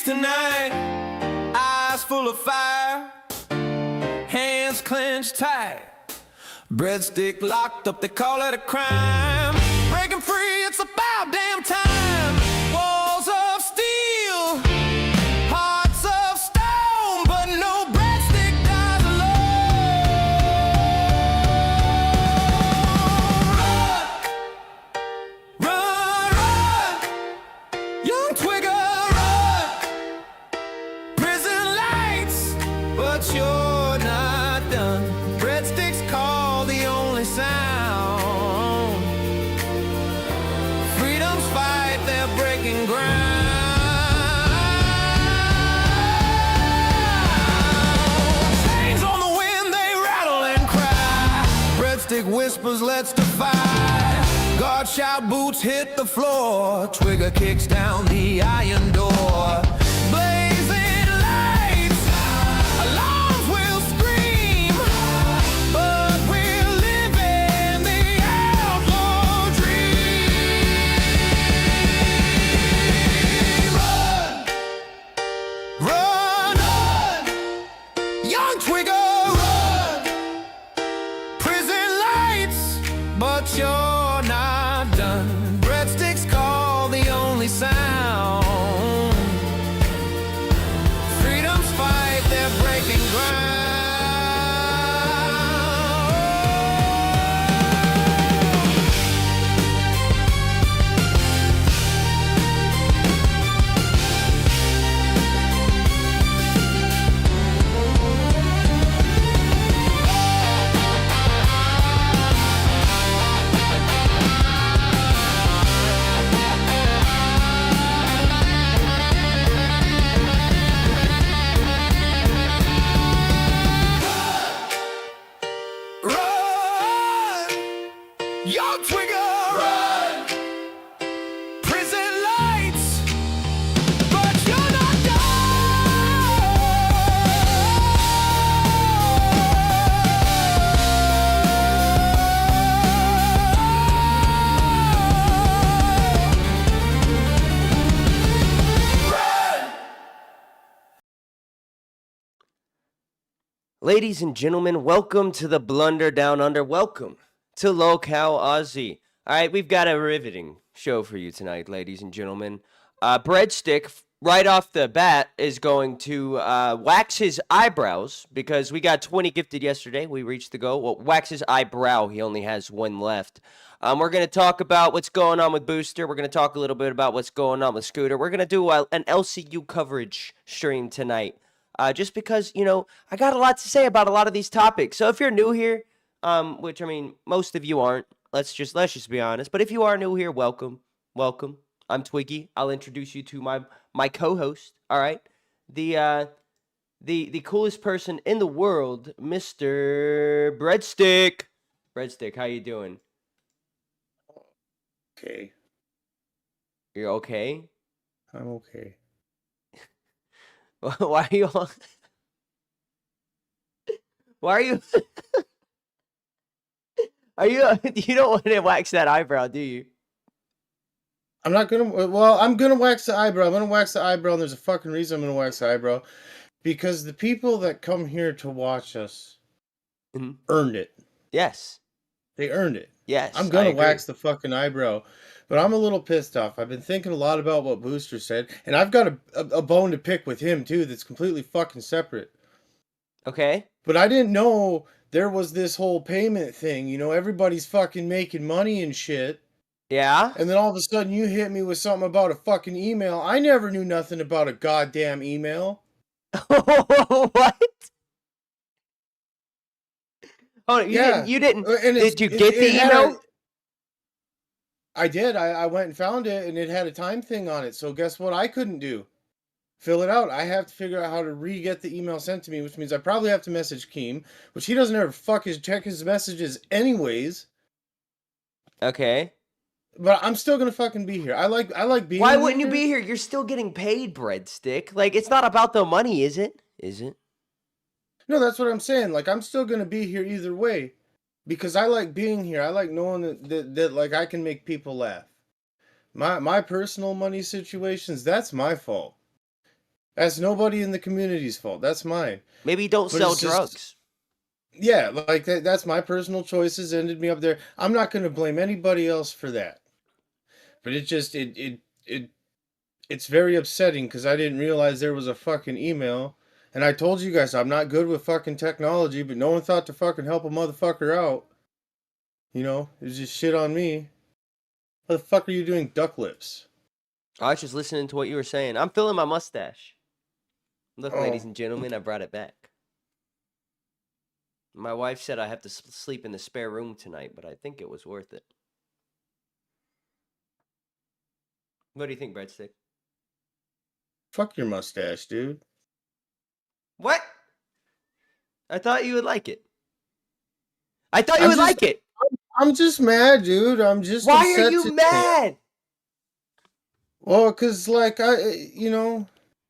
tonight, eyes full of fire, hands clenched tight. Bredstik locked up, they call it a crime. Breaking free, it's about damn time. Walls of steel, hearts of stone, but no Bredstik dies alone. Run, run, run, young Twigger, run. Prison lights, but you're not done. Bredstik's call, the only sound. Freedom's fight, they're breaking ground. Chains on the wind, they rattle and cry. Bredstik whispers, let's defy. Guard shout, boots hit the floor. Twigger kicks down the iron door. Blazing lights, alarms will scream, but we're living the outlaw dream. Run, run, run, young Twigger, run. Prison lights, but you're not done. Bredstik's call, the only sound. Freedom's fight, they're breaking ground. Run, young Twigger, run. Prison lights, but you're not done. Ladies and gentlemen, welcome to the Blunder Down Under. Welcome to Lolcow, Aussie. All right, we've got a riveting show for you tonight, ladies and gentlemen. Bredstik, right off the bat, is going to wax his eyebrows because we got 20 gifted yesterday. We reached the goal. Well, wax his eyebrow. He only has one left. We're going to talk about what's going on with Booster. We're going to talk a little bit about what's going on with Scooter. We're going to do an LCU coverage stream tonight. Just because, you know, I got a lot to say about a lot of these topics. So if you're new here, which I mean, most of you aren't, let's just be honest. But if you are new here, welcome. I'm Twiggy. I'll introduce you to my co-host. All right, the coolest person in the world, Mr. Bredstik. Bredstik, how you doing? Okay, You're okay? I'm okay. Why are you on? Why are you? Are you? You don't want to wax that eyebrow, do you? I'm not gonna. Well, I'm gonna wax the eyebrow. I'm gonna wax the eyebrow, and there's a fucking reason I'm gonna wax the eyebrow, because the people that come here to watch us Mhm. earned it. Yes. They earned it. Yes. I'm I gonna agree. wax the fucking eyebrow, but I'm a little pissed off. I've been thinking a lot about what Booster said, and I've got a bone to pick with him too. That's completely fucking separate. Okay. But I didn't know there was this whole payment thing. You know, everybody's fucking making money and shit. Yeah. And then all of a sudden you hit me with something about a fucking email. I never knew nothing about a goddamn email. What? Oh, Yeah. You didn't. And Did you get the had email? I did. I went and found it, and it had a time thing on it. So guess what I couldn't do? Fill it out. I have to figure out how to re-get the email sent to me, which means I probably have to message Keem, which he doesn't ever check his messages anyways. Okay. But I'm still gonna fucking be here. I like being Why here. wouldn't you be here? You're still getting paid, Bredstik. Like, it's not about the money, is it? Is it? No, that's what I'm saying. Like, I'm still gonna be here either way, because I like being here. I like knowing that like I can make people laugh. My personal money situations, that's my fault. That's nobody in the community's fault. That's mine. Maybe don't But sell it's just, drugs. yeah, like that's my personal choices ended me up there. I'm not going to blame anybody else for that. But it just it's very upsetting because I didn't realize there was a fucking email. And I told you guys I'm not good with fucking technology, but no one thought to fucking help a motherfucker out. It was just shit on me. What the fuck are you doing, duck lips? I was just listening to what you were saying. I'm feeling my mustache. Look, ladies Oh, and gentlemen, I brought it back. My wife said I have to sleep in the spare room tonight, but I think it was worth it. What do you think, Breadstick? fuck your mustache, dude. What? I thought you would like it. I thought you I'm would just, like it. I'm just mad, dude. I'm just Why are upset you today. mad? Well, cause like I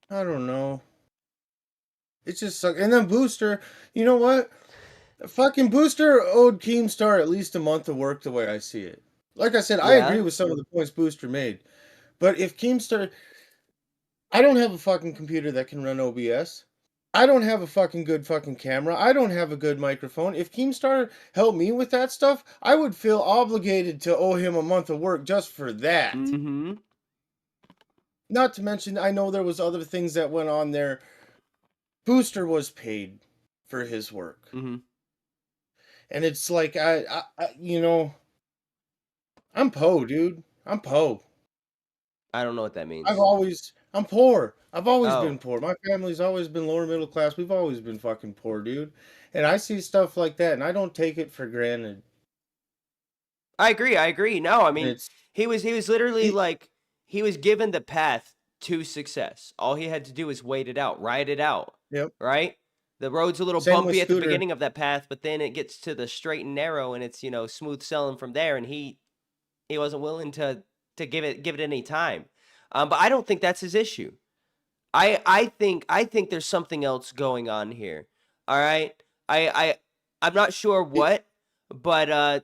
don't know. It just sucks. And then Booster, you know what? Fucking Booster owed Keemstar at least a month of work the way I see it. Like I said, I agree Yeah. with some of the points Booster made. But if Keemstar, I don't have a fucking computer that can run OBS. I don't have a fucking good fucking camera. I don't have a good microphone. If Keemstar helped me with that stuff, I would feel obligated to owe him a month of work just for that. Mm-hmm. Not to mention, I know there was other things that went on there. Booster was paid for his work. Mm-hmm. And it's like, I'm Poe, dude. I'm Poe. I don't know what that means. I'm poor. I've always Oh, been poor. My family's always been lower middle class. We've always been fucking poor, dude. And I see stuff like that and I don't take it for granted. I agree. I agree. No, I And mean, it's, he was literally it, like, he was given the path to success. All he had to do was wait it out, ride it out, yep. right? The road's a little Same with bumpy at the Scooter. beginning of that path, but then it gets to the straight and narrow, and it's smooth sailing from there. And he wasn't willing to give it any time. But I don't think that's his issue. I think there's something else going on here. All right. I'm not sure It, what, but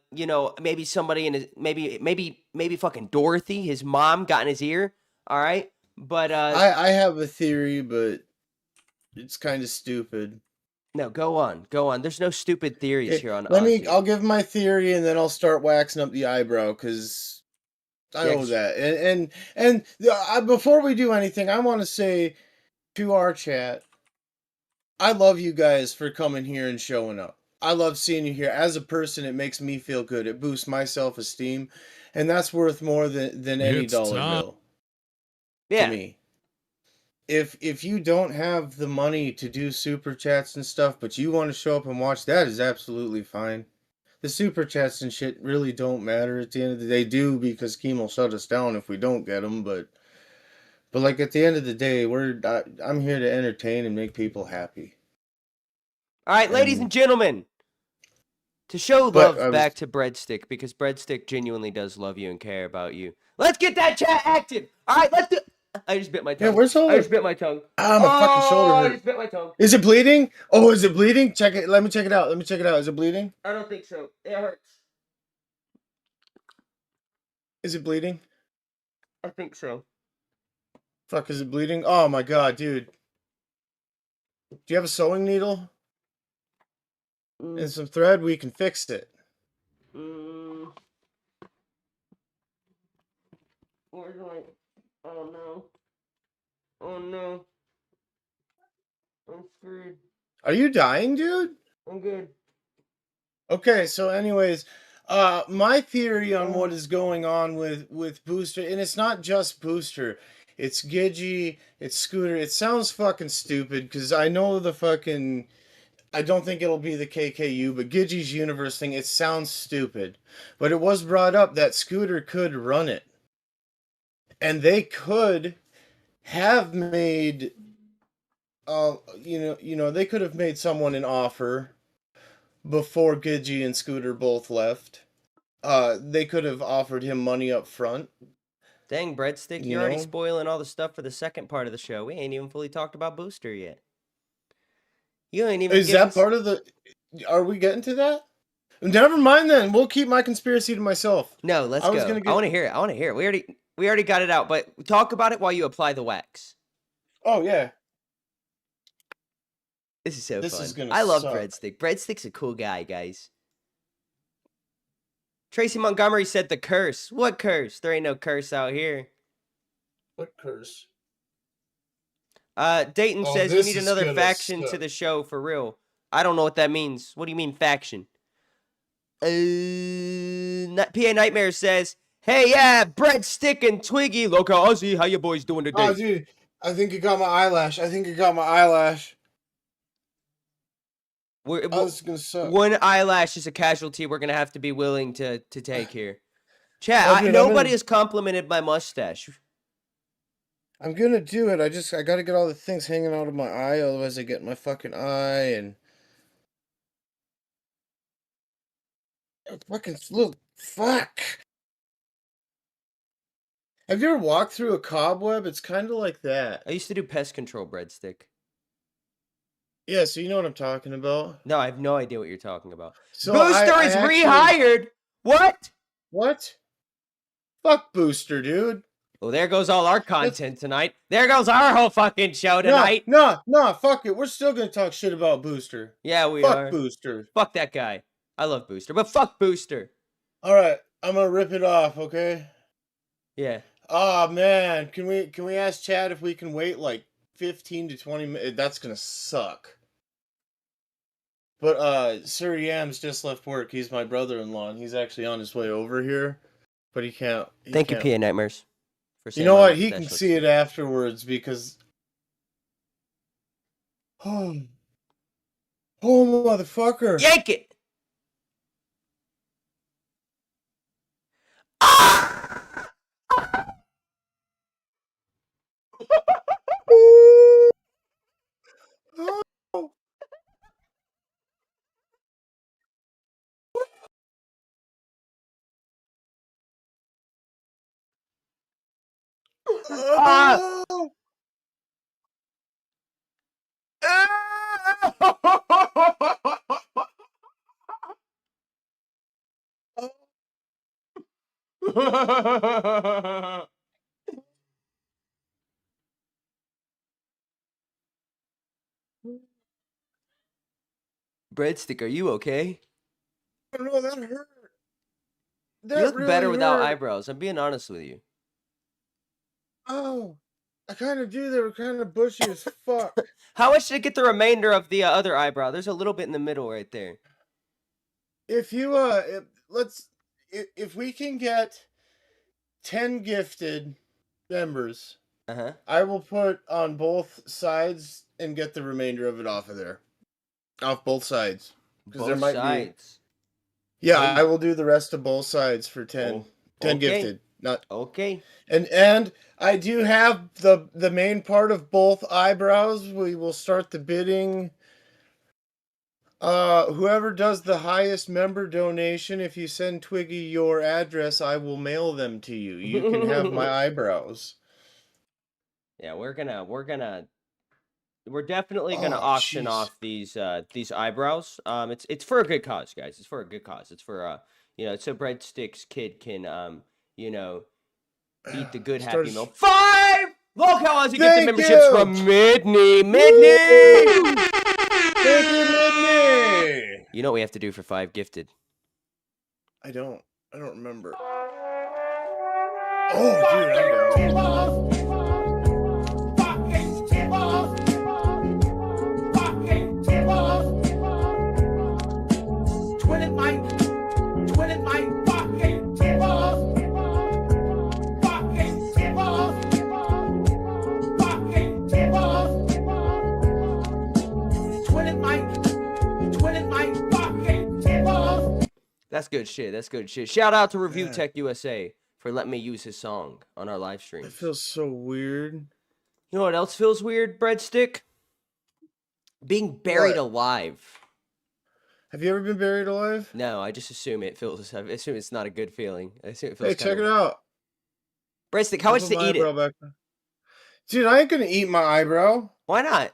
maybe somebody in his maybe fucking Dorothy, his mom, got in his ear. All right. But I have a theory, but it's kind of stupid. no, go on. Go on. There's no stupid theories Okay, here on Ozzy. I'll give my theory and then I'll start waxing up the eyebrow because I Yeah, owe that. Before we do anything, I want to say to our chat, I love you guys for coming here and showing up. I love seeing you here. As a person, it makes me feel good. It boosts my self-esteem, and that's worth more than any It's dollar time. bill to yeah. me. If you don't have the money to do super chats and stuff, but you want to show up and watch, that is absolutely fine. The super chats and shit really don't matter at the end of the day. They do because Keem will shut us down if we don't get them, but like at the end of the day, I'm here to entertain and make people happy. All right, ladies and And gentlemen, to show but love I was back to Breadstick, because Breadstick genuinely does love you and care about you. Let's get that chat active. All right, let's do. I just bit my yeah. tongue. Where's all I the just bit my tongue. my fucking shoulder Oh, I hurt. just bit my tongue. Is it bleeding? Oh, is it bleeding? Check it. Let me check it out. Let me check it out. Is it bleeding? I don't think so. It hurts. Is it bleeding? I think so. Fuck, is it bleeding? Oh my god, dude. Do you have a sewing needle and Mm, some thread? We can fix it. mm, where's my? Oh no. Oh no. I'm screwed. Are you dying, dude? I'm good. Okay, so anyways, my theory on what Oh. is going on with Booster, and it's not just Booster, it's Gidgy, it's Scooter. It sounds fucking stupid because I know the fucking. I don't think it'll be the KKU, but Gidgy's universe thing. It sounds stupid, but it was brought up that Scooter could run it, and they could have made. They could have made someone an offer before Gidgy and Scooter both left. They could have offered him money up front, Dang, Breadstick, you you're already know? spoiling all the stuff for the second part of the show. We ain't even fully talked about Booster yet. You ain't even Is given. that part of the. Are we getting to that? Never mind then. We'll keep my conspiracy to myself. No, let's I was go. gonna I get. want to hear it. I want to hear it. We already got it out, but talk about it while you apply the wax. Oh, yeah. This is so This fun. is gonna I love suck. Bredstik. Bredstik's a cool guy, guys. Tracy Montgomery said the curse. What curse? There ain't no curse out here. What curse? Dayton Oh, says we this need is another gonna faction to suck. the show for real. I don't know what that means. What do you mean faction? PA Nightmare says, "Hey, yeah, Bredstik and Twiggy, Lolcow, Ozzy, how you boys doing today?" Oh, dude, I think you got my eyelash. I think you got my eyelash. Oh, this is gonna suck. One eyelash is a casualty we're gonna have to be willing to take here. Oh, Chat, dude, nobody has complimented my mustache. I'm gonna do it. I gotta get all the things hanging out of my eye, otherwise I get my fucking eye and fucking look. Fuck. Have you ever walked through a cobweb? It's kind of like that. I used to do pest control, Bredstik. Yeah, so you know what I'm talking about. No, I have no idea what you're talking about. So Booster I is actually... rehired. What? What? Fuck Booster, dude. Well, there goes all our content tonight. There goes our whole fucking show tonight. No, fuck it. We're still gonna talk shit about Booster. Yeah, we fuck are. Booster. Fuck that guy. I love Booster, but fuck Booster. All right, I'm gonna rip it off, okay? Yeah. Oh man, can we ask Chad if we can wait like 15 to 20 minutes? That's gonna suck. But Sir Yams just left work. He's my brother-in-law, and he's actually on his way over here, but he can't. Thank you, PA Nightmares. For You know what? He can see it afterwards because. Oh, motherfucker! Yank it. Ah! Oh. Ah! Bredstik, are you okay? I don't know, that hurt. That You look really better without hurt. eyebrows. I'm being honest with you. Oh, I kind of do. They were kind of bushy as fuck. How much did it get the remainder of the other eyebrow? There's a little bit in the middle right there. If you if we can get 10 gifted members, I will put on both sides and get the remainder of it off of there, off both sides. Because there might sides. Yeah, I will do the rest of both sides for 10. 10 okay. gifted. Not okay. And I do have the main part of both eyebrows. We will start the bidding. Whoever does the highest member donation, if you send Twiggy your address, I will mail them to you. You can have my eyebrows. Yeah, we're definitely gonna auction off these eyebrows. It's for a good cause, guys. It's for a good cause. It's for so Bredstik's kid can eat the good happy meal. 5 Lolcow as you get the memberships from Midney. Thank you, Midney. You know what we have to do for 5 gifted? I don't remember. Oh, dude, I'm down. That's good shit. That's good shit. Shout out to Review Tech USA for letting me use his song on our live stream. It feels so weird. You know what else feels weird, Bredstik? Being buried alive. Have you ever been buried alive? No, I just assume it feels. I assume it's not a good feeling. I assume it feels. Hey, check it out. Bredstik, how much to eat it? Dude, I ain't gonna eat my eyebrow. Why not?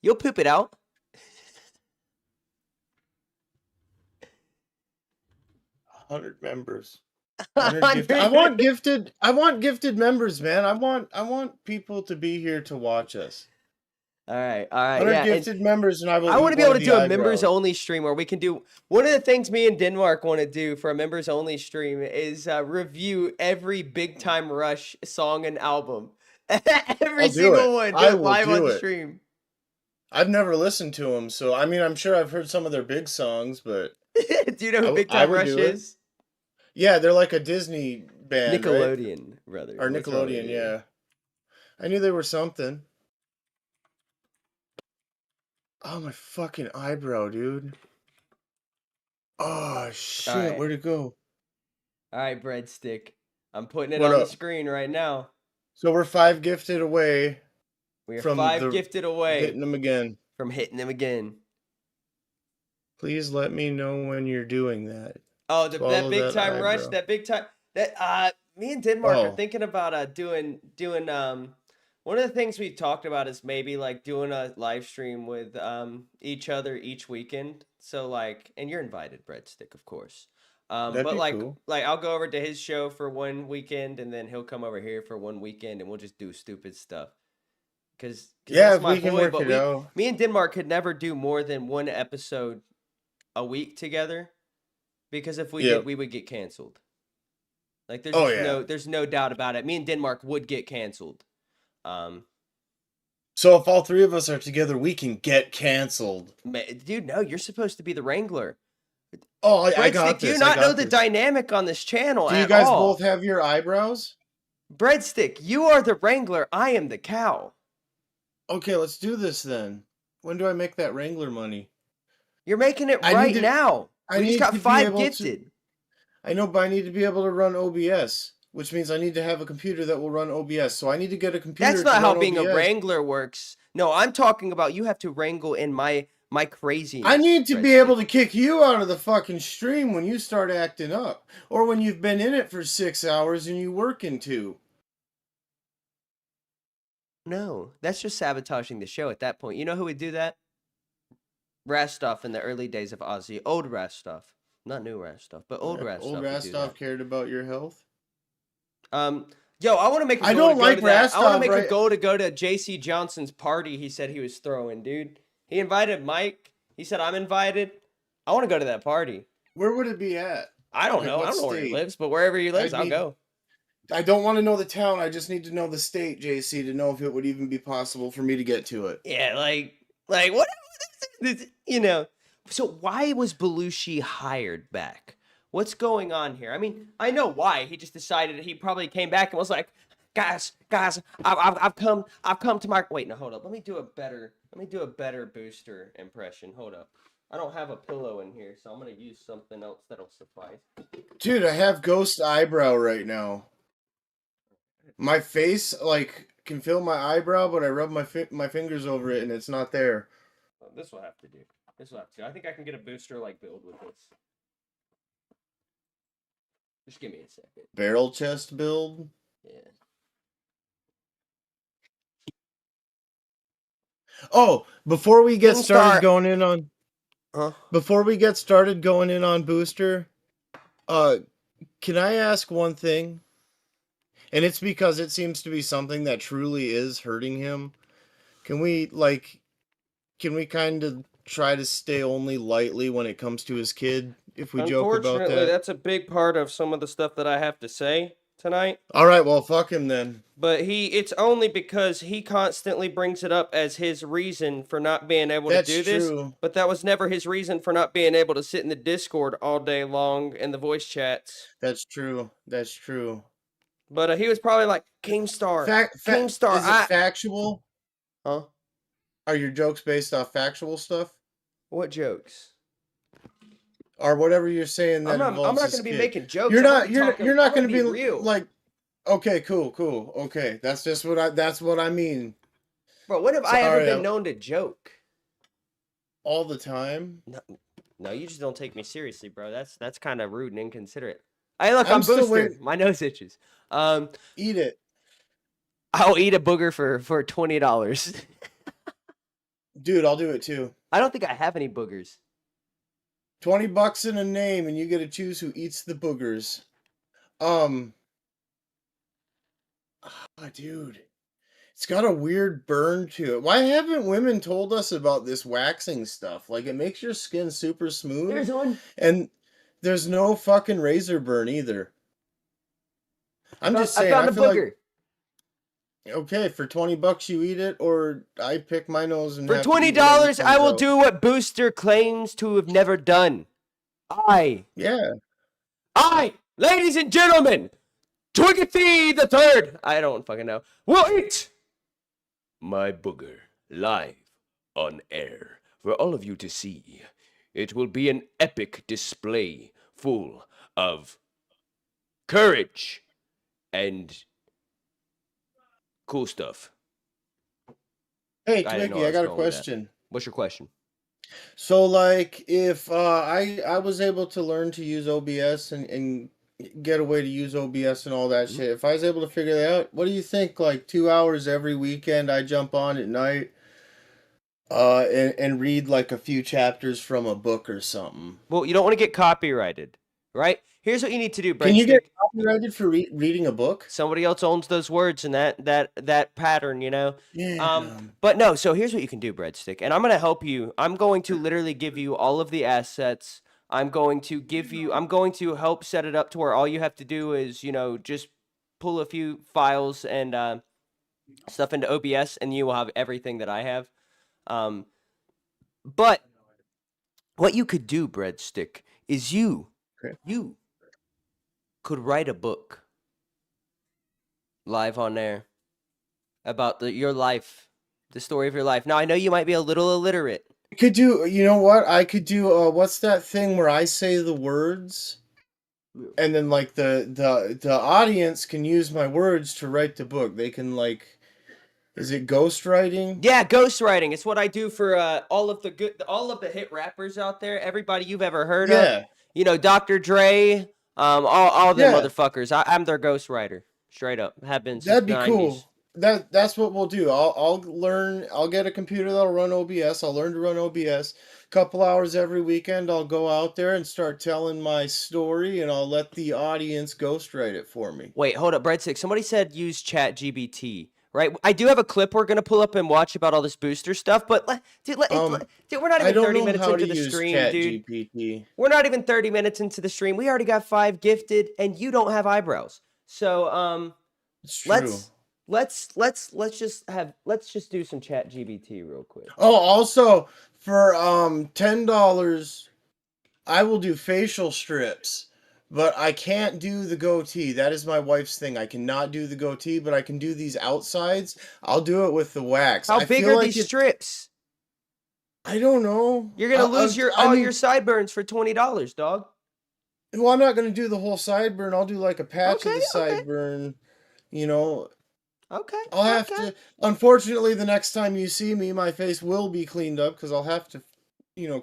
You'll poop it out. 100 members. 100 I want gifted members, man. I want people to be here to watch us. All right, all right, 100 yeah. And gifted members, and I will I want eat to be one able of to the do a members eyebrows. only stream where we can do one of the things me and Denmark want to do for a members only stream is review every Big Time Rush song and album. Every I'll do it. single one. Do I it will live do on it. stream. I've never listened to them, so I mean, I'm sure I've heard some of their big songs, but Do you know who Big I Time would Rush do it. is? Yeah, they're like a Disney band, right? Nickelodeon, brother. Or What's wrong with Nickelodeon, you? yeah. I knew they were something. Oh, my fucking eyebrow, dude. Oh, All shit, right. where'd it go? All right, Breadstick. I'm putting it What on the up? screen right now. So we're 5 gifted away We are from 5 the gifted away hitting them again. from hitting them again. Please let me know when you're doing that. Oh, that Swallow Big that Time Rush, eyebrow. that Big Time that me and Denmark are Oh, thinking about doing one of the things we talked about is maybe like doing a live stream with each other each weekend. So like, and you're invited, Breadstick, of course. that'd But be like cool. I'll go over to his show for one weekend and then he'll come over here for one weekend and we'll just do stupid stuff. Cause Yeah, that's if my we can boy, work but it out. me and Denmark could never do more than one episode a week together because if we did, Yep. we would get canceled. Like Oh, yeah. there's no doubt about it. Me and Denmark would get canceled. Um, So if all 3 of us are together, we can get canceled. dude, no, you're supposed to be the wrangler. Oh, I Breadstick, got do you this. I not know got the this. dynamic on this channel Do you at guys both all? have your eyebrows? Breadstick, you are the wrangler. I am the cow. Okay, let's do this then. When do I make that Wrangler money? You're making it I right need to now. I We just need got to be 5 able to gifted. I know, but I need to be able to run OBS, which means I need to have a computer that will run OBS. So I need to get a computer That's to not how run being a OBS. wrangler works. No, I'm talking about you have to wrangle in my I craziness. need to be Breadstick. able to kick you out of the fucking stream when you start acting up, or when you've been in it for 6 hours and you work in 2. No, that's just sabotaging the show at that point. You know who would do that? Rastov in the early days of Ozzy. Old Rastov. Not new Rastov, but old Rastov Old would do Rastov that. cared about your health. Yo, I want to make a I goal don't to go like to that. I want to Rastov, make right? a goal to go to JC Johnson's party he said he was throwing, dude. He invited Mike. He said, I'm invited. I want to go to that party. Where would it be at? I don't Like, know. I what don't know where he state? lives, but wherever he lives, I'd I'll need- go. I don't want to know the town. I just need to know the state, JC, to know if it would even be possible for me to get to it. Yeah, like what? You know. So why was Belushi hired back? What's going on here? I mean, I know why. He just decided he probably came back and was like, guys, I've come to my. Wait, no, hold up. Let me do a better booster impression. Hold up. I don't have a pillow in here, so I'm gonna use something else that'll suffice. Dude, I have ghost eyebrow right now. My face, like, can feel my eyebrow, but I rub my fingers over it and it's not there. Well, this will have to do. This will have to. I think I can get a booster like build with this. Just give me a second. Barrel chest build? Yeah. Oh, before we get King started Star- going in on Huh? before we get started going in on booster, can I ask one thing? And it's because it seems to be something that truly is hurting him. Can we kind of try to stay only lightly when it comes to his kid if we joke about Unfortunately, that? that's a big part of some of the stuff that I have to say tonight. All right, well, fuck him then. But it's only because he constantly brings it up as his reason for not being able That's to do this. true. But that was never his reason for not being able to sit in the Discord all day long in the voice chats. That's true. That's true. But he was probably like, Keemstar, Is Keemstar, it factual? Huh? Are your jokes based off factual stuff? What jokes? Or whatever you're saying that I'm not involves going his to be kid? making jokes. You're I'm gonna not be you're talking- you're I'm not gonna going to be be real. like, okay, cool. Okay, that's what I mean. Bro, when have I ever been known to joke? All the time. No, you just don't take me seriously, bro. That's kind of rude and inconsiderate. Hey, look, I'm I'm still boosted. waiting. My nose itches. Eat it. I'll eat a booger for $20. Dude, I'll do it too. I don't think I have any boogers. $20 in a name and you get to choose who eats the boogers. Dude. It's got a weird burn to it. Why haven't women told us about this waxing stuff? Like, it makes your skin super smooth, There's one. and there's no fucking razor burn either. I'm just I saying, found I a feel like, booger. okay, for $20 you eat it, or I pick my nose and For have to eat whatever $20, I comes will out. do what Booster claims to have never done. Yeah. Ladies and gentlemen, Twiggy the Third. I don't fucking know. Will eat my booger live on air for all of you to see. It will be an epic display full of courage and cool stuff. Hey, I didn't know Twiggy, I I was got a going with that. question. What's your question? So, like, if I was able to learn to use OBS and get a way to use OBS and all that shit, if I was able to figure that out, what do you think? Like 2 hours every weekend, I jump on at night, and read like a few chapters from a book or something. Well, you don't want to get copyrighted, right? Here's what you need to do, Can you get Bredstik. copyrighted for reading a book? Somebody else owns those words and that pattern, you know. Yeah. But no. So here's what you can do, Breadstick, and I'm gonna help you. I'm going to literally give you all of the assets. I'm going to give you. I'm going to help set it up to where all you have to do is, just pull a few files and stuff into OBS, and you will have everything that I have. Um, but what you could do, Breadstick, is Okay. you could write a book live on air about your life, the story of your life. Now, I know you might be a little illiterate. Could do, you know what? I could do what's that thing where I say the words and then like the audience can use my words to write the book. They can like, is it ghostwriting? Yeah, ghostwriting. It's what I do for all of the hit rappers out there. Everybody you've ever heard of. Yeah. Dr. Dre, all them Yeah. motherfuckers. I'm their ghostwriter. Straight up. Have been since That'd the be 90s. cool. That's what we'll do. I'll learn. I'll get a computer that'll run OBS. I'll learn to run OBS. Couple hours every weekend. I'll go out there and start telling my story, and I'll let the audience ghostwrite it for me. Wait, hold up, Breadstick. Somebody said use ChatGPT, right? I do have a clip we're gonna pull up and watch about all this booster stuff, but dude, dude, we're not I even don't 30 know minutes how into to the use stream, dude. ChatGPT. We're not even 30 minutes into the stream. We already got 5 gifted, and you don't have eyebrows. So It's true. let's just do some ChatGPT real quick. Oh, also for $10, I will do facial strips, but I can't do the goatee. That is my wife's thing. I cannot do the goatee, but I can do these outsides. I'll do it with the wax. How I big feel are like these strips? I don't know. You're gonna lose I all mean, your sideburns for $20, dog. well, I'm not gonna do the whole sideburn. I'll do like a patch of Okay, the okay, sideburn. You know, okay, I'll have okay. to. Unfortunately, the next time you see me, my face will be cleaned up because I'll have to,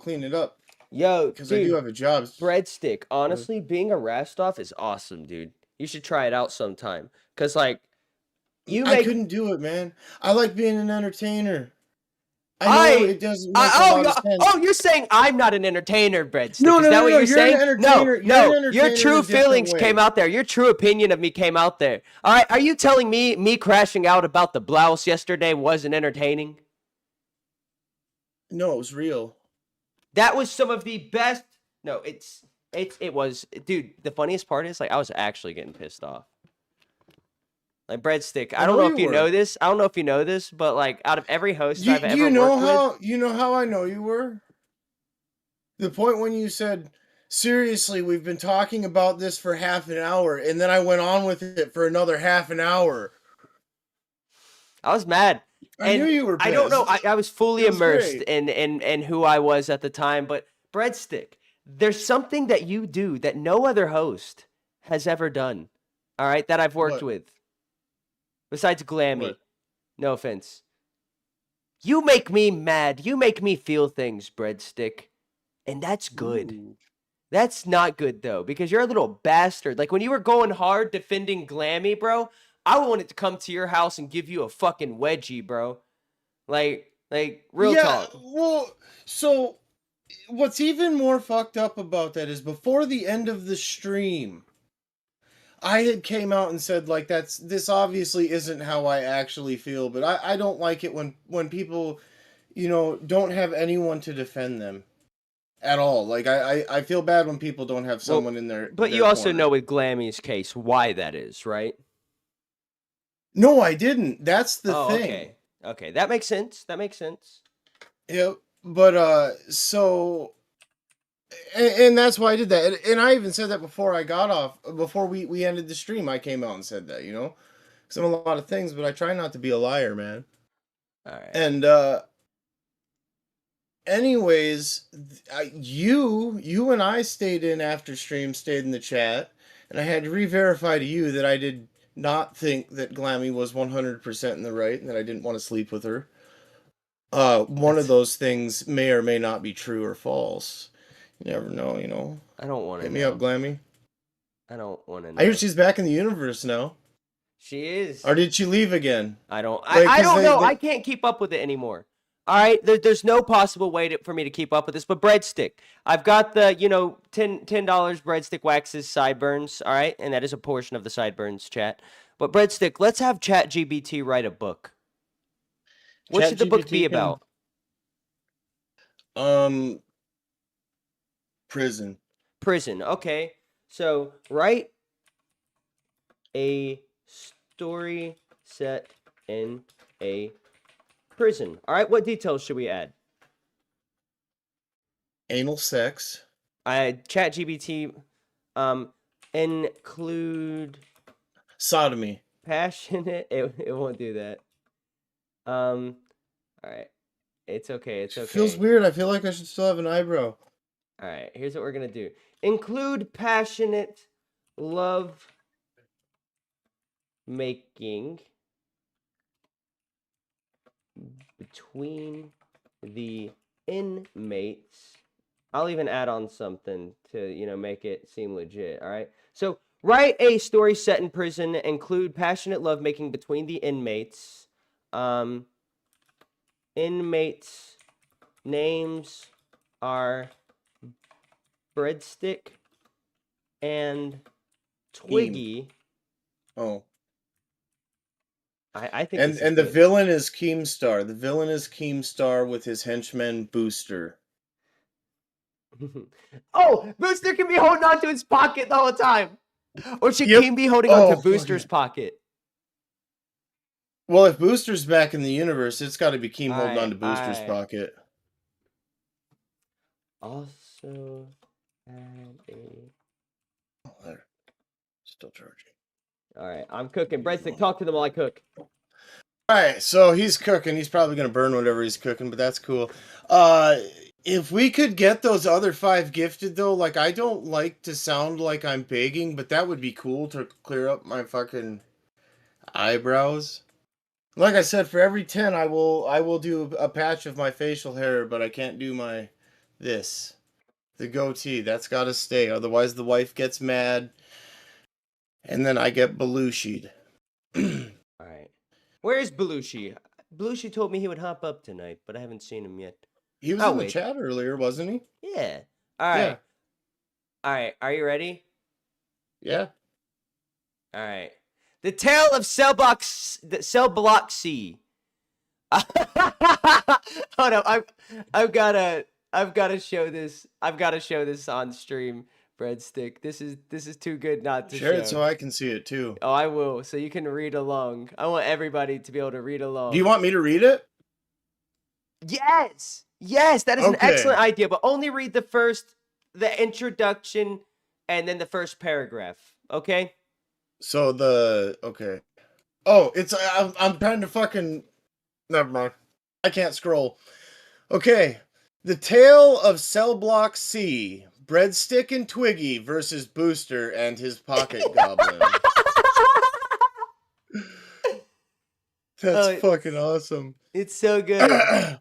clean it up Yo, because I do dude, have a job. Breadstick. Honestly, being a Rastoff is awesome, dude. You should try it out sometime. Cause like you I make couldn't do it, man. I like being an entertainer. I know I it doesn't make a lot of sense. you're saying I'm not an entertainer, Breadstick. No, Is no, that no, what no. you're You're an saying? entertainer. You're an No. Your entertainer in true a different feelings way. came out there. Your true opinion of me came out there. All right. Are you telling me crashing out about the blouse yesterday wasn't entertaining? No, it was real. That was some of the best. No, it was, dude. The funniest part is like I was actually getting pissed off. Like Breadstick. I don't know if you know this. I don't know if you know this, but like out of every host I've Do ever you know worked with, you know how I know you were? The point when you said, "Seriously, we've been talking about this for half an hour," and then I went on with it for another half an hour. I was mad. I knew you were I don't know. pissed. I was fully It was immersed great. in who I was at the time. But Breadstick, there's something that you do that no other host has ever done. All right, that I've worked What? with. Besides Glammy. What? No offense. You make me mad. You make me feel things, Breadstick. And that's good. Ooh. That's not good though, because you're a little bastard. Like when you were going hard defending Glammy, bro, I wanted to come to your house and give you a fucking wedgie, bro. Like real Yeah, talk. well, so what's even more fucked up about that is before the end of the stream, I had came out and said like this obviously isn't how I actually feel, but I don't like it when people, don't have anyone to defend them at all. Like I feel bad when people don't have Well, someone in their but their you also corner. know with Glammy's case why that is, right? No, I didn't. That's the Oh, thing. okay. Okay, that makes sense. That makes sense. Yeah, but so and that's why I did that. And I even said that before I got off, before we ended the stream. I came out and said that, because I'm a lot of things, but I try not to be a liar, man. All right. And anyways, you and I stayed in after stream, stayed in the chat, and I had to re-verify to you that I did not think that Glammy was 100% in the right, and that I didn't want to sleep with her. One of That's, those things may or may not be true or false. You never know, I don't want to Hit me up, know. Glammy. I don't want to I hear know. she's back in the universe now. She is. Or did she leave again? I don't. Like, I cause don't know. I they can't keep up with it anymore. All right. There's no possible way for me to keep up with this. But Breadstick, I've got the $10 Breadstick waxes sideburns. All right, and that is a portion of the sideburns chat. But Breadstick, let's have ChatGPT write a book. What should the book be ChatGPT can about? um prison. Prison. Okay. So write a story set in a prison. All right. What details should we add? Anal sex. ChatGPT, include Sodomy. passionate. It won't do that. All right. It's okay. It's Feels okay. weird. I feel like I should still have an eyebrow. All right. Here's what we're gonna do. Include passionate love making between the inmates. I'll even add on something to, make it seem legit, all right? So, write a story set in prison, include passionate lovemaking between the inmates. Inmates' names are Breadstick and Twiggy. Oh. I think And this is the good. villain is Keemstar. The villain is Keemstar with his henchman Booster. Oh, Booster can be holding on to his pocket the whole time. Or should Yep. Keem be holding on to Oh, Booster's fucking. pocket? Well, if Booster's back in the universe, it's got to be Keem holding on to Booster's Alright. pocket. Also add a... Oh, there. Still charging. Alright, I'm cooking. Breadstick, talk to them while I cook. Alright, so he's cooking. He's probably going to burn whatever he's cooking, but that's cool. If we could get those other 5 gifted, though, like, I don't like to sound like I'm begging, but that would be cool to clear up my fucking eyebrows. Like I said, for every 10, I will do a patch of my facial hair, but I can't do the goatee. That's got to stay, otherwise the wife gets mad, and then I get belushied. Alright. Where is Belushi? Belushi told me he would hop up tonight, but I haven't seen him yet. He was in the chat earlier, wasn't he? Yeah. Alright. Alright, are you ready? Yeah. Alright. The Tale of Cell Block C. Hold up, I've gotta show this. I've gotta show this on stream, Breadstick. This is too good not to Share show. it so I can see it too. Oh, I will, so you can read along. I want everybody to be able to read along. Do you want me to read it? Yes! Yes, that is an excellent idea, but only read the introduction, and then the first paragraph, okay? So okay. Oh, I'm trying to fucking... Never mind. I can't scroll. Okay. The Tale of Cell Block C. Breadstick and Twiggy versus Booster and his pocket goblin. That's fucking awesome. It's so good.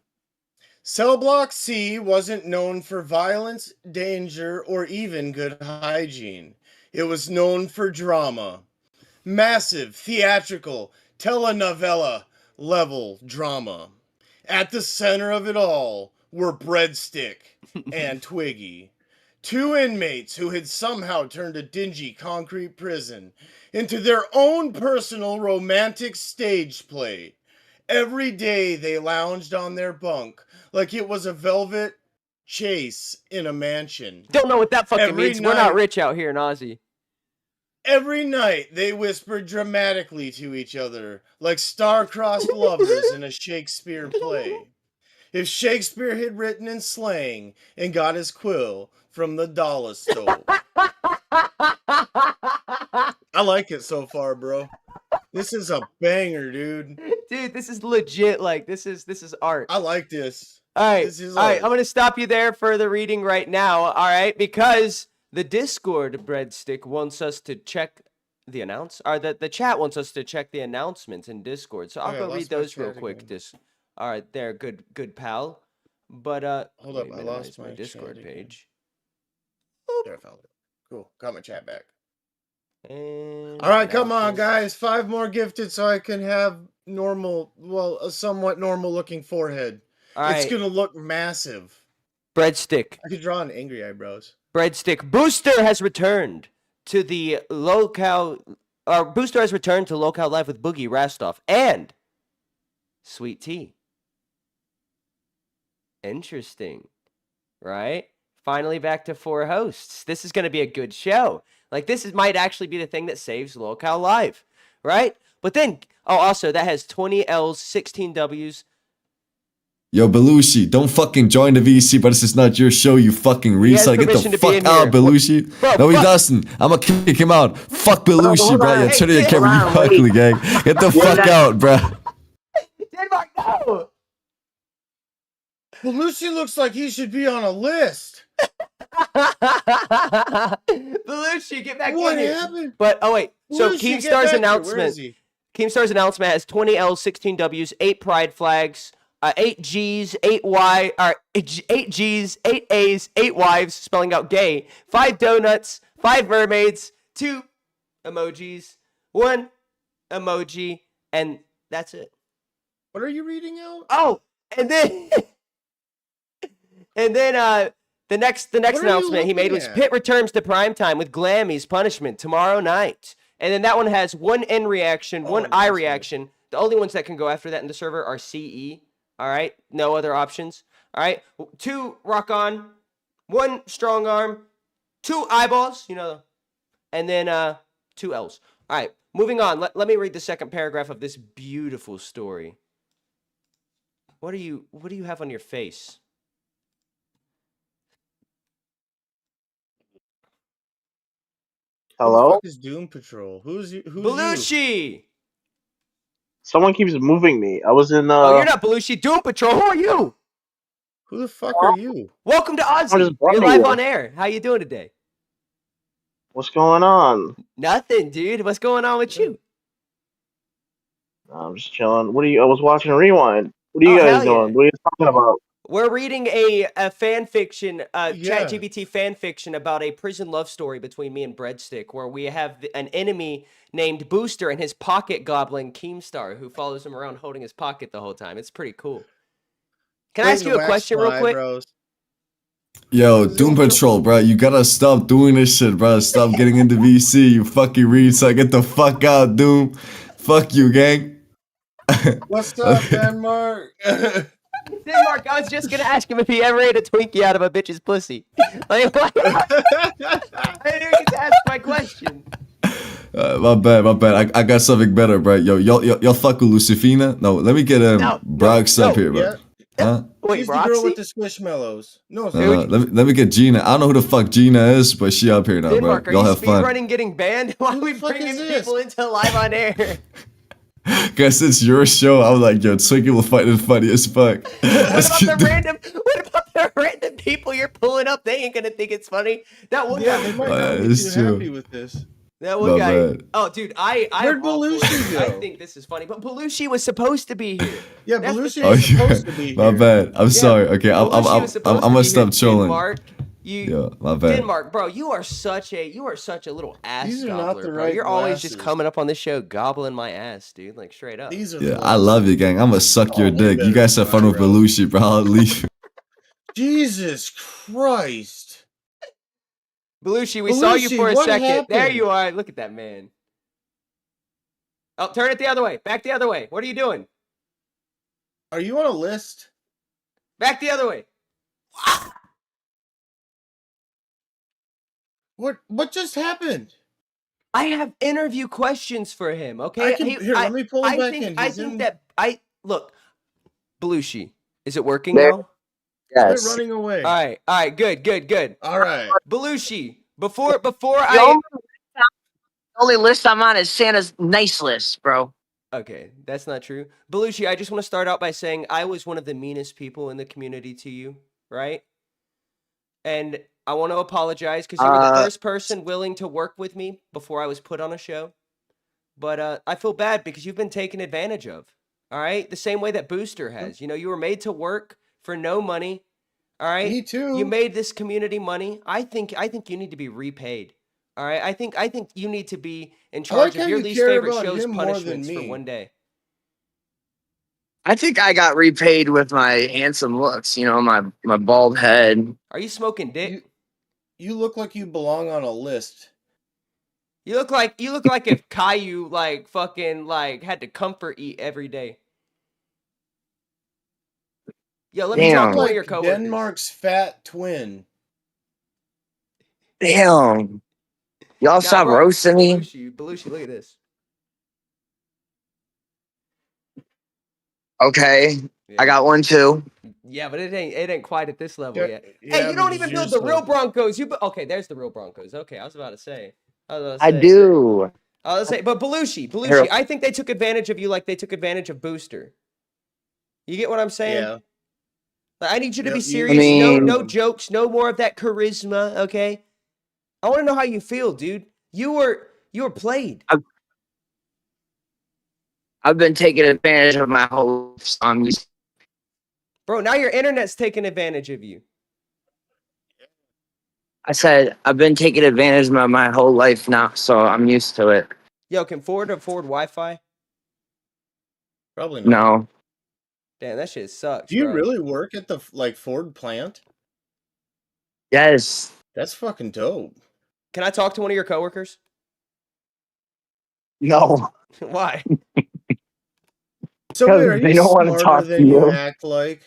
Cell Block C wasn't known for violence, danger, or even good hygiene. It was known for drama. Massive, theatrical, telenovela level drama. At the center of it all were Breadstick and Twiggy. 2 inmates who had somehow turned a dingy concrete prison into their own personal romantic stage play. Every day they lounged on their bunk like it was a velvet chase in a mansion. Don't know what that fucking Every means. We're not night- rich out here in Aussie. Every night they whispered dramatically to each other like star-crossed lovers in a Shakespeare play. If Shakespeare had written in slang and got his quill from the dollar store. I like it so far, bro. This is a banger, dude. Dude, this is legit. Like, this is art. I like this. All right, This is all right. art. I'm gonna stop you there for the reading right now. All right, because the Discord Breadstick wants us to check the the chat wants us to check the announcements in Discord. So I'll Okay, I go lost read my those real chat quick. again. All right, there, good pal. But Hold let up, me I minimize lost my my Discord chat again. page. There, I found it. Cool. Got my chat back. And All right, come on, announcements. guys. 5 more gifted so I can have normal, well, a somewhat normal looking forehead. All right, It's gonna look massive. Breadstick. I could draw on angry eyebrows. Breadstick Booster has returned to the Lolcow. Booster has returned to Lolcow Live with Boogie Rastoff and Sweet Tea. Interesting, right? Finally back to 4 hosts. This is going to be a good show. Like, might actually be the thing that saves Lolcow Live, right? But then, also, that has 20 L's, 16 W's. Yo, Belushi, don't fucking join the VC, but this is not your show, you fucking has resell. Get permission the to be fuck in out, here. Belushi. Bro, No, he fuck. doesn't. I'm gonna kick him out. Fuck Belushi, hold bro. on. You're Hey, turning your hey, camera, you hold on, wait. ugly gang. Get the fuck out, bro. Denmark, no! Belushi looks like he should be on a list. Belushi, get back What in here. happened? But, wait. So, Belushi, get Keemstar's back here. Where announcement. is he? Keemstar's announcement has 20 L's, 16 W's, 8 pride flags, 8 G's, 8 Y, 8 G's, 8 A's, 8 wives, spelling out gay, 5 donuts, 5 mermaids, 2 emojis, 1 emoji, and that's it. What are you reading out? Oh, and then the next What are you announcement he made looking was at? Pitt returns to primetime with Glammy's Punishment tomorrow night. And then that one has 1 N reaction, 1 Oh, I nice. reaction. The only ones that can go after that in the server are CE. All right, no other options. All right, 2 rock on, 1 strong arm, 2 eyeballs, and then 2 L's. All right, moving on. Let me read the second paragraph of this beautiful story. What do you have on your face? Who the Hello? fuck is Doom Patrol? Who's you? Belushi! Someone keeps moving me. I was in Oh, you're not Belushi. Doom Patrol. Who are you? Who the fuck are you? Welcome to I'm Aussie. just You're bumming live you. on air. How you doing today? What's going on? Nothing, dude. What's going on with you? I'm just chilling. I was watching Rewind. What are you Oh, guys hell yeah. doing? What are you talking about? We're reading a fan fiction, Yeah. ChatGPT fan fiction about a prison love story between me and Breadstick, where we have an enemy named Booster and his pocket goblin Keemstar, who follows him around holding his pocket the whole time. It's pretty cool. Can I ask Waiting you to a wax question real my quick? eyebrows. Yo, Doom Patrol, bro. You gotta stop doing this shit, bro. Stop getting into VC, you fucking resell. Get the fuck out, Doom. Fuck you, gang. What's up, Denmark? Denmark, I was just gonna ask him if he ever ate a Twinkie out of a bitch's pussy. Like, what? I didn't even get to ask my question. My bad. I got something better, bro. Yo, y'all fuck with Lucifina? No, let me get No, Brox no, up here, bro. yeah. Huh? Wait, She's the girl with Roxy? the squishmallows. No, Let me get Gina. I don't know who the fuck Gina is, but she up here now, Denmark, bro. are Y'all you have fun. speedrunning getting banned? Why are Who we the fuck bringing is this? people into live on air? Guys, it's your show. I was like, yo, Twinkie will fight is funny as fuck. What about the random people you're pulling up? They ain't gonna think it's funny. That one yeah, guy. they might not be it's too true. happy with this. That one My guy. bad. Oh, dude, I Where'd I'm all for Belushi it. I go? think this is funny, but Belushi was supposed to be here. Yeah, That's the Belushi thing. was supposed to be My here. bad. I'm sorry. Okay, I'm Belushi was supposed to gonna be stop here. trolling. Denmark, Yeah, my bad. Denmark, bro, you are such a little ass These are gobbler, not the bro. right You're always just glasses. coming up on this show gobbling my ass, dude. Like straight up. These are Yeah, the I ones. love you, gang. I'm gonna suck your look dick. better You guys than have fun my with bro. Belushi, bro. I'll leave. Jesus Christ. Belushi, we saw you Belushi, for a what second. There happened? you are. Look at that man. Oh, turn it the other way. Back the other way. What are you doing? Are you on a list? Back the other way. What just happened? I have interview questions for him. Okay. I can here. Let me pull him back in. I He's think in. that look, Belushi. Is it working There. now? Quit Yes. running away. All right. Good. All right. Belushi. Before The I. only list I'm on is Santa's nice list, bro. Okay, that's not true. Belushi, I just want to start out by saying I was one of the meanest people in the community to you, right? And I want to apologize because you were the first person willing to work with me before I was put on a show. But I feel bad because you've been taken advantage of. All right, the same way that Booster has. You know, you were made to work for no money. All right, Me too. you made this community money. I think you need to be repaid. All right, I think you need to be in I like charge how of your you least care favorite about show's him more than punishments for me. one day. I think I got repaid with my handsome looks, my bald head. Are you smoking dick? You look like you belong on a list. You look like if Caillou like fucking like had to comfort eat every day. Yo, let me talk Damn. to one of your Like coworkers. Denmark's fat twin. Damn. Y'all stop bro, roasting me. Belushi, look at this. Okay. Yeah. I got one too. Yeah, but it ain't quite at this level Yeah, yet. yeah, Hey, you but don't it's even yours build the real still. Broncos. Okay, there's the real Broncos. Okay, I was about to say. I do. But Belushi, Here. I think they took advantage of you like they took advantage of Booster. You get what I'm saying? Yeah. Like, I need you to be Yep, serious. mean- No jokes. No more of that charisma. Okay. I want to know how you feel, dude. You were played. I've been taking advantage of my whole life, so I'm used. Bro, now your internet's taking advantage of you. I said I've been taking advantage of my whole life now, so I'm used to it. Yo, can Ford afford Wi-Fi? Probably not. No. Damn, that shit sucks, Do you bro. really work at the Ford plant? Yes. That's fucking dope. Can I talk to one of your coworkers? No. Why? So wait, are They you don't wanna smarter talk to than you you. act like?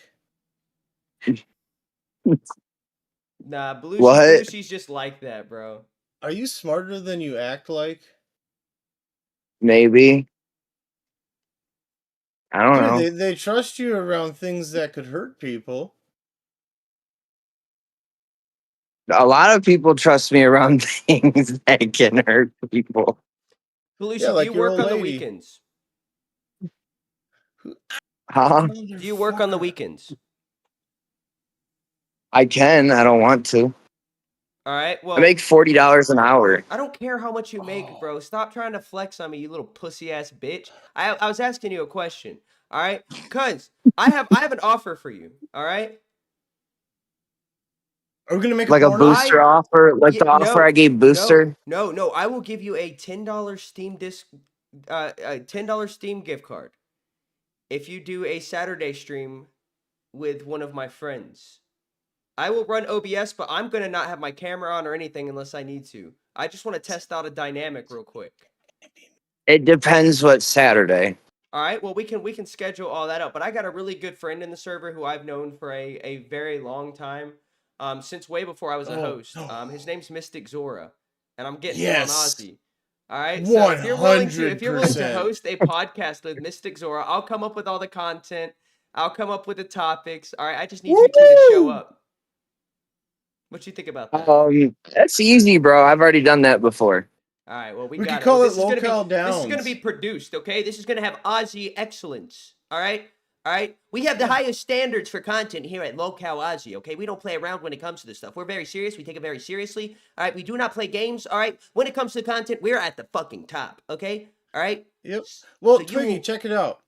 Nah, What? Belushi's just like that, bro. Are you smarter than you act like? Maybe. I don't know. Dude, they trust you around things that could hurt people. A lot of people trust me around things that can hurt people. Belushi, Yeah, do like you your work old on the lady. weekends? Huh? Do you work on the Motherfucker. weekends? I can. I don't want to. All right. Well, I make $40 an hour. I don't care how much you make, bro. Stop trying to flex on me, you little pussy ass bitch. I was asking you a question. All right, cuz I have an offer for you. All right. Are we gonna make Like a a porno? booster offer, like the offer I gave Booster. No. I will give you a $10 Steam a $10 Steam gift card if you do a Saturday stream with one of my friends. I will run OBS, but I'm gonna not have my camera on or anything unless I need to. I just want to test out a dynamic real quick. It depends what Saturday. All right, well we can schedule all that out. But I got a really good friend in the server who I've known for a very long time, since way before I was a host. His name's Mystic Zora, and I'm getting him on Yes. Aussie. All right, so if you're willing to 100%. host a podcast with Mystic Zora, I'll come up with all the content. I'll come up with the topics. All right, I just need you two to show up. What you think about that? That's easy, bro. I've already done that before. All right, well, we We got could it. Well, call it this is gonna be Lolcow this is gonna Downs. be produced, okay? This is gonna have Aussie excellence. All right. We have the highest standards for content here at Lolcow Aussie. Okay, we don't play around when it comes to this stuff. We're very serious. We take it very seriously. All right, we do not play games. All right, when it comes to content, we're at the fucking top. Okay, all right. Yep. Well, So you Twiggy, will- check it out.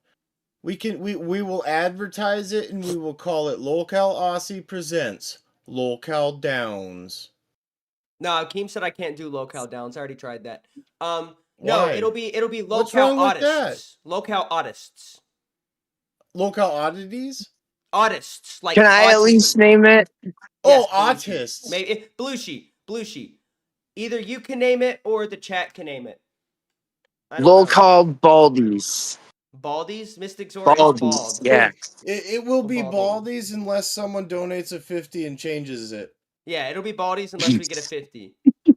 We will advertise it and we will call it Lolcow Aussie Presents Lolcow Downs. No, Akeem said I can't do Lolcow Downs. I already tried that. No, Why? it'll be What's Lolcow wrong with that? Artists. Lolcow Artists. Lolcow Oddities? Artists like Can I at least autism. name it? Oh, Belushi. autists. Maybe Belushi. Either you can name it or the chat can name it. I don't know. Lolcow Baldies. Baldies? Mystic Zora is Baldies. bald. Yeah. It will be Bald Baldies unless someone donates a 50 and changes it. Yeah, it'll be Baldies unless we get a 50. All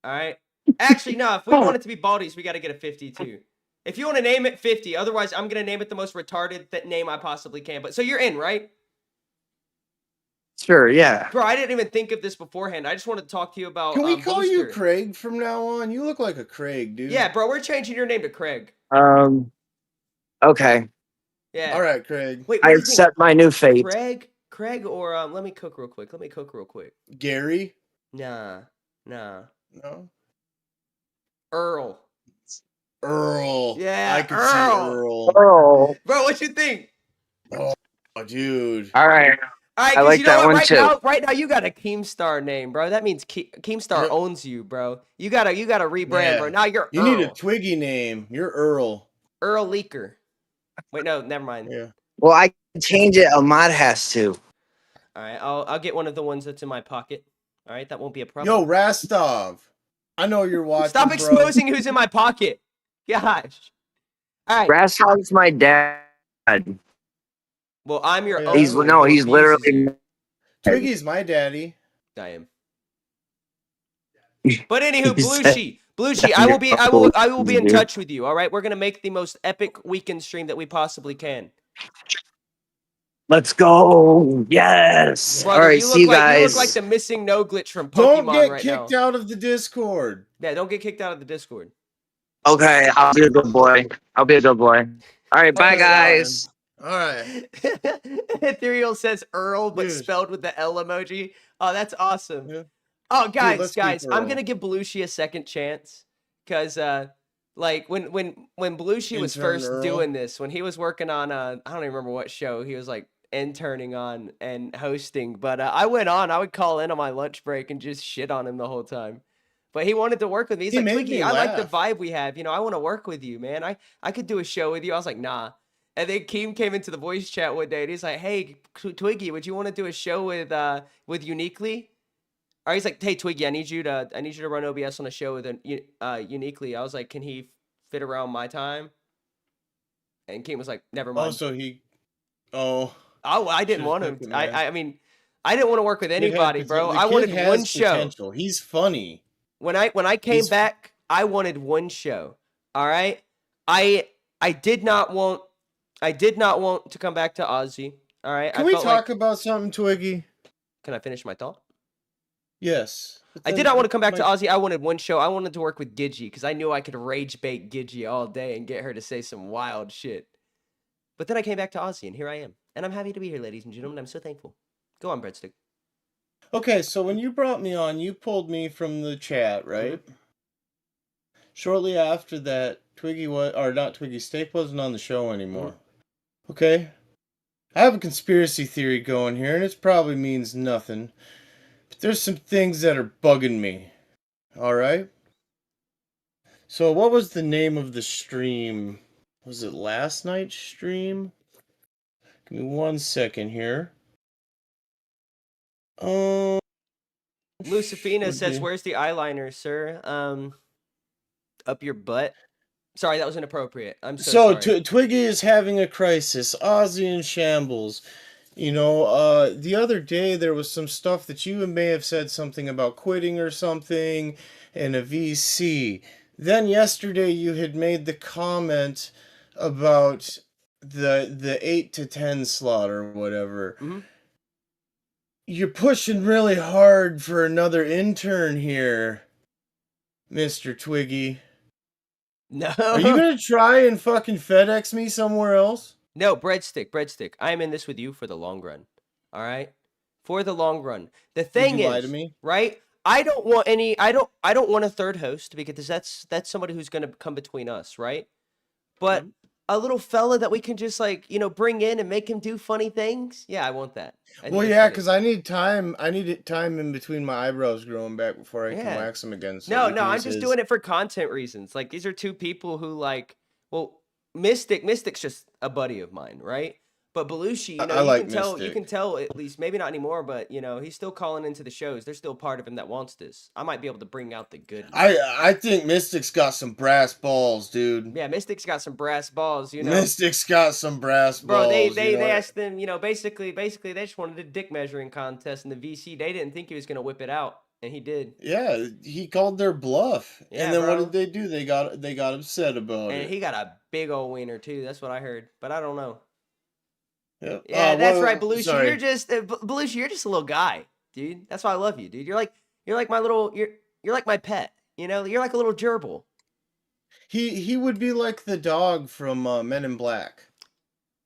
right. Actually, no. If we want it to be Baldies, we got to get a 50 too. If you want to name it 50, otherwise I'm gonna name it the most retarded name I possibly can. But so you're in, right? Sure. Yeah. Bro, I didn't even think of this beforehand. I just wanted to talk to you about. Can we call you Booster. Craig from now on? You look like a Craig, dude. Yeah, bro, we're changing your name to Craig. Okay. Yeah. All right, Craig. Wait, I what do you think? accept my new fate. Craig, or let me cook real quick. Gary? Nah. No. Earl. Earl. Yeah, I could Earl. see Earl. Oh. Bro, what you think? Oh, dude. All right. All right, I like you know that what? one Right too. right now, you got a Keemstar name, bro. That means Keemstar Yep. owns you, bro. You gotta rebrand, bro. Yeah. Now you're You Earl. need a Twiggy name. You're Earl. Earl Leaker. Wait, no, never mind. Yeah. Well, I can change it. Ahmad has to. All right, I'll get one of the ones that's in my pocket. All right, that won't be a problem. Yo, Rastov. I know you're watching. Stop bro. exposing who's in my pocket. Gosh. All right. Rastov's my dad. Well, I'm your Yeah. uncle. He's who he's abuses literally. you. Twiggy's my daddy. I am. But anywho, He said- Blueshy, I will be in touch with you. All right, we're gonna make the most epic weekend stream that we possibly can. Let's go. Yes. Brother, All right. you See you look like guys. the missing no glitch from Pokemon Don't get right kicked now. out of the Discord. Yeah, don't get kicked out of the Discord. Okay. I'll be a good boy. All right. Bye, Okay, guys. All right. Ethereal says Earl, but Dude. spelled with the L emoji. Oh, that's awesome. Yeah. Oh, guys, let's keep I'm Earl. gonna give Belushi a second chance, cause like when Belushi was Intern first Earl. doing this, when he was working on I don't even remember what show he was like interning on and hosting, but I would call in on my lunch break and just shit on him the whole time. But he wanted to work with me. He's He like, made Twiggy, me I like the laugh. vibe we have. You know, I want to work with you, man. I could do a show with you. I was like, nah. And then Keem came into the voice chat one day and he's like, hey, Twiggy, would you want to do a show with Uniquely? Or he's like, hey, Twiggy, I need you to run OBS on a show with Uniquely. I was like, can he fit around my time? And Keem was like, never mind. Also, I I didn't should've want him. took it, man. I mean, I didn't want to work with anybody, bro. I wanted one show. Potential. He's funny. When I came He's- back, I wanted one show. All right, I did not want to come back to Aussie. All right, Can we talk about something, Twiggy? Can I finish my thought? Yes. I did not want to come back to Aussie. I wanted one show. I wanted to work with Gidgee because I knew I could rage bait Gidgee all day and get her to say some wild shit. But then I came back to Aussie, and here I am. And I'm happy to be here, ladies and gentlemen. I'm so thankful. Go on, Breadstick. Okay, so when you brought me on, you pulled me from the chat, right? Shortly after that, Steak wasn't on the show anymore. Okay? I have a conspiracy theory going here, and it probably means nothing. But there's some things that are bugging me. Alright? So what was the name of the stream? Was it last night's stream? Give me 1 second here. Lucifina says, Okay. where's the eyeliner, sir? Up your butt? Sorry, that was inappropriate. I'm so sorry. Twiggy is having a crisis. Ozzy in shambles. You know, the other day there was some stuff that you may have said something about quitting or something in a VC. Then yesterday you had made the comment about the 8 to 10 slot or whatever. Mhm. You're pushing really hard for another intern here, Mr. Twiggy. No. Are you gonna try and fucking FedEx me somewhere else? No, Breadstick. I am in this with you for the long run. All right? For the long run. The thing you is, lie to me? right? I don't want a third host because that's somebody who's going to come between us, right? But a little fella that we can just bring in and make him do funny things. Yeah, I want that. I think Well, that's yeah, funny. because I need time. I need time in between my eyebrows growing back before I can Yeah. wax them again. So No, I'm just doing it for content reasons. Like, these are two people who Mystic's just a buddy of mine, right? But Belushi, I like you Mystic. can tell at least, maybe not anymore, but he's still calling into the shows. There's still part of him that wants this. I might be able to bring out the good. I think Mystic's got some brass balls, dude. Yeah, Mystic's got some brass balls, Mystic's got some brass Bro, balls. they asked them, basically they just wanted a dick measuring contest in the VC. They didn't think he was gonna whip it out, and he did. Yeah, he called their bluff. Yeah, and then bro. what did they do? They got upset about And it. he got a big old wiener too. That's what I heard, but I don't know. Yep. Yeah, that's right, well, Belushi. sorry. You're just Belushi. You're just a little guy, dude. That's why I love you, dude. You're like my little. You're like my pet. You're like a little gerbil. He would be like the dog from Men in Black.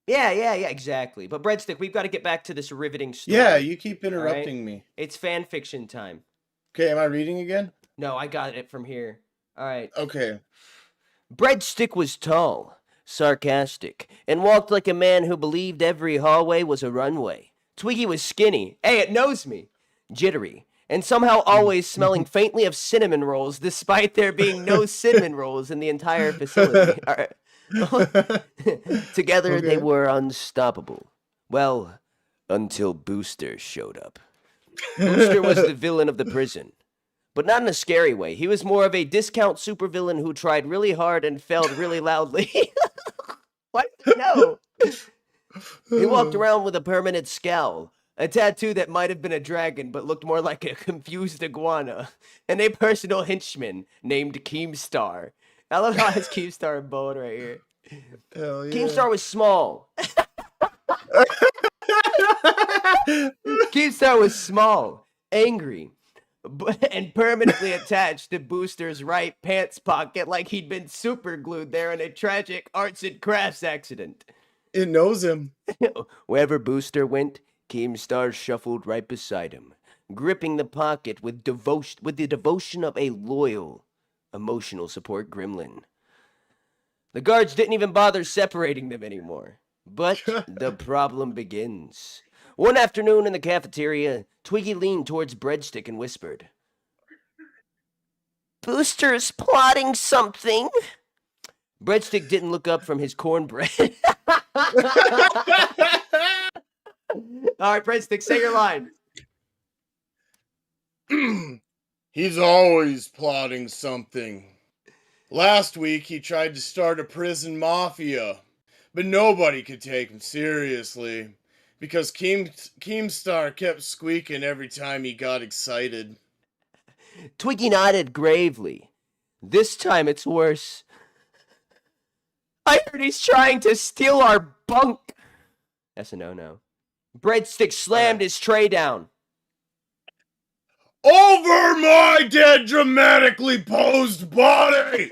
Yeah, exactly. But Breadstick, we've got to get back to this riveting story. Yeah, you keep interrupting me. It's fan fiction time. Okay, am I reading again? No, I got it from here. All right. Okay. Breadstick was tall, sarcastic, and walked like a man who believed every hallway was a runway. Twiggy was skinny. Hey, it knows me. Jittery. And somehow always smelling faintly of cinnamon rolls, despite there being no cinnamon rolls in the entire facility. All right. Together they were unstoppable. Well, until Booster showed up. Booster was the villain of the prison. But not in a scary way. He was more of a discount supervillain who tried really hard and failed really loudly. What? No. He walked around with a permanent scowl, a tattoo that might have been a dragon but looked more like a confused iguana, and a personal henchman named Keemstar. I love how it's Keemstar in bold right here. Hell yeah. Keemstar was small. Keemstar was small, angry, and permanently attached to Booster's right pants pocket like he'd been super glued there in a tragic arts and crafts accident. It knows him. Wherever Booster went, Keemstar shuffled right beside him, gripping the pocket with the devotion of a loyal, emotional support gremlin. The guards didn't even bother separating them anymore. But the problem begins. One afternoon in the cafeteria, Twiggy leaned towards Breadstick and whispered, "Booster's plotting something." Breadstick didn't look up from his cornbread. All right, Breadstick, say your line. He's always plotting something. Last week he tried to start a prison mafia, but nobody could take him seriously because Keemstar kept squeaking every time he got excited. Twiggy nodded gravely. This time it's worse. I heard he's trying to steal our bunk. That's a no-no. Breadstick slammed his tray down. Over my dead dramatically posed body!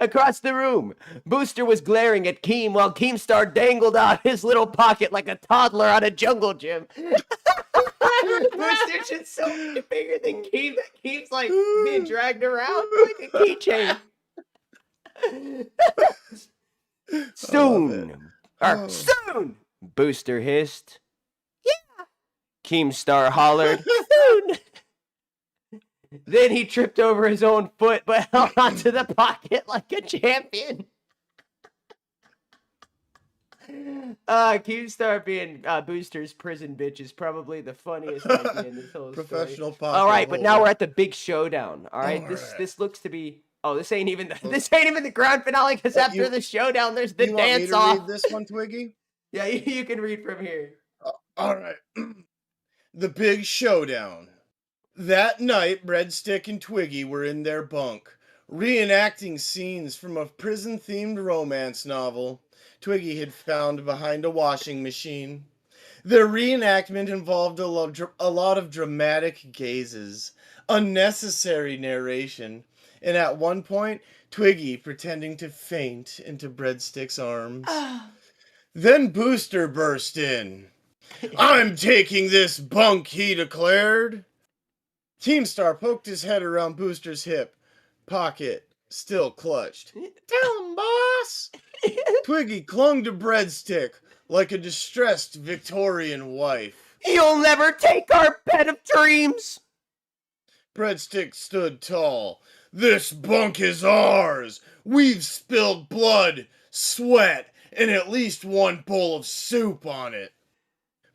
Across the room, Booster was glaring at Keem while Keemstar dangled out his little pocket like a toddler on a jungle gym. Booster's just so much bigger than Keem that Keem's like being dragged around like a keychain. Soon, Booster hissed. Yeah. Keemstar hollered. Soon. Then he tripped over his own foot but held onto the pocket like a champion. Keemstar being Booster's prison bitch is probably the funniest idea in this whole Professional story. pocket All right, but now holder. we're at the big showdown. All right, this looks to be. Oh, this ain't even the grand finale because after the showdown, there's the You want me dance to off. read this one, Twiggy? Yeah, you can read from here. All right. The big showdown. That night, Breadstick and Twiggy were in their bunk, reenacting scenes from a prison-themed romance novel Twiggy had found behind a washing machine. Their reenactment involved a lot of dramatic gazes, unnecessary narration, and at one point, Twiggy pretending to faint into Breadstick's arms. Then Booster burst in. "I'm taking this bunk," he declared. Keemstar poked his head around Booster's hip. Pocket still clutched. "Tell him, boss!" Twiggy clung to Breadstick like a distressed Victorian wife. You'll never take our bed of dreams. Breadstick stood tall. "This bunk is ours. We've spilled blood, sweat, and at least one bowl of soup on it.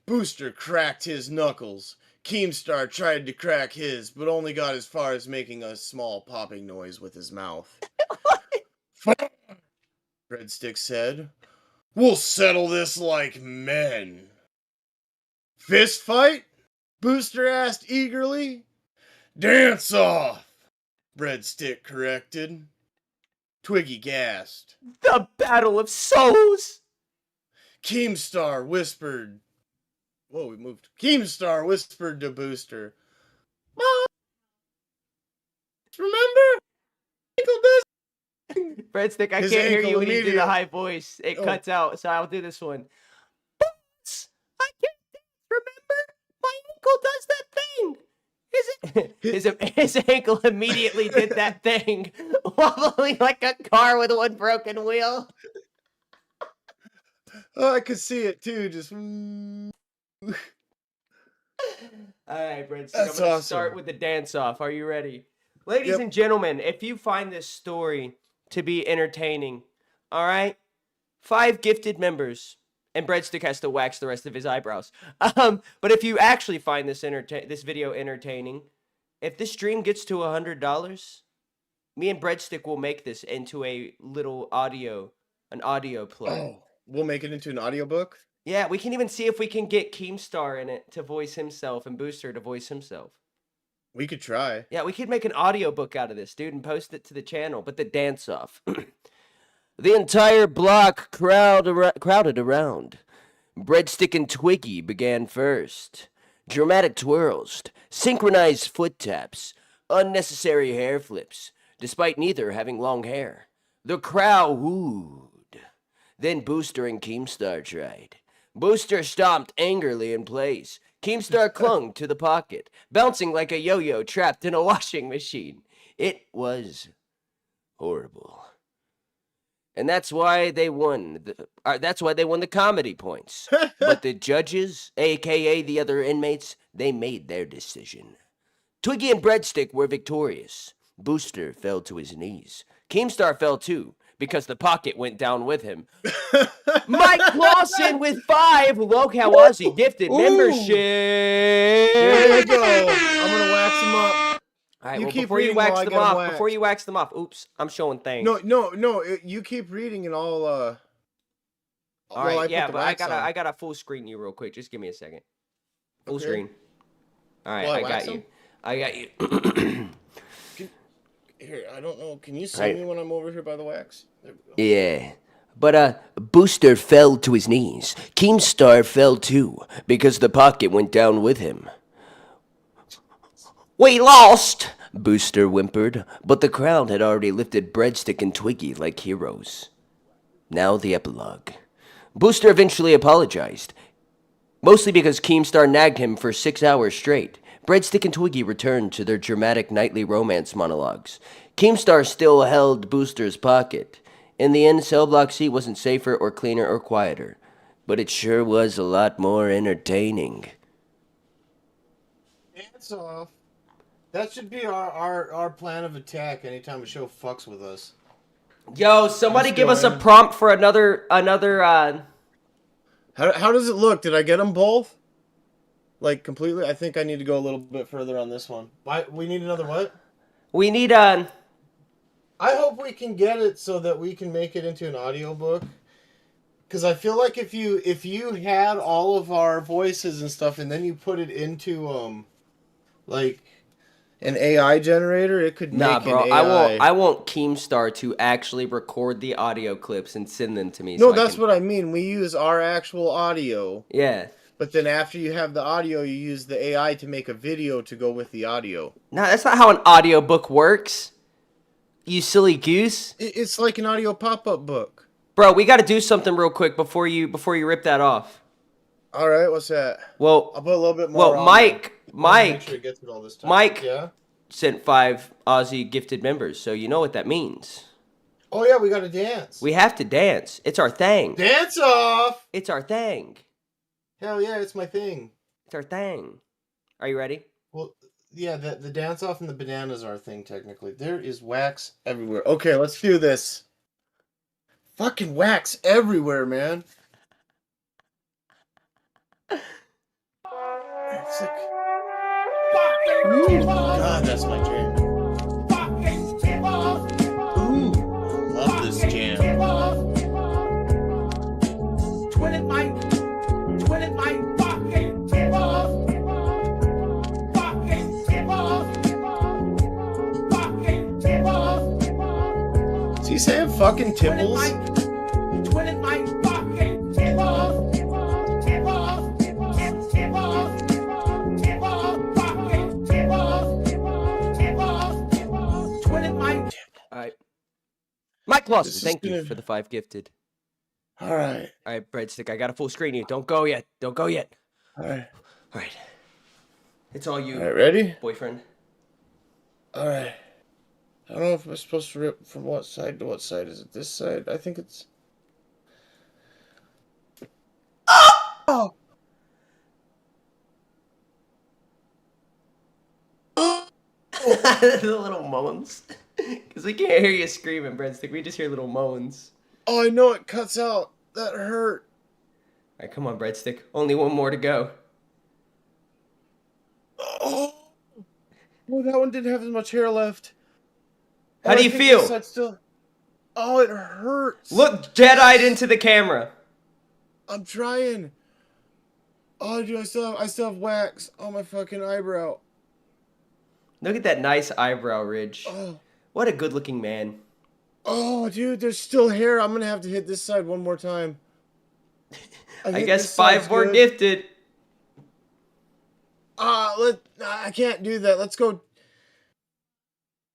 Booster cracked his knuckles. Keemstar tried to crack his, but only got as far as making a small popping noise with his mouth. Bredstik said. We'll settle this like men. Fist fight? Booster asked eagerly. Dance off, Bredstik corrected. Twiggy gasped. The Battle of Souls! Keemstar whispered. Whoa, we moved. Keemstar whispered to Booster. Mom, remember? Ankle does. Bredstik, I His can't hear ankle you when you do the immediate- high voice. It Oh. cuts out, so I'll do this one. Boss, I can't remember? My ankle does that thing! His ankle immediately did that thing, wobbling like a car with one broken wheel. Oh, I could see it too. Just. All right, Bredstik, That's I'm gonna awesome. start with the dance-off. Are you ready? Ladies Yep. and gentlemen, if you find this story to be entertaining, all right, 5 gifted members, and Bredstik has to wax the rest of his eyebrows. But if you actually find this video entertaining, if this stream gets to $100, me and Bredstik will make this into a little audio play. Oh, we'll make it into an audiobook? Yeah, we can even see if we can get Keemstar in it to voice himself and Booster to voice himself. We could try. Yeah, we could make an audiobook out of this, dude, and post it to the channel. But the dance-off. The entire block crowded around. Bredstik and Twiggy began first. Dramatic twirls, synchronized foot taps, unnecessary hair flips, despite neither having long hair. The crowd wooed. Then Booster and Keemstar tried. Booster stomped angrily in place. Keemstar clung to the pocket, bouncing like a yo-yo trapped in a washing machine. It was horrible. And that's why they won. That's why they won the comedy points. But the judges, aka the other inmates, they made their decision. Twiggy and Bredstik were victorious. Booster fell to his knees. Keemstar fell too, because the pocket went down with him. Mike Clausen with 5 Lolcow Aussie gifted Ooh. membership. There you go. I'm gonna wax them up. All right, You well, keep before you reading while wax I them get 'em off, waxed. before you wax them off, oops, I'm showing things. No. You keep reading and I'll All while right, I put yeah, the but wax on. I gotta full screen you real quick. Just give me a second. Full Okay. screen. All right, While I I got wax you. them? I got you. Here, I don't know. Can you see Right. me when I'm over here by the wax? There we go. Yeah. But Booster fell to his knees. Keemstar fell too, because the pocket went down with him. We lost, Booster whimpered, but the crowd had already lifted Bredstik and Twiggy like heroes. Now the epilogue. Booster eventually apologized, mostly because Keemstar nagged him for 6 hours straight. Bredstik and Twiggy returned to their dramatic nightly romance monologues. Keemstar still held Booster's pocket. In the end, Cell Block C wasn't safer or cleaner or quieter, but it sure was a lot more entertaining. Dance off. That should be our plan of attack anytime a show fucks with us. Yo, somebody Let's give go us a in. prompt for another How does it look? Did I get them both? Like completely? I think I need to go a little bit further on this one. We need another what? we need I hope we can get it so that we can make it into an audiobook. Because I feel like if you had all of our voices and stuff and then you put it into like an AI generator, it could Nah, make bro, an AI. I want Keemstar to actually record the audio clips and send them to me. No, so that's what I mean. We use our actual audio, Yeah. but then after you have the audio, you use the AI to make a video to go with the audio. No, that's not how an audiobook works. You silly goose. It's like an audio pop-up book. Bro, we got to do something real quick before you rip that off. All right, what's that? Well, I'll put a little bit more. well, on Mike, there. Make Mike sure it gets it all this time. Mike. Yeah. sent 5 Aussie gifted members, so you know what that means. Oh yeah, we got to dance. We have to dance. It's our thing. Dance off. It's our thing. Hell yeah, it's my thing. It's our thing. Are you ready? Well, yeah, the dance off and the bananas are our thing technically. There is wax everywhere. Okay, let's do this. Fucking wax everywhere, man. It's like, ooh, God, that's my jam. Ooh, I love this jam. Is he saying fucking tipples? Alright. Mike Lawson, This is thank you gonna- for the 5 gifted. All right. Alright, Breadstick, I got a full screen here. Don't go yet. Don't go yet. All right. Alright. It's all you, All right, ready? boyfriend. All right. I don't know if I'm supposed to rip from what side to what side. Is it this side? I think it's... Oh! The little moans. Because we can't hear you screaming, Breadstick. We just hear little moans. Oh, I know it cuts out. That hurt. Alright, come on, Breadstick. Only one more to go. Oh! Oh, that one didn't have as much hair left. How Oh, do I you think feel? this side's still... Oh, it hurts. Look dead-eyed into the camera. I'm trying. Oh, dude, I still have wax on my fucking eyebrow. Look at that nice eyebrow ridge. Oh. What a good-looking man. Oh, dude, there's still hair. I'm gonna have to hit this side one more time. I think guess this side's 5 more good. gifted. I can't do that. Let's go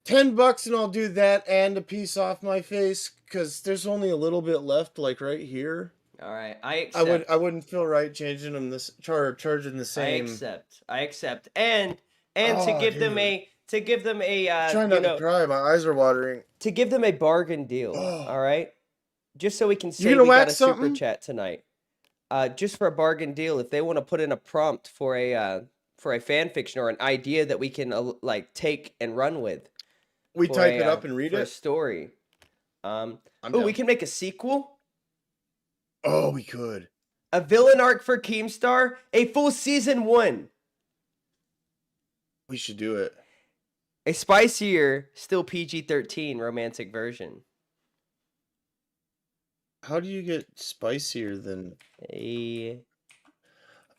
$10 and I'll do that and a piece off my face because there's only a little bit left, like right here. Alright, I accept. I wouldn't feel right changing them this charging the I same. accept. And to Oh, give them dude. a Trying not to cry. My eyes are watering. to give them a bargain deal. Oh. All right, just so we can say gonna we got a wax super something? chat tonight. Just for a bargain deal, if they want to put in a prompt for a fan fiction or an idea that we can like take and run with. We for type a, it up and read for a it. story. I'm Oh, we down. can make a sequel. Oh, we could. A villain arc for Keemstar, a full season 1. We should do it. A spicier, still PG-13 romantic version. How do you get spicier than... A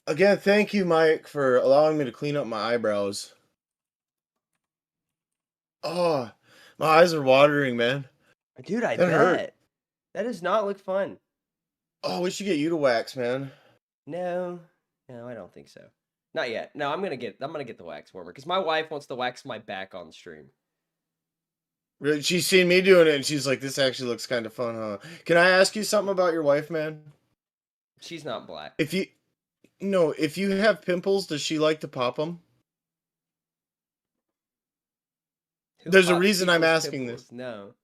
Again, thank you, Mike, for allowing me to clean up my eyebrows. Oh, my eyes are watering, man. dude, I That bet. hurt. That does not look fun. Oh, we should get you to wax, man. No, I don't think so. Not yet. No, I'm gonna get the wax warmer because my wife wants to wax my back on stream. Really, she's seen me doing it, and she's like, "This actually looks kind of fun, huh?" Can I ask you something about your wife, man? She's not black. If you have pimples, does she like to pop them? Who There's a pops reason I'm people's asking pimples? this. No.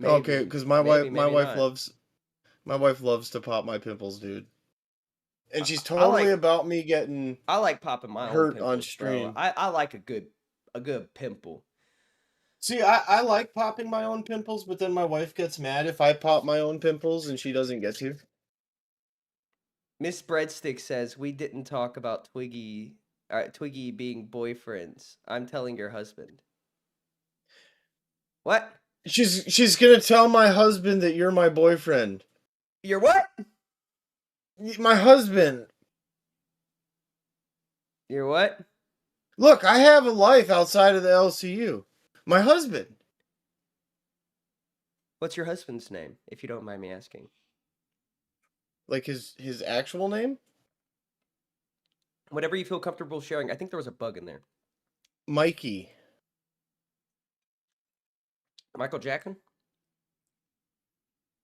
Okay, Maybe. because my Maybe, wife maybe not. loves to pop my pimples, dude. And she's I totally like- about me getting I like popping my hurt own on pimples, stream. bro. I like a good pimple. See, I like popping my own pimples, but then my wife gets mad if I pop my own pimples and she doesn't get to. Miss Breadstick says we didn't talk about Twiggy being boyfriends. I'm telling your husband. What? She's gonna tell my husband that you're my boyfriend. You're what? My husband. You're what? Look, I have a life outside of the LCU. My husband. What's your husband's name, if you don't mind me asking? Like his actual name? Whatever you feel comfortable sharing. I think there was a bug in there. Mikey. Michael Jackson?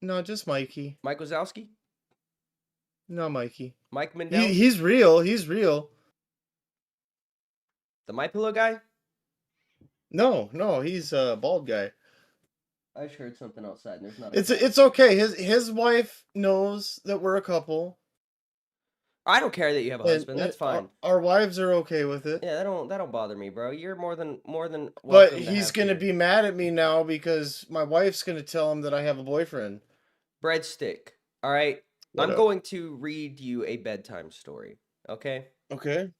No, just Mikey. Mike Wazowski? No, Mikey. Mike Mindell? He's real. He's real. The My Pillow guy? No, he's a bald guy. I just heard something outside and there's not It's okay. His wife knows that we're a couple. I don't care that you have a husband. That's fine. Our wives are okay with it. Yeah, that don't bother me, bro. You're more than welcome But to he's have gonna me. be mad at me now because my wife's gonna tell him that I have a boyfriend. Breadstick. All right. What I'm up? going to read you a bedtime story. Okay. Okay.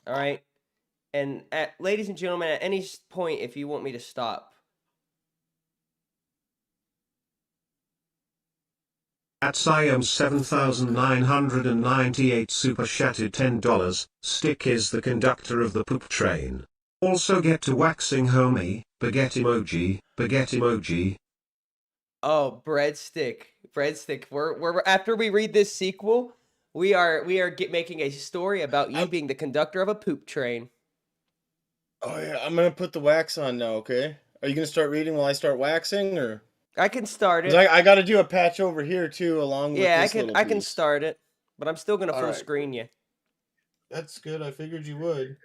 All right. And ladies and gentlemen, at any point, if you want me to stop. At Siam 7,998 super chatted $10. Stick is the conductor of the poop train. Also get to waxing homie, baguette emoji, baguette emoji. Oh, Breadstick. Breadstick. We're after we read this sequel, we are making a story about you I'm- being the conductor of a poop train. Oh yeah, I'm gonna put the wax on now. Okay. Are you gonna start reading while I start waxing, or? I can start 'Cause it. I got to do a patch over here too, along with Yeah, this little I can piece. start it, but I'm still gonna All full right, screen you. That's good. I figured you would.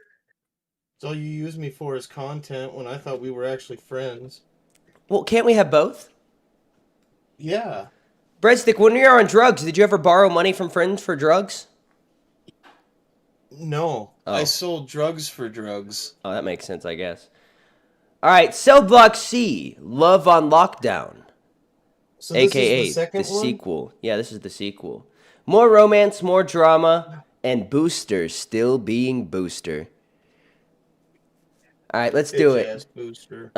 It's all you use me for is content when I thought we were actually friends. Well, can't we have both? Yeah. Breadstick, when you're on drugs, did you ever borrow money from friends for drugs? No. Oh. I sold drugs for drugs. Oh, that makes sense, I guess. All right, Cell Block C, Love on Lockdown, So this aka is the second one? sequel. Yeah, this is the sequel. More romance, more drama, and Booster still being Booster. All right, let's do it. Bitch-ass booster.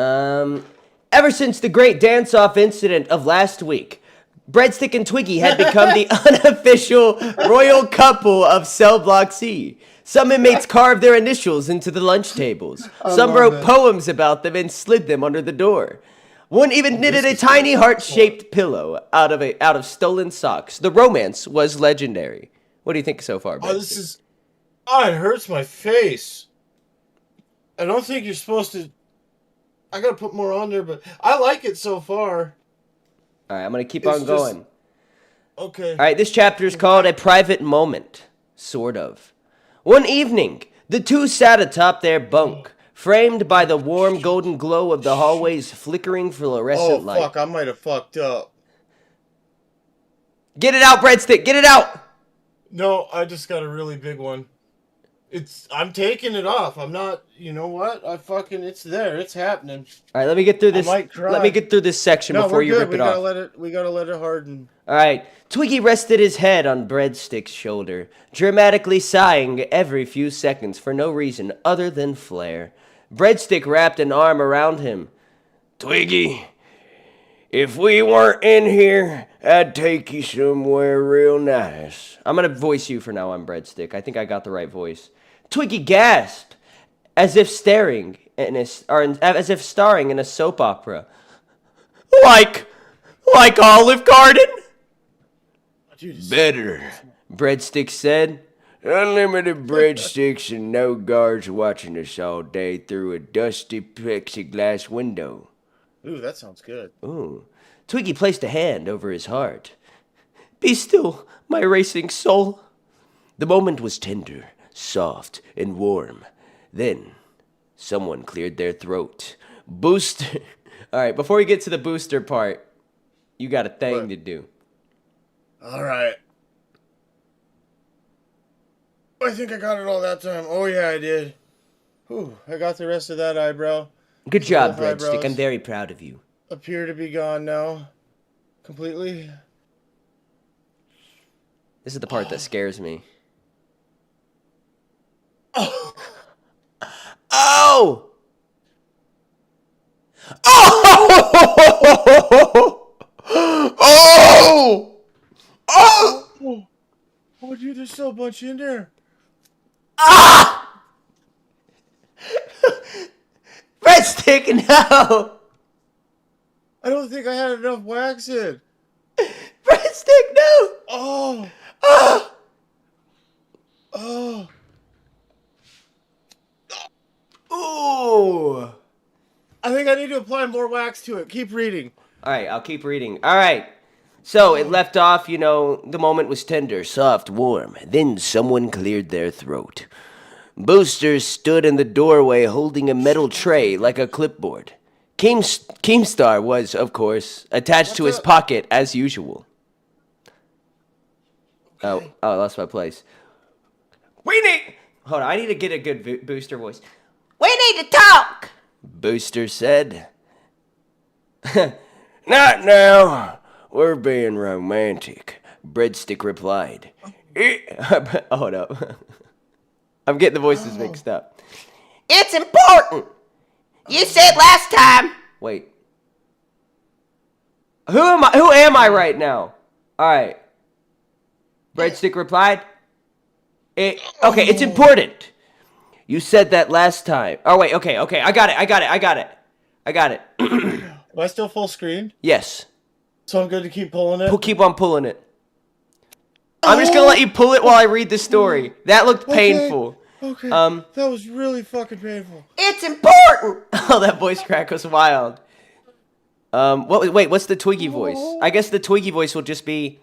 Ever since the great dance-off incident of last week, Breadstick and Twiggy had become the unofficial royal couple of Cell Block C. Some inmates carved their initials into the lunch tables. Some love wrote it. poems about them and slid them under the door. One even knitted a is tiny heart-shaped pillow out of stolen socks. The romance was legendary. What do you think so far, Oh, Breadstick? this is... Oh, it hurts my face. I don't think you're supposed to... I gotta put more on there, but I like it so far. All right, I'm going to keep It's on going. Okay. All right, this chapter is called A Private Moment. Sort of. One evening, the two sat atop their bunk, framed by the warm golden glow of the hallway's flickering fluorescent Oh, light. fuck. I might have fucked up. Get it out, Breadstick! Get it out! No, I just got a really big one. I'm taking it off. I'm not, you know what? It's there. It's happening. All right, let me get through this. might cry. Let me get through this section No, before we're you good. rip it off. We gotta let it harden. All right. Twiggy rested his head on Breadstick's shoulder, dramatically sighing every few seconds for no reason other than flair. Breadstick wrapped an arm around him. Twiggy, if we weren't in here, I'd take you somewhere real nice. I'm gonna voice you for now on, Breadstick. I think I got the right voice. Twiggy gasped, as if starring in a soap opera. Like Olive Garden? Dude, Better, Breadstick said. Unlimited breadsticks and no guards watching us all day through a dusty plexiglass window. ooh, that sounds good. Ooh. Twiggy placed a hand over his heart. Be still, my racing soul. The moment was tender, soft, and warm. Then, someone cleared their throat. Booster. All right, before we get to the booster part, you got a thing What? to do. All right. I think I got it all that time. Oh, yeah, I did. Whew, I got the rest of that eyebrow. Good job, Both Breadstick. eyebrows I'm very proud of you. appear to be gone now. Completely. This is the part that scares me. Oh! Oh! Oh! Oh! Oh! Oh, dude, there's still a bunch in there. Ah! Breadstick, no! I don't think I had enough wax in. Breadstick, no! Oh! Oh! Oh! Ooh! I think I need to apply more wax to it. Keep reading. Alright, I'll keep reading. Alright. So it left off, the moment was tender, soft, warm. Then someone cleared their throat. Booster stood in the doorway holding a metal tray like a clipboard. Keemstar was, of course, attached to his pocket as usual. Oh, I lost my place. We need... Hold on, I need to get a good Booster voice. We need to talk, Booster said. Not now. We're being romantic, Bredstik replied. Hold up. I'm getting the voices mixed up. It's important. You said last time. Wait. Who am I right now? All right. Breadstick replied. Okay, it's important. You said that last time. Oh wait, okay. I got it. Am I still full screen? Yes. So I'm good to keep pulling it? Keep on pulling it. I'm just gonna let you pull it while I read the story. That looked painful. Okay. That was really fucking painful. It's important. Oh, that voice crack was wild. Wait, what's the Twiggy voice? I guess the Twiggy voice will just be.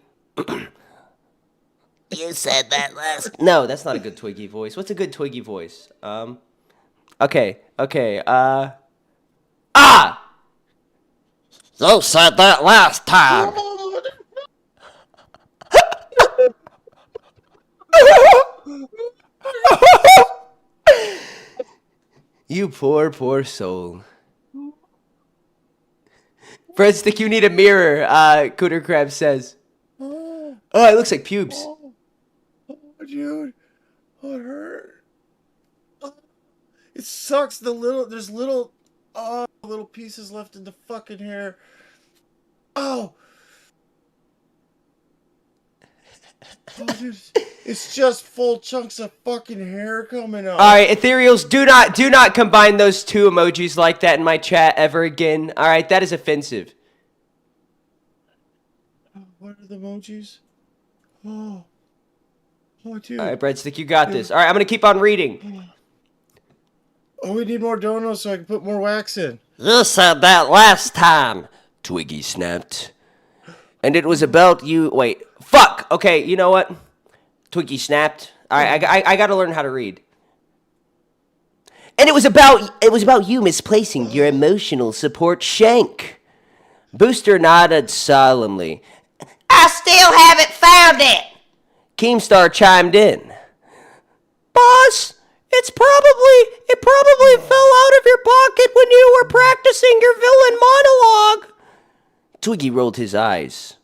You said that last. No, that's not a good Twiggy voice. What's a good Twiggy voice? Okay. You said that last time. You poor soul. Breadstick, you need a mirror, Cooter Crab says. Oh, it looks like pubes. Oh, dude. Oh, it hurt. It sucks. There's little pieces left in the fucking hair. Oh. Oh, dude, it's just full chunks of fucking hair coming out. All right, ethereals, do not combine those two emojis like that in my chat ever again. All right, that is offensive. What are the emojis? Oh, dude. All right, Breadstick, you got this. All right, I'm gonna keep on reading. Oh, we need more donuts so I can put more wax in. You said that last time, Twiggy snapped. And it was about you. Wait, fuck. Okay, you know what? Twiggy snapped. All right, I got to learn how to read. And it was about you misplacing your emotional support shank. Booster nodded solemnly. I still haven't found it. Keemstar chimed in. Boss, it probably fell out of your pocket when you were practicing your villain monologue. Twiggy rolled his eyes.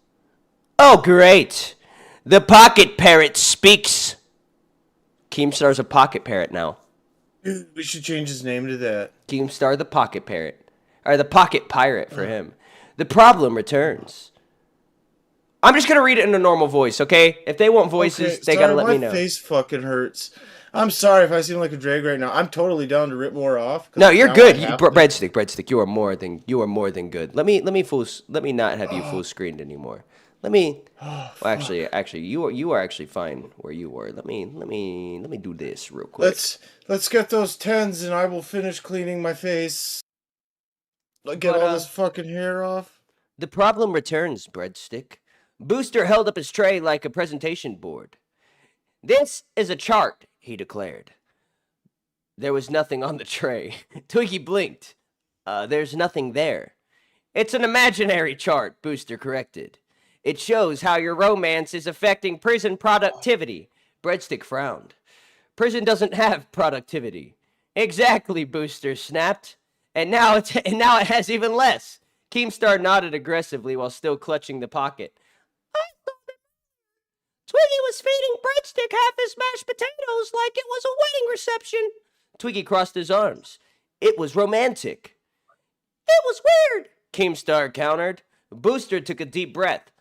Oh, great. The pocket parrot speaks. Keemstar's a pocket parrot now. Dude, we should change his name to that. Keemstar the pocket parrot. Or the pocket pirate for him. The problem returns. I'm just going to read it in a normal voice, okay? If they want voices, they got to let me know. My face fucking hurts. I'm sorry if I seem like a drag right now. I'm totally down to rip more off. No, you're good. Breadstick, you are more than good. Let me not have you full screened anymore. Actually, you are actually fine where you were. Let me do this real quick. Let's get those 10s and I will finish cleaning my face. Get all this fucking hair off. The problem returns, Breadstick. Booster held up his tray like a presentation board. This is a chart, he declared. There was nothing on the tray. Twiggy blinked. There's nothing there. It's an imaginary chart, Booster corrected. It shows how your romance is affecting prison productivity. Breadstick frowned. Prison doesn't have productivity. Exactly, Booster snapped. And now it has even less. Keemstar nodded aggressively while still clutching the pocket. Twiggy was feeding Breadstick half his mashed potatoes like it was a wedding reception. Twiggy crossed his arms. It was romantic. It was weird, Keemstar countered. Booster took a deep breath.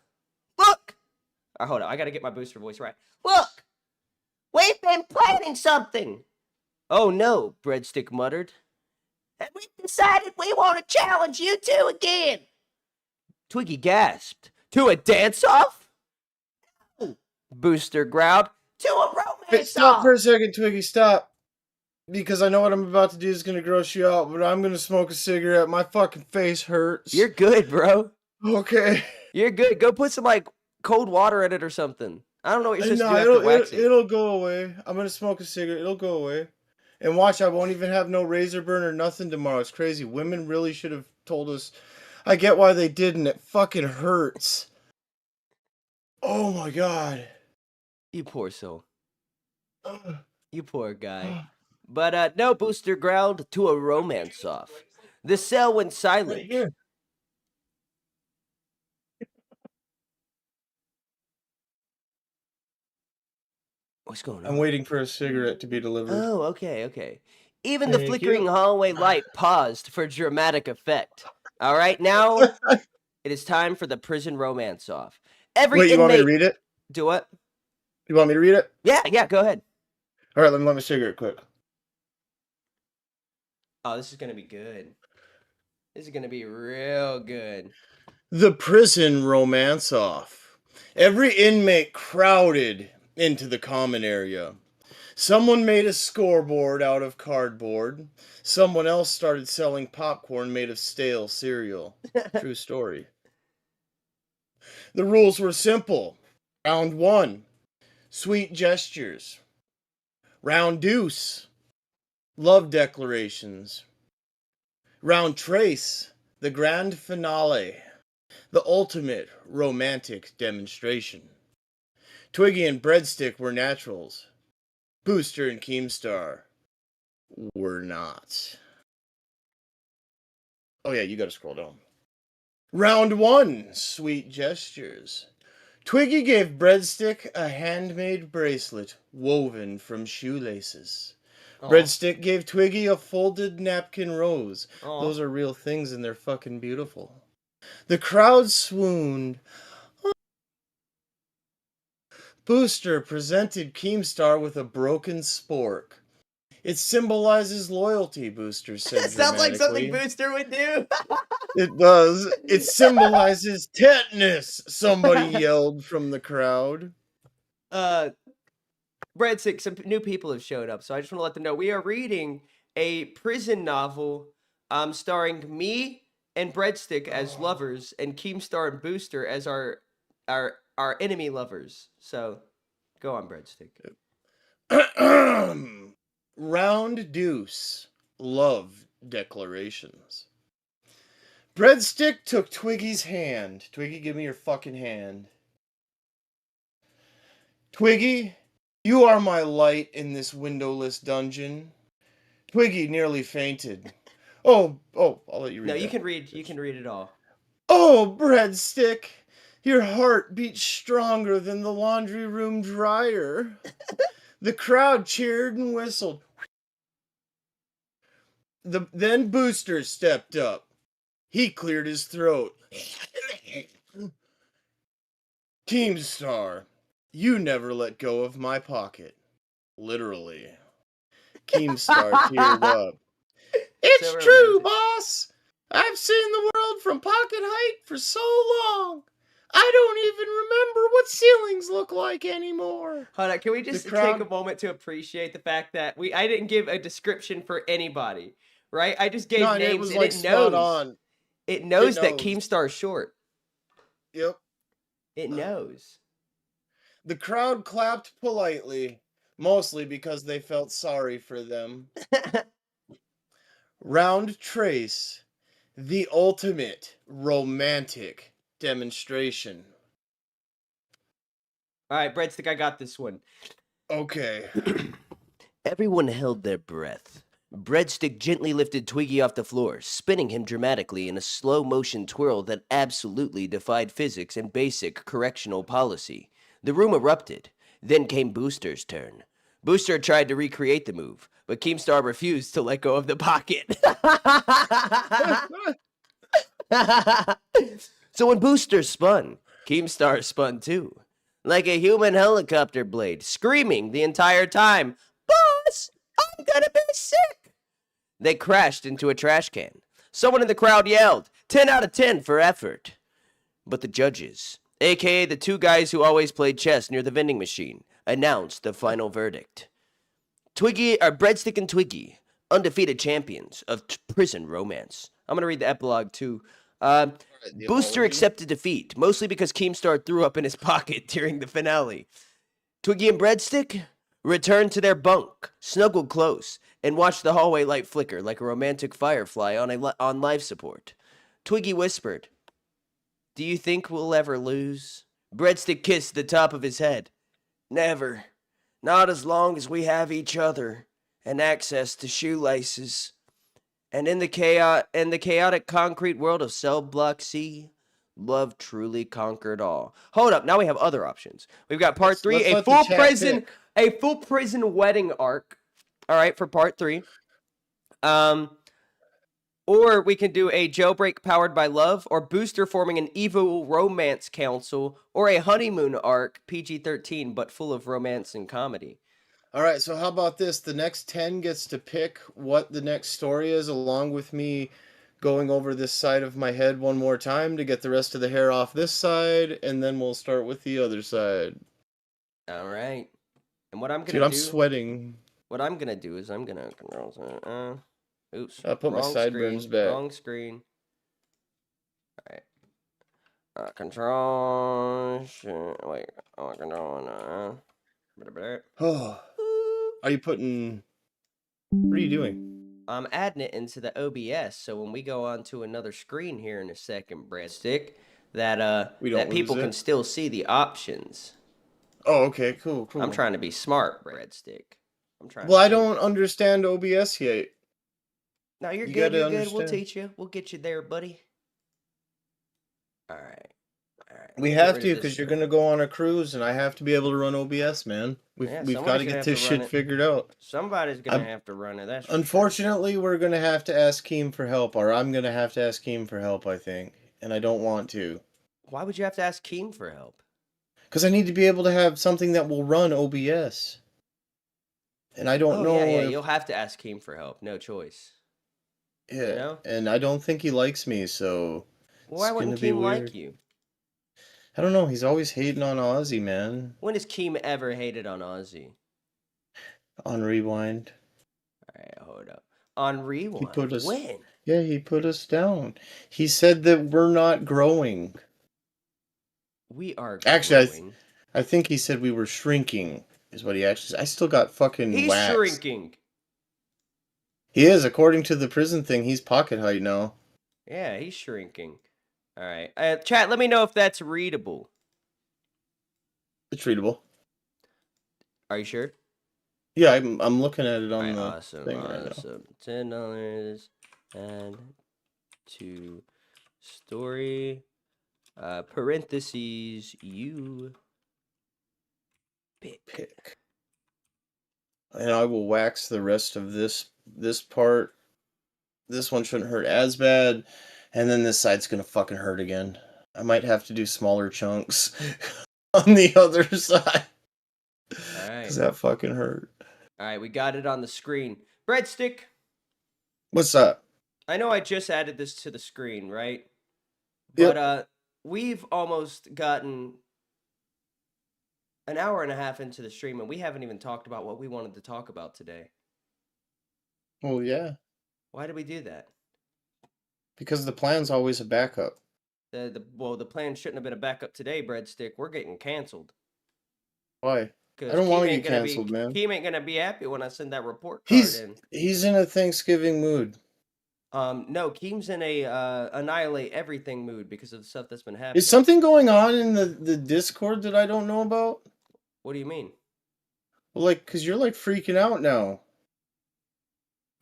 Look! Hold on, I gotta get my Booster voice right. Look! We've been planning something! Oh no, Breadstick muttered. And we've decided we want to challenge you two again. Twiggy gasped. To a dance-off? No, Booster growled. To a romance-off. Stop for a second, Twiggy, stop. Because I know what I'm about to do is going to gross you out, but I'm going to smoke a cigarette. My fucking face hurts. You're good, bro. Okay. You're good. Go put some, cold water in it or something. I don't know what you're supposed to do after waxing. It'll go away. I'm going to smoke a cigarette. It'll go away. And watch, I won't even have no razor burn or nothing tomorrow. It's crazy. Women really should have told us. I get why they didn't. It fucking hurts. Oh my god. You poor soul. You poor guy. But no, Booster growled. To a romance off. The cell went silent. Right here. What's going I'm on? waiting for a cigarette to be delivered. Oh, okay. Even the Thank flickering you. hallway light paused for dramatic effect. All right, now it is time for the prison romance off. Every Wait, you want me to inmate. read it? Do what? You want me to read it? Yeah, go ahead. All right, let me light my cigarette quick. Oh, this is gonna be good. This is gonna be real good. The prison romance off. Every inmate crowded into the common area. Someone made a scoreboard out of cardboard. Someone else started selling popcorn made of stale cereal. True story. The rules were simple. Round 1, sweet gestures. Round deuce, love declarations. Round trace, the grand finale, the ultimate romantic demonstration. Twiggy and Bredstik were naturals. Booster and Keemstar were not. Oh yeah, you gotta scroll down. Round 1, sweet gestures. Twiggy gave Bredstik a handmade bracelet woven from shoelaces. Bredstik gave Twiggy a folded napkin rose. Aw. Those are real things and they're fucking beautiful. The crowd swooned. Booster presented Keemstar with a broken spork. It symbolizes loyalty, Booster said Sounds like something dramatically. Booster would do. It does. It symbolizes tetanus, somebody yelled from the crowd. Breadstick, some new people have showed up, so I just want to let them know we are reading a prison novel starring me and Breadstick as lovers and Keemstar and Booster as our enemy lovers. So go on, Breadstick. Round deuce. Love declarations. Breadstick took Twiggy's hand. Twiggy, give me your fucking hand. Twiggy, you are my light in this windowless dungeon. Twiggy nearly fainted. Oh, I'll let you read No, that. you can read. You can read it all. Oh, Breadstick, your heart beats stronger than the laundry room dryer. The crowd cheered and whistled. Then Booster stepped up. He cleared his throat. Keemstar, you never let go of my pocket. Literally. Keemstar teared up. It's So true, romantic. boss. I've seen the world from pocket height for so long. I don't even remember what ceilings look like anymore. Hold on, can we just crowd- take a moment to appreciate the fact that I didn't give a description for anybody, right? I just gave No, and names it was and like it spot knows. on. It knows that knows. Keemstar's short. Yep. It knows. The crowd clapped politely, mostly because they felt sorry for them. Round trace, the ultimate romantic demonstration. All right, Breadstick, I got this one. Okay. Everyone held their breath. Breadstick gently lifted Twiggy off the floor, spinning him dramatically in a slow motion twirl that absolutely defied physics and basic correctional policy. The room erupted. Then came Booster's turn. Booster tried to recreate the move, but Keemstar refused to let go of the pocket. So when Booster spun, Keemstar spun too. Like a human helicopter blade, screaming the entire time, "Boss, I'm gonna be sick!" They crashed into a trash can. Someone in the crowd yelled, 10 out of 10 for effort. But the judges, aka the two guys who always played chess near the vending machine, announced the final verdict. Breadstick and Twiggy, undefeated champions of prison romance. I'm gonna read the epilogue too. Booster accepted defeat, mostly because Keemstar threw up in his pocket during the finale. Twiggy and Breadstick returned to their bunk, snuggled close, and watched the hallway light flicker like a romantic firefly on life support. Twiggy whispered, "Do you think we'll ever lose?" Breadstick kissed the top of his head. "Never. Not as long as we have each other and access to shoelaces." And in the chaotic concrete world of Cell Block C, Love truly conquered all. Hold up, now we have other options. We've got part 3, Let's a let the full chat prison, pick. a full prison wedding arc. All right, for part 3. Or we can do a jailbreak powered by love, or Booster forming an evil romance council, or a honeymoon arc, PG-13, but full of romance and comedy. All right, so how about this? The next 10 gets to pick what the next story is, along with me going over this side of my head one more time to get the rest of the hair off this side, and then we'll start with the other side. All right. And what I'm Dude, gonna I'm do? sweating. What I'm gonna do is I'm gonna oops, I'll put my wrong sideburns screen, back. wrong screen. All right. Control. Wait. Oh, control. Oh, are you putting? What are you doing? I'm adding it into the OBS, so when we go on to another screen here in a second, Bredstik, that We don't people lose can it? still see the options. Oh, okay, cool. I'm trying to be smart, Bredstik. I'm trying. Well, to I think. don't understand OBS yet. No, you're You good. gotta You're good. We'll understand. teach you. We'll get you there, buddy. All right. All right. We let me get have rid to, of this because you're screen. gonna go on a cruise, and I have to be able to run OBS, man. We've Yeah, got somebody's to gonna get have this to run shit it. figured out. Somebody's gonna I'm- have to run it. That's for sure. Unfortunately, we're gonna have to ask Keem for help, or I'm gonna have to ask Keem for help, I think, and I don't want to, Why would you have to ask Keem for help? because I need to be able to have something that will run OBS, and I don't Oh know yeah, if you'll have to ask Keem for help. No choice. yeah, You know? and I don't think he likes me, so Why it's gonna wouldn't be Keem like weird. you? I don't know. He's always hating on Ozzy, man. When has Keem ever hated on Ozzy? On Rewind, All right, hold up. On he Rewind. put us. When? Yeah, he put us down. He said that we're not growing. We are Actually, growing. I think he said we were shrinking, is what he actually said. I still got fucking He's wax. shrinking. He is, according to the prison thing, he's pocket height now. Yeah, he's shrinking. All right. Chat, let me know if that's readable. It's readable. Are you sure? Yeah, I'm looking at it on Alright, the awesome, thing right now. awesome. $10 add to story. Parentheses you pick. And I will wax the rest of this part. This one shouldn't hurt as bad, and then this side's gonna fucking hurt again. I might have to do smaller chunks on the other side. Alright. Cause that fucking hurt. Alright, we got it on the screen. Breadstick, What's up? I know I just added this to the screen, right? Yep. But we've almost gotten an hour and a half into the stream, and we haven't even talked about what we wanted to talk about today. Well, yeah. Why did we do that? Because the plan's always a backup. The plan shouldn't have been a backup today, Breadstick. We're getting canceled. Why? I don't wanna get canceled, man. Keem ain't gonna be happy when I send that report card in. He's in a Thanksgiving mood. No, Keem's in a annihilate everything mood because of the stuff that's been happening. Is something going on in the Discord that I don't know about? What do you mean? Well, like, cause you're like freaking out now.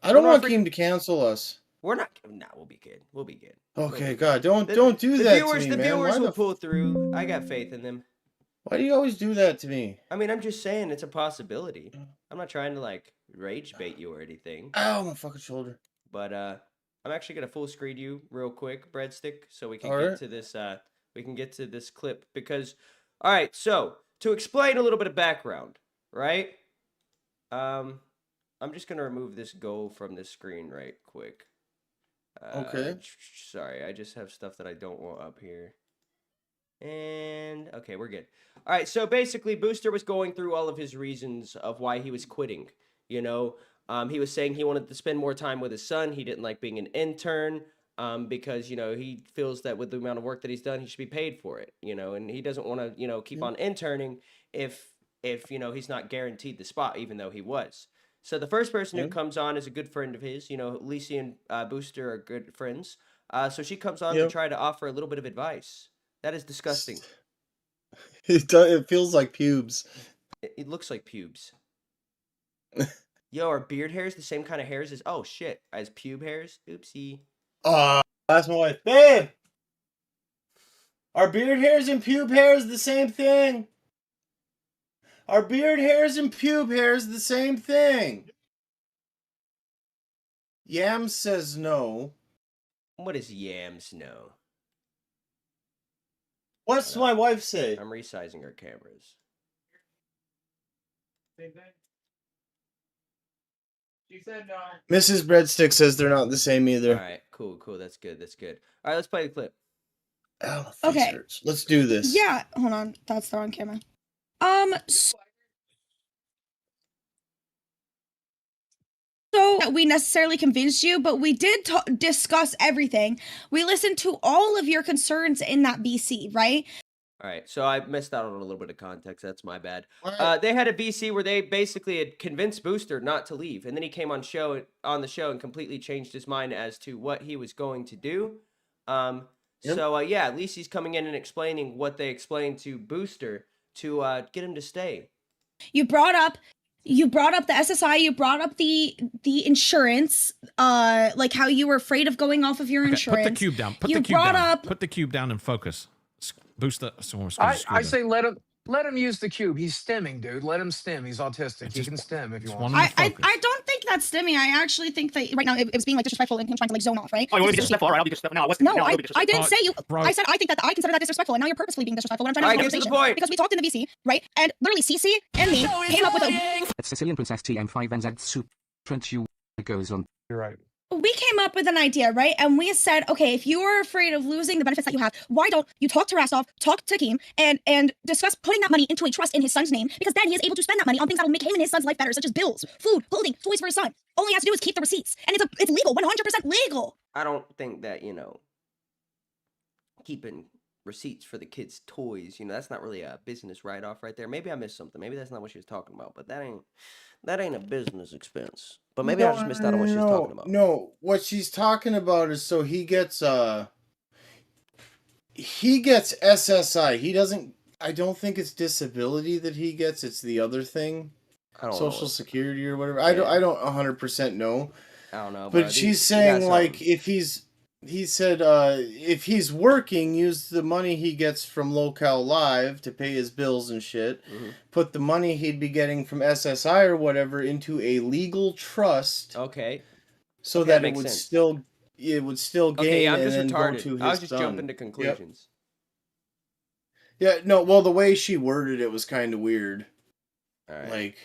I don't want Keem to cancel us. We're not. Nah, we'll be good. We'll be good. Okay, God, don't do that to me, the man. viewers Why will pull through. I got faith in them. Why do you always do that to me? I mean, I'm just saying it's a possibility. I'm not trying to like rage bait you or anything. Ow, my fucking shoulder. But I'm actually gonna full screen you real quick, Breadstick, so we can All get right. to this. We can get to this clip because, all right. So to explain a little bit of background, right? I'm just gonna remove this go from this screen right quick. Okay. Sorry, I just have stuff that I don't want up here. And okay, we're good. All right, so basically, Booster was going through all of his reasons of why he was quitting. You know, he was saying he wanted to spend more time with his son. He didn't like being an intern because, you know, he feels that with the amount of work that he's done, he should be paid for it, you know, and he doesn't want to, you know, keep on interning if, you know, he's not guaranteed the spot, even though he was. So the first person who comes on is a good friend of his. You know, Lisi and Booster are good friends. So she comes on to try to offer a little bit of advice. That is disgusting. It feels like pubes. It looks like pubes. Yo, are beard hairs the same kind of hairs as... Oh, shit. As pube hairs? Oopsie. That's my wife. Babe! Are beard hairs and pube hairs the same thing? Are beard hairs and pube hairs the same thing? Yam says no. What does Yams know? What's my wife say? I'm resizing our cameras. Same thing. She said no. Mrs. Breadstick says they're not the same All either. right, cool. That's good. All right, let's play the clip. Oh, my face Okay. hurts. Let's do this. Yeah, hold on. That's the wrong camera. So we necessarily convinced you, but we did discuss everything. We listened to all of your concerns in that BC, right? All right, so I missed out on a little bit of context. That's my bad. What? They had a BC where they basically had convinced Booster not to leave, and then he came on the show and completely changed his mind as to what he was going to do. Yep. So yeah, at least he's coming in and explaining what they explained to Booster to get him to stay. You brought up the SSI, you brought up the insurance, like how you were afraid of going off of your insurance. Put the cube down. Put the cube down and focus. Boost the. I say let him use the cube. He's stimming, dude. Let him stim. He's autistic. He can stim if you want. I don't think that's stimming. I actually think that right now it was being like disrespectful and him trying to like zone off, right? Oh, you want to be disrespectful? All right, I'll be disrespectful. No, I wasn't. No, I didn't say you. Bro. I said I think that I consider that disrespectful, and now you're purposefully being disrespectful. When I'm trying to have a Get to the conversation point. because we talked in the VC, right? And literally CC and me came up with a. It's Sicilian Princess TM5NZ Soup. Trent you goes on. You're right. We came up with an idea, right? And we said, okay, if you are afraid of losing the benefits that you have, why don't you talk to Rastov, talk to Keem, and discuss putting that money into a trust in his son's name, because then he is able to spend that money on things that will make him and his son's life better, such as bills, food, clothing, toys for his son. All he has to do is keep the receipts, and it's legal, 100% legal. I don't think that, keeping receipts for the kids' toys, that's not really a business write-off right there. Maybe I missed something. Maybe that's not what she was talking about, but that ain't a business expense. But maybe I just missed out on what she was talking about. No, what she's talking about is so he gets SSI. He doesn't. I don't think it's disability that he gets. It's the other thing, Social Security or whatever. I don't 100% know. I don't know. But she's saying like he said if he's working, use the money he gets from Lolcow Live to pay his bills and shit. Mm-hmm. Put the money he'd be getting from SSI or whatever into a legal trust. Okay. So that it would still gain. Okay, I'm just and then retarded. go to his I was just son. jumping to conclusions. Yep. Yeah, no, well the way she worded it was kind of weird. All right. Like,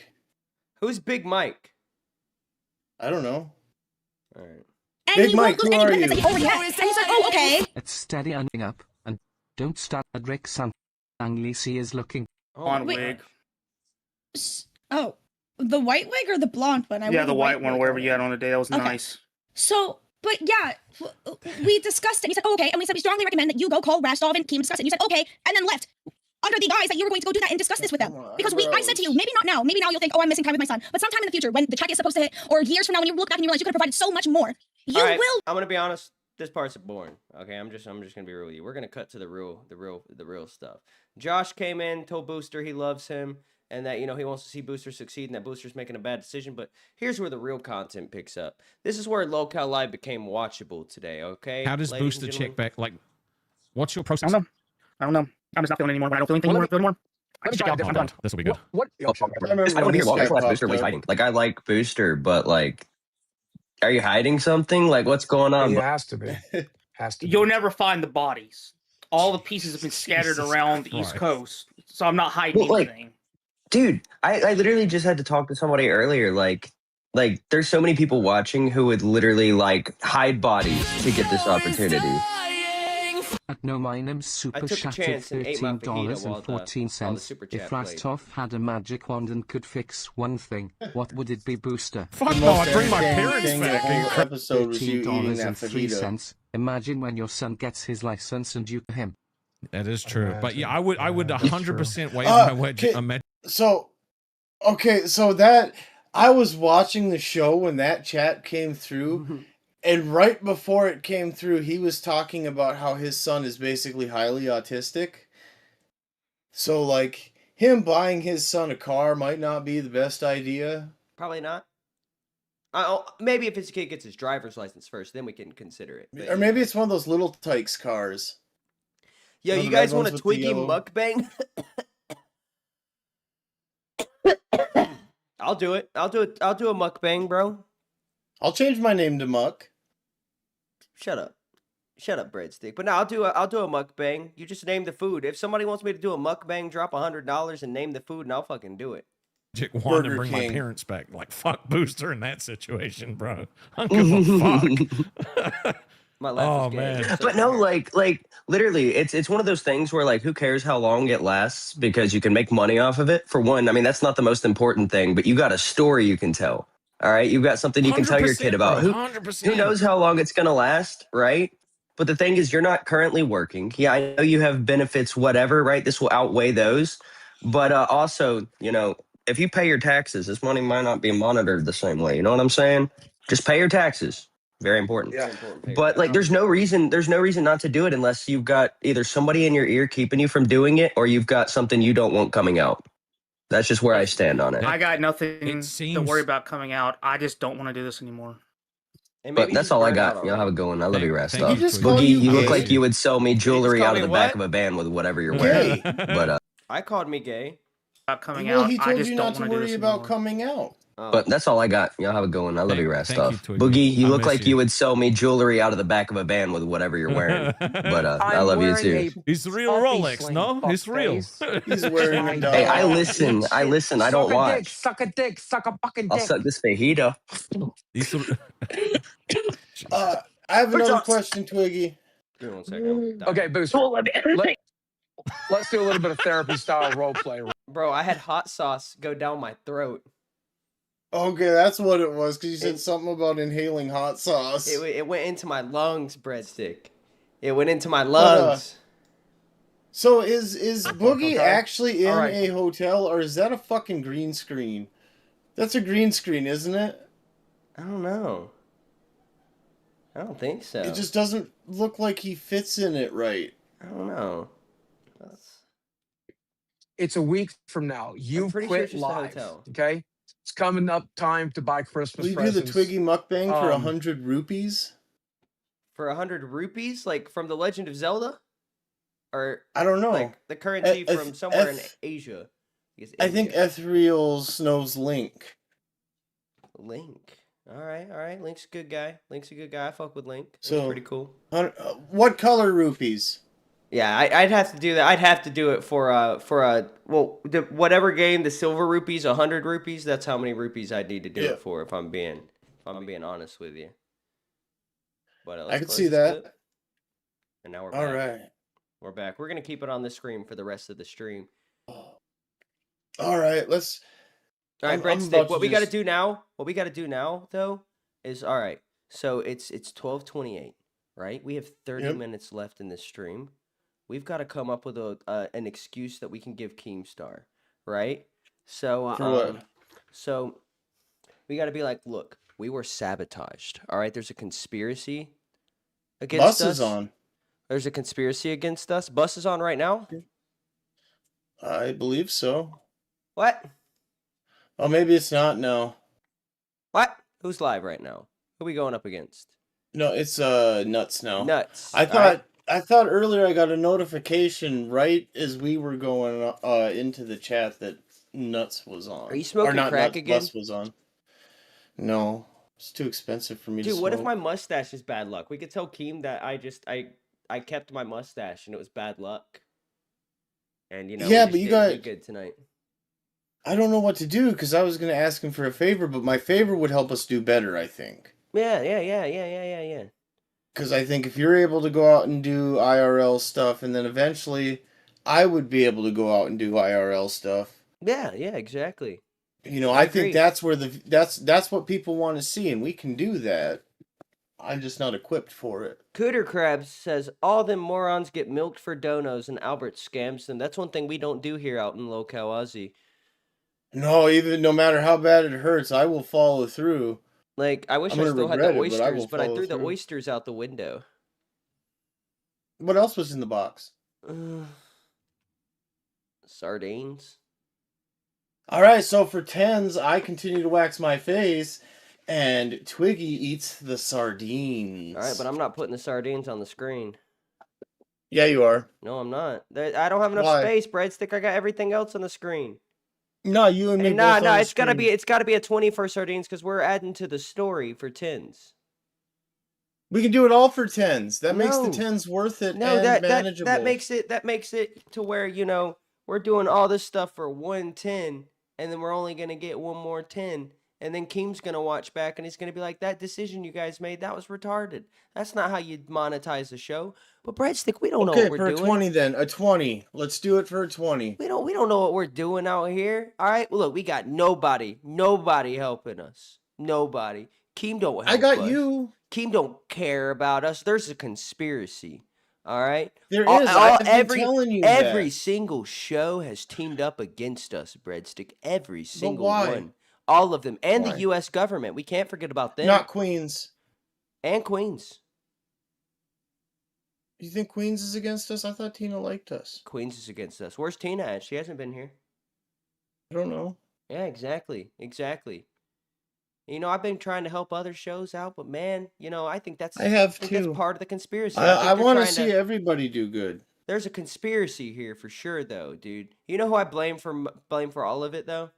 who's Big Mike? I don't know. All right. And Big he Mike, won't lose who any are benefits that he already has. And he said, oh, okay. It's steady ending up, and don't start at Rick San. Anglisi is looking. On Wait. wig. Oh, the white wig or the blonde one? Yeah, the white one, wherever you had on the day. That was Okay. nice. So, but yeah, we discussed it. We said, oh, okay. And we said, we strongly recommend that you go call Rastov and Keem discuss it. And you said, okay. And then left. Under the guise that you were going to go do that and discuss this with them. Because I said to you, maybe not now. Maybe now you'll think, oh, I'm missing time with my son. But sometime in the future, when the check is supposed to hit, or years from now when you look back and you realize you could have provided so much more, you All right, will. I'm gonna be honest. This part's boring. Okay, I'm just gonna be real with you. We're gonna cut to the real stuff. Josh came in, told Booster he loves him, and that he wants to see Booster succeed, and that Booster's making a bad decision. But here's where the real content picks up. This is where Lolcow Live became watchable today. Okay. How does ladies Booster and check gentlemen? back? Like, what's your process? I don't know. I'm just not feeling anymore. I don't feel anything anymore. Let me try a different one. This will be good. What? I remember I don't when hear this long. guy That's why popped Booster was up. hiding. Like, I like Booster, but like, are you hiding something? Like, what's going on? He has to be. Has to be. You'll never find the bodies. All the pieces have been scattered Jesus around the East Christ. Coast, so I'm not hiding Well, like- anything. Dude, I literally just had to talk to somebody earlier. Like, there's so many people watching who would literally like hide bodies to get this opportunity. At no my name's I Super took a Chat chance and ate my fajita $13 while and the 14 cents. Super If Chat played. Rastov had a magic wand and could fix one thing, what would it be, Booster? Fuck The no, most I'd bring my entertaining parents thing the back. whole episode was you eating that fajita. $13.03. Imagine when your son gets his license and you him. That is true. But yeah, I would That's 100% wave Uh, my wedge. okay. So that I was watching the show when that chat came through, and right before it came through, he was talking about how his son is basically highly autistic. So like him buying his son a car might not be the best idea. Probably not. Maybe if his kid gets his driver's license first, then we can consider it. But, Or maybe it's one of those little tykes cars. Yo, You know you the red guys want ones a with the Twiggy yellow- mukbang? I'll do it. I'll do a mukbang, bro. I'll change my name to Muck. Shut up. Shut up, Breadstick. But no, I'll do a mukbang. You just name the food. If somebody wants me to do a mukbang, drop $100 and name the food, and I'll fucking do it. Magic wand and Burger bring my King. parents back. Like, fuck Booster in that situation, bro. I don't give a fuck. My laugh Oh, is gay. man. So But no, weird. like literally, it's one of those things where like, who cares how long it lasts because you can make money off of it. For one, I mean that's not the most important thing, but you got a story you can tell. All right, you've got something you can tell your kid 100%, about. bro, Who 100%. knows how long it's gonna last, right? But the thing is, you're not currently working. Yeah, I know you have benefits, whatever, right? This will outweigh those, but also, you know, if you pay your taxes, this money might not be monitored the same way. You know what I'm saying? Just pay your taxes. Very important. Very important. Pay But like, attention. there's no reason not to do it unless you've got either somebody in your ear keeping you from doing it, or you've got something you don't want coming out. That's just where I stand on it. I got nothing It to seems- worry about coming out. I just don't want to do this anymore. And But maybe that's just all I burn out got. Y'all have a good one. I love Thank- you, Rat thank Stuff. you, Just call Boogie, you you look gay. like you would sell me jewelry call out me of the what? back of a van with whatever you're wearing. Gay. But I called me gay. About coming Well, out. he I told just you don't not to want to do worry this about anymore. coming out. But that's all I got. Y'all have a good one. I love you, Rat Thank you, Stuff. Twiggy. Boogie, you I look miss like you. you would sell me jewelry out of the back of a van with whatever you're wearing. But I I'm love you wearing too. a It's the real puppy Rolex, sling, no? It's real. fuckface. He's wearing a My dog. Hey, I dog. listen. Eat I shit. listen. I don't Suck a dick. watch. Suck a dick. Suck a fucking I'll dick. suck this fajita. It's the- I have another question, Twiggy. Give me 1 second. I'm dying. Okay, Booster. Let's do a little bit of therapy style role play. Bro, I had hot sauce go down my throat. Okay, that's what it was, because you said something about inhaling hot sauce. It went into my lungs, Breadstick. It went into my lungs. So is Boogie Okay. actually in All right. a hotel, or is that a fucking green screen? That's a green screen, isn't it? I don't know. I don't think so. It just doesn't look like he fits in it right. I don't know. It's a week from now. You've pretty sure quit it's just a live. hotel. Okay? It's coming up time to buy Christmas Will you do the presents. Twiggy mukbang for 100 100 rupees? For 100 rupees, like from The Legend of Zelda, or I don't know. like the currency Eth- from somewhere in Eth- Asia. I think India. Ethereal knows Link. Link. All right. Link's a good guy. Link's a good guy. I fuck with Link. Link's So- pretty cool. What color rupees? Yeah, I'd have to do that. I'd have to do it for whatever game, the silver rupees, 100 rupees. That's how many rupees I'd need to do Yeah. it for. If I'm being honest with you. But I let's could close see this that. clip. And now we're back. All right. We're back. We're gonna keep it on the screen for the rest of the stream. All right, let's. All right, I'm Breadstick. about What to we got to just- do now? What we got to do now, though, is all right. So it's 12:28, right? We have 30 Yep. minutes left in this stream. We've got to come up with an excuse that we can give Keemstar, right? So For what? So we got to be like, look, we were sabotaged. All right, there's a conspiracy against Bus us. is on. There's a conspiracy against us. Bus is on right now. I believe so. What? Oh, maybe it's not. No, What? Who's live right now? Who we going up against? no, it's nuts now. Nuts. I All thought right. I thought earlier I got a notification right as we were going into the chat that nuts was on. Are you smoking or not crack nuts, again? Bus was on. No, it's too expensive for me to Dude, smoke. what if my mustache is bad luck? We could tell Keem that I kept my mustache and it was bad luck. And you know, Yeah, we but just you didn't got- do good tonight. I don't know what to do because I was going to ask him for a favor, but my favor would help us do better, I think. Yeah. Because I think if you're able to go out and do IRL stuff, and then eventually I would be able to go out and do IRL stuff. Yeah, exactly. You know, I I agree. think that's where that's what people want to see, and we can do that. I'm just not equipped for it. Cooter Krabs says all them morons get milked for donos and Albert scams them. That's one thing we don't do here out in Lolcow, Aussie. No, even no matter how bad it hurts, I will follow through. Like, I wish I'm I gonna still had regret the it, but I oysters, will but I follow threw the through. oysters out the window. What else was in the box? Sardines. All right, so for tens, I continue to wax my face, and Twiggy eats the sardines. All right, but I'm not putting the sardines on the screen. Yeah, you are. No, I'm not. I don't have enough Why? space, Breadstick. I got everything else on the screen. No, you and me And both on the it's gotta screen. be a 20 for sardines because we're adding to the story for 10s. We can do it all for 10s. That makes the No. 10s worth it No, and that manageable. makes it to where, we're doing all this stuff for 110 and then we're only gonna get one more 10. And then Keem's gonna watch back and he's gonna be like, that decision you guys made, that was retarded. That's not how you monetize the show. But Breadstick, we don't know what Okay, we're for a doing. 20 then. A 20. Let's do it for a 20. We don't know what we're doing out here. All right. Well, look, we got nobody helping us. Nobody. Keem don't I help got us. you. Keem don't care about us. There's a conspiracy. All right. There is. I've been telling you every that. single show has teamed up against us, Breadstick. Every But single why? one. All of them. And the Why? U.S. government. We can't forget about them. Not Queens. And Queens. You think Queens is against us? I thought Tina liked us. Queens is against us. Where's Tina at? She hasn't been here. I don't know. Yeah, exactly. Exactly. I've been trying to help other shows out, but man, I think that's I have that's too. part of the conspiracy. I think they're want to trying see everybody do good. There's a conspiracy here for sure, though, dude. You know who I blame for all of it, though?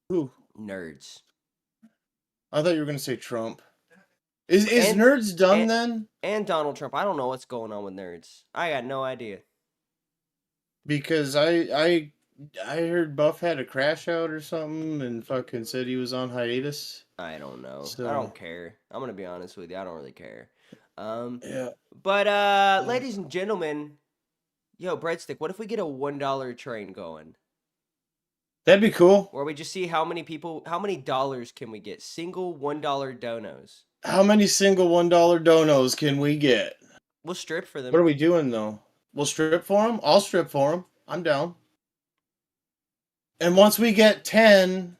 Who? Nerds. I thought you were gonna say Trump. Is And- Nerds done and- then? And Donald Trump. I don't know what's going on with nerds. I got no idea. Because I heard Buff had a crash out or something and fucking said he was on hiatus. I don't know. So- I don't care. I'm gonna be honest with you. I don't really care. Yeah. But ladies and gentlemen, yo, Breadstick, what if we get a $1 train going? That'd be cool. Where we just see how many dollars can we get? Single $1 donos. How many single $1 donos can we get? We'll strip for them. What are we doing though? We'll strip for them? I'll strip for them. I'm down. And once we get 10,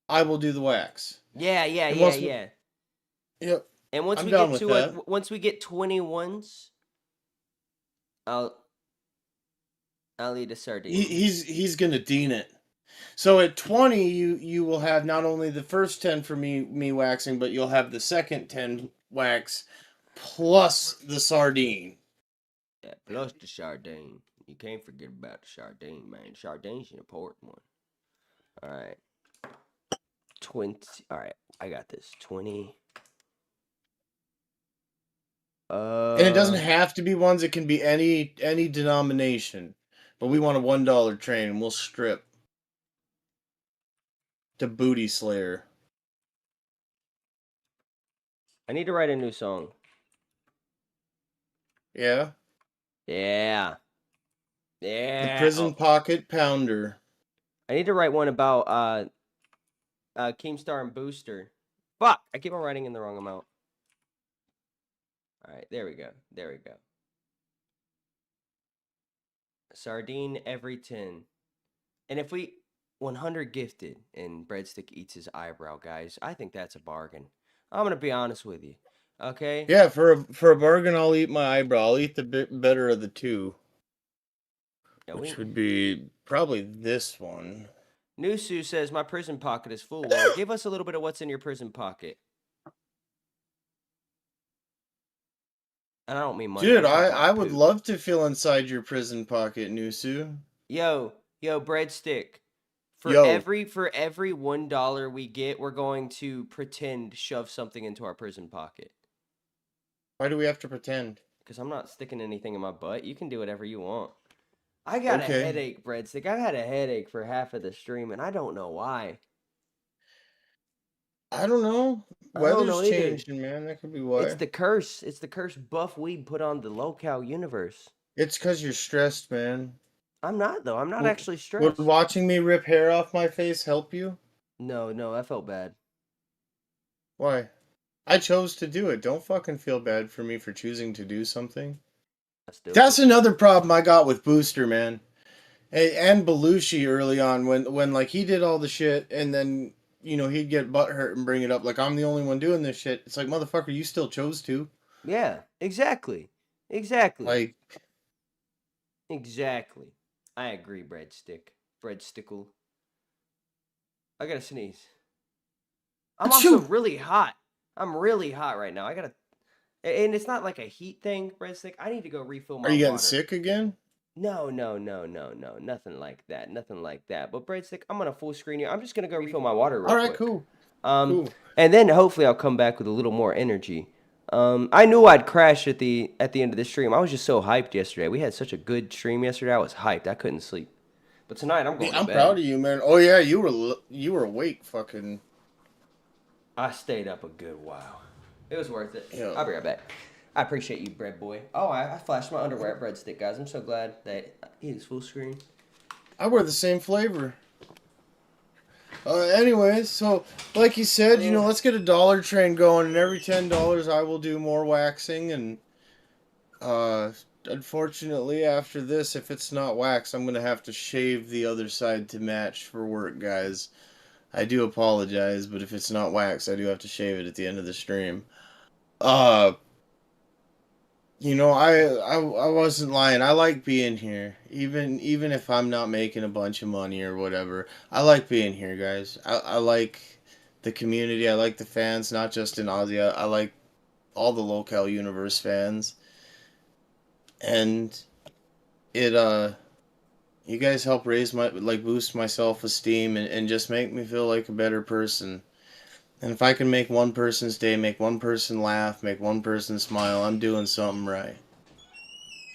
I will do the wax. Yeah. Yep. And once I'm we down get with to that. once we get 21s, I'll eat a sardine. He's gonna dean it. So at 20, you will have not only the first 10 for me waxing, but you'll have the second 10 wax plus the sardine. Yeah, plus the sardine. You can't forget about the sardine, man. Sardine's an important one. All right. 20. All right, I got this. 20. And it doesn't have to be ones, it can be any denomination. But we want a $1 train and we'll strip. The Booty Slayer. I need to write a new song. Yeah? Yeah. The Prison Pocket Pounder. I need to write one about Keemstar and Booster. Fuck! I keep on writing in the wrong amount. Alright, there we go. Sardine every 10. And if we 100 gifted and Breadstick eats his eyebrow, guys, I think that's a bargain. I'm gonna be honest with you. Okay? Yeah, for a bargain, I'll eat my eyebrow. I'll eat the better of the two. Yeah, Which would be probably this one. Nusu says, my prison pocket is full. Well, give us a little bit of what's in your prison pocket. And I don't mean money. Dude, I'm talking I about would poop. love to feel inside your prison pocket, Nusu. Yo, Breadstick. For Yo. every $1 we get, we're going to pretend shove something into our prison pocket. Why do we have to pretend? Because I'm not sticking anything in my butt. You can do whatever you want. I got Okay. a headache, Breadstick. I've had a headache for half of the stream, and I don't know why. I don't know. I don't know Weather's either. changing, man. That could be why. It's the curse. It's the curse buff weed put on the Lolcow universe. It's because you're stressed, man. I'm not, though. I'm not Would- actually stressed. Would watching me rip hair off my face help you? No, I felt bad. Why? I chose to do it. Don't fucking feel bad for me for choosing to do something. That's another problem I got with Booster, man. And Belushi early on when like he did all the shit and then, he'd get butthurt and bring it up like I'm the only one doing this shit. It's like, motherfucker, you still chose to. Yeah, exactly. Like, Exactly. I agree, Breadstickle. I gotta sneeze. I'm Achoo! also really hot. I'm really hot right now. And it's not like a heat thing, Bredstik. I need to go refill my Are you getting water. sick again? No, nothing like that, nothing like that. But Bredstik, I'm gonna full screen you. I'm just gonna go refill my water real All right, quick. cool. Cool. And then hopefully I'll come back with a little more energy. I knew I'd crash at the end of the stream. I was just so hyped yesterday. We had such a good stream yesterday. I was hyped. I couldn't sleep. But tonight I'm going to I'm bed. proud of you, man. Oh yeah, you were awake, fucking. I stayed up a good while. It was worth it. Yeah. I'll be right back. I appreciate you, Bread Boy. Oh, I flashed my underwear at Bredstik, guys. I'm so glad that it is full screen. I wear the same flavor. Anyways, so like you said, you know, let's get a dollar train going, and every $10 I will do more waxing. And unfortunately, after this, if it's not wax, I'm gonna have to shave the other side to match for work, guys. I do apologize, but if it's not wax, I do have to shave it at the end of the stream. You know, I wasn't lying. I like being here, even if I'm not making a bunch of money or whatever. I like being here, guys. I like the community. I like the fans, not just in Aussie. I like all the Lolcow universe fans, and it you guys help raise my boost my self-esteem and just make me feel like a better person. And if I can make one person's day, make one person laugh, make one person smile, I'm doing something right.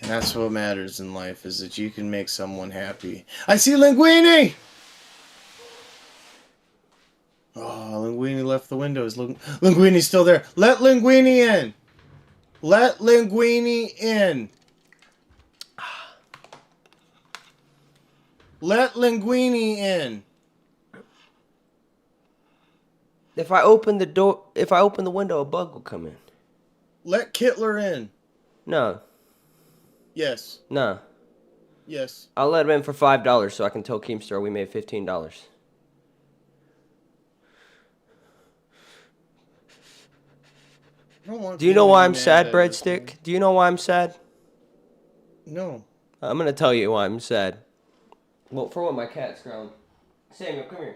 And that's what matters in life, is that you can make someone happy. I see Linguini! Oh, Linguini left the windows. Linguini's still there. Let Linguini in! Let Linguini in! Let Linguini in! If I open the window, a bug will come in. Let Kittler in. No. Yes. No. Yes. I'll let him in for $5 so I can tell Keemstar we made $15. Do you know why I'm sad, Bredstik? Do you know why I'm sad? No. I'm gonna tell you why I'm sad. Well, for one, my cat's growling. Samuel, come here.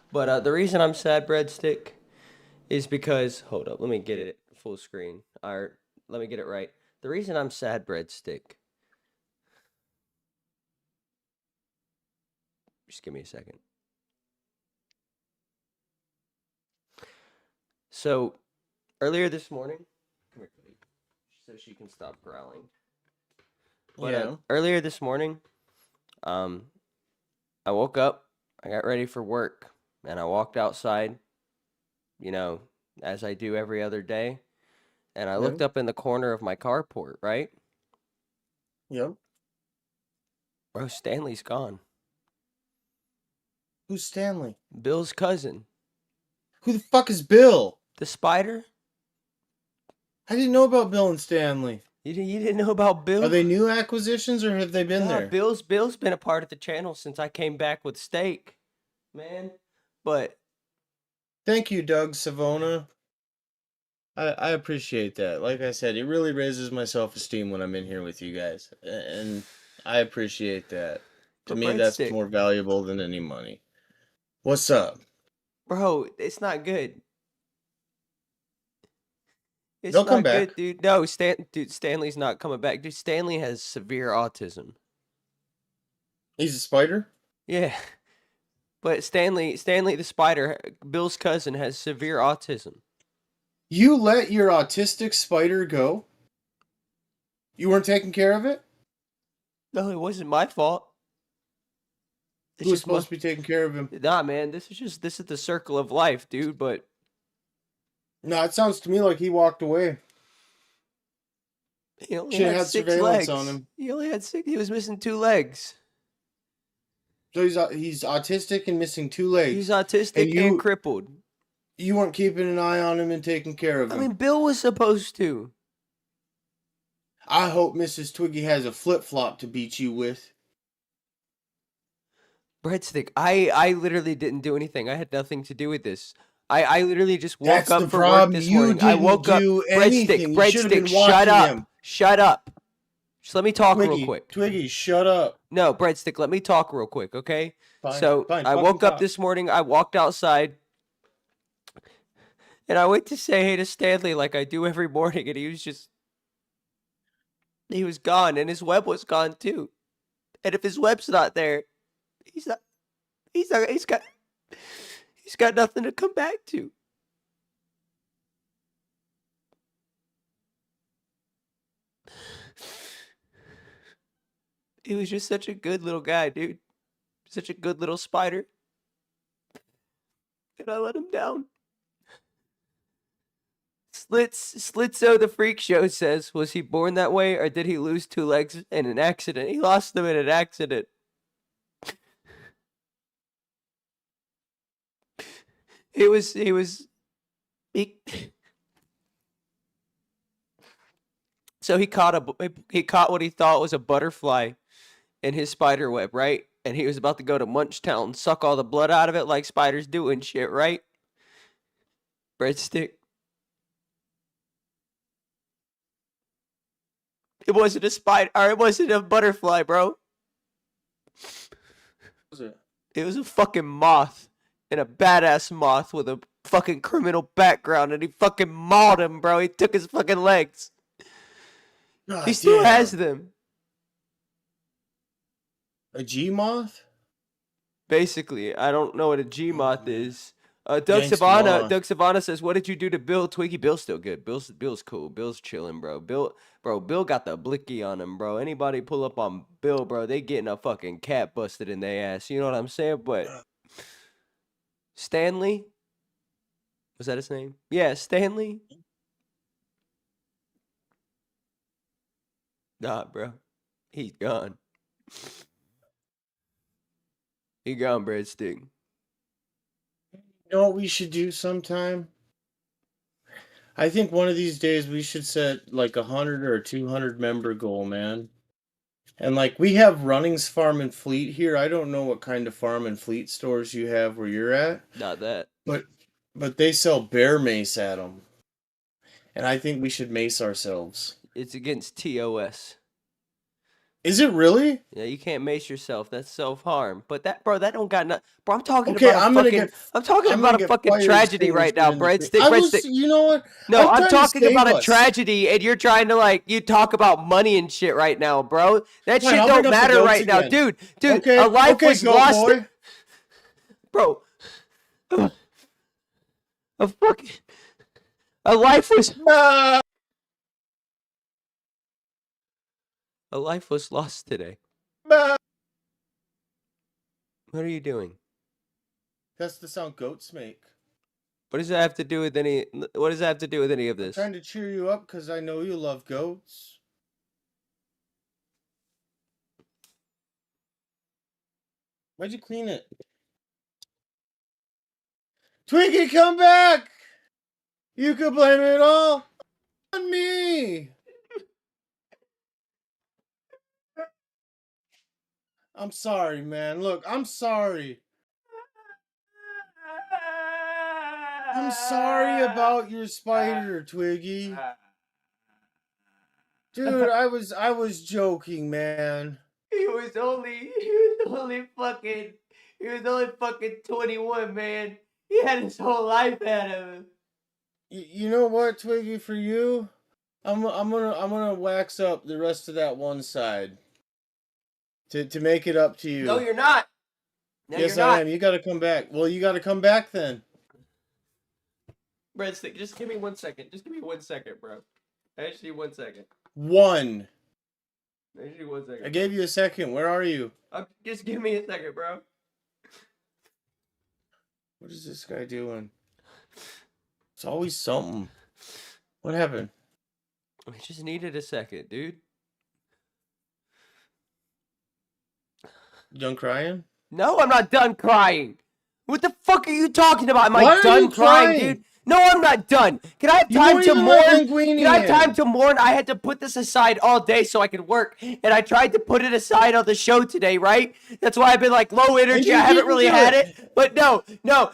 But the reason I'm sad, Bredstik, is because... Hold up, let me get it full screen. Alright, let me get it right. The reason I'm sad, Bredstik... Just give me a second. So, earlier this morning... Come here, Cody, so she can stop growling. But earlier this morning, I woke up, I got ready for work, and I walked outside, you know, as I do every other day, and I looked up in the corner of my carport, right? Yep. Bro, Stanley's gone. Who's Stanley? Bill's cousin. Who the fuck is Bill? The spider? I didn't know about Bill and Stanley. You didn't know about Bill? Are they new acquisitions or have they been there? Bill's been a part of the channel since I came back with Steak, man. But thank you, Doug Savona. I appreciate that. Like I said, it really raises my self-esteem when I'm in here with you guys, and I appreciate that. To me, that's more valuable than any money. What's up, bro? It's not good. It's They'll not come good, back. dude. No, Stanley's not coming back. Dude, Stanley has severe autism. He's a spider? Yeah. But Stanley the spider, Bill's cousin, has severe autism. You let your autistic spider go? You weren't taking care of it? No, it wasn't my fault. Who was supposed to be taking care of him? Nah, man, this is the circle of life, dude, but... No, it sounds to me like he walked away. He only Should've had had 6 surveillance legs. on him. He only had 6. He was missing 2 legs. So he's autistic and missing 2 legs. He's autistic and crippled. You weren't keeping an eye on him and taking care of him. I mean, Bill was supposed to. I hope Mrs. Twiggy has a flip-flop to beat you with. Bredstik, I literally didn't do anything. I had nothing to do with this. I literally just woke That's up the for work problem. this You morning. I didn't woke up. do anything. You should have been Bredstik, shut watching up. him. Shut up. Just let me talk Twiggy, real quick. Twiggy, shut up. No, Bredstik, let me talk real quick, okay? Fine, So fine, I fucking woke up talk. this morning. I walked outside, And I went to say hey to Stanley like I do every morning, and he was gone, and his web was gone too. And if his web's not there, he's got nothing to come back to. He was just such a good little guy, dude. Such a good little spider. And I let him down. Slitzo the Freak Show says, was he born that way or did he lose 2 legs in an accident? He lost them in an accident. So he caught what he thought was a butterfly in his spider web, right? And he was about to go to Munchtown, suck all the blood out of it like spiders do and shit, right? Breadstick. It wasn't a spider, or it wasn't a butterfly, bro. What was it? It was a fucking moth, and a badass moth with a fucking criminal background, and he fucking mauled him, bro. He took his fucking legs. God He still damn. has them. A G moth? Basically, I don't know what a G moth is. Doug Gangsta Savannah. moth. Doug Savannah says, "What did you do to Bill? Twiggy, Bill's still good. Bill's cool. Bill's chilling, bro. Bill got the blicky on him, bro. Anybody pull up on Bill, bro, they getting a fucking cat busted in their ass. You know what I'm saying? But Stanley, was that his name? Yeah, Stanley. Nah, bro, he's gone. He gone, Breadstick. You know what we should do sometime? I think one of these days we should set like 100 or a 200 member goal, man. And like we have Runnings Farm and Fleet here. I don't know what kind of farm and fleet stores you have where you're at, Not that. but they sell bear mace at them. And I think we should mace ourselves. It's against TOS. Is it really? Yeah, you can't mace yourself. That's self-harm. But that, bro, that don't got nothing. Bro, I'm talking Okay, about I'm a gonna fucking. get- I'm talking I'm about gonna a get fucking fire tragedy right now, extinguisher Breadstick. in the street. Breadstick. You know what? No, I'm trying to talking save about a us. tragedy, and you're trying to like you talk about money and shit right now, bro. That Fine, shit I'll don't bring up the matter goats right now, again. dude. Okay, A life okay, was goat lost, boy. bro. A fucking. A life was. Ah! A life was lost today. Ah! What are you doing? That's the sound goats make. What does that have to do with any? What does that have to do with any of I'm this? trying to cheer you up because I know you love goats. Why'd you clean it? Twiggy, come back! You could blame it all on me! I'm sorry, man. Look, I'm sorry. I'm sorry about your spider, Twiggy. Dude, I was joking, man. He was only fucking 21, man. He had his whole life ahead of him. You know what, Twiggy? For you, I'm gonna wax up the rest of that one side to make it up to you. No, you're not. No, Yes, you're not. I am. You got to come back. Well, you got to come back then. Breadstick, just give me 1 second. Just give me 1 second, bro. I just need 1 second. One. I just need 1 second. I gave you a second. Where are you? Just give me a second, bro. What is this guy doing? It's always something. What happened? I just needed a second, dude. You done crying? No, I'm not done crying. What the fuck are you talking about? Am Why I are done you crying, crying? dude? No, I'm not done. Can I have You time won't to even let mourn? Linguini Can I have in. time to mourn? I had to put this aside all day so I could work, and I tried to put it aside on the show today, right? That's why I've been like low energy. you I haven't didn't really do had it. it, but no. Now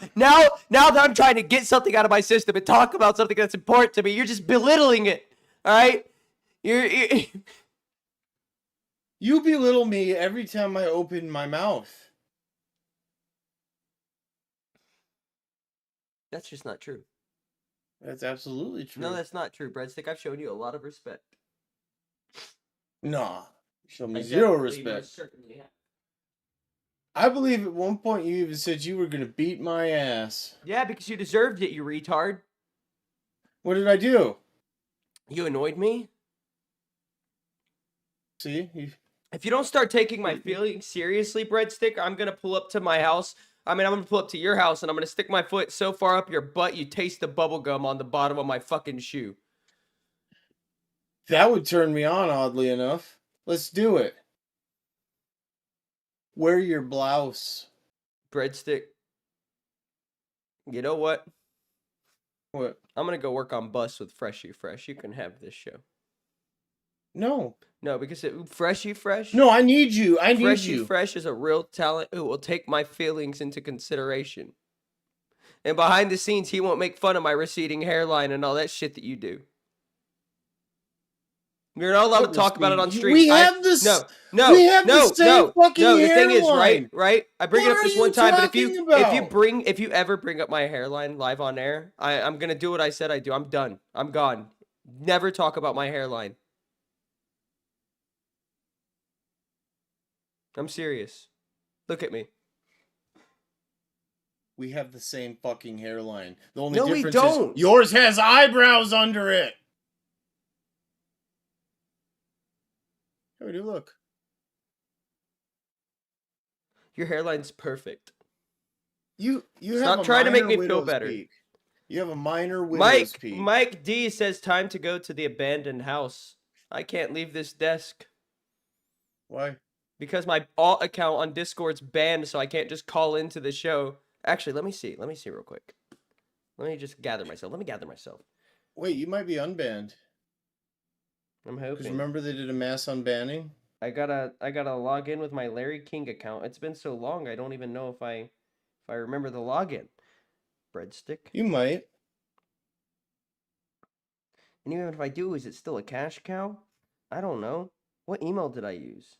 that I'm trying to get something out of my system and talk about something that's important to me, you're just belittling it. All right? You're You belittle me every time I open my mouth. That's just not true. That's absolutely true. No, that's not true, Breadstick. I've shown you a lot of respect. Nah, you show me I zero definitely respect. most certainly have. I believe at one point you even said you were gonna beat my ass. Yeah, because you deserved it, you retard. What did I do? You annoyed me. See, you, If you don't start taking my feelings seriously, Breadstick, I'm gonna pull up to my house. I'm gonna pull up to your house and I'm gonna stick my foot so far up your butt you taste the bubble gum on the bottom of my fucking shoe. that would turn me on, oddly enough. Let's do it. Wear your blouse. Breadstick. You know what? What? I'm gonna go work on bus with Freshy Fresh. You can have this show. No. No, because Freshy Fresh. No, I need you. I need Freshy you. Fresh is a real talent who will take my feelings into consideration. And behind the scenes, he won't make fun of my receding hairline and all that shit that you do. You're not allowed to talk about it on stream. We have this. No. We have the same fucking The thing is, hairline. right? I bring it What up are this you one time, but talking about? if you ever bring up my hairline live on air, I'm gonna do what I said I'd do. I'm done. I'm gone. Never talk about my hairline. I'm serious. Look at me. We have the same fucking hairline. The only No, we difference don't. is yours has eyebrows under it. How do you look? Your hairline's perfect. You Stop have a trying to make minor me feel widow's better. peak. You have a minor widow's peak. Mike D says time to go to the abandoned house. I can't leave this desk. Why? Because my alt account on Discord's banned, so I can't just call into the show. Actually, let me see. Let me see real quick. Let me just gather myself. Let me gather myself. Wait, you might be unbanned. I'm Because hoping. remember they did a mass unbanning? I gotta log in with my Larry King account. It's been so long, I don't even know if I remember the login. Breadstick. You might. And even if I do, is it still a cash cow? I don't know. What email did I use?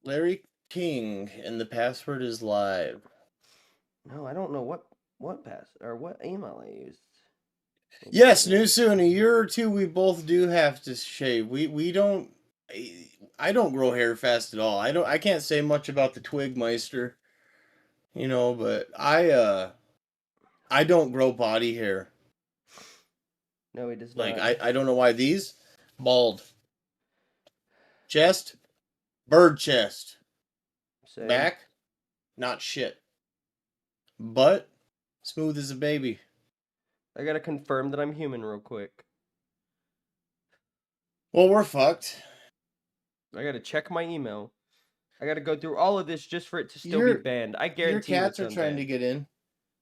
Larry King, and the password is live. No, I don't know what what email I used. Yes, Nusu, in a year or two we both do have to shave. We don't I don't grow hair fast at all. I can't say much about the Twigmeister. You know, but I don't grow body hair. No, it does Like not. I don't know why these bald. Chest, bird chest. Same. Back, not shit. Butt, smooth as a baby. I gotta confirm that I'm human real quick. Well, we're fucked. I gotta check my email. I gotta go through all of this just for it to still be banned. I guarantee your you cats it's are trying to unbanned. get in.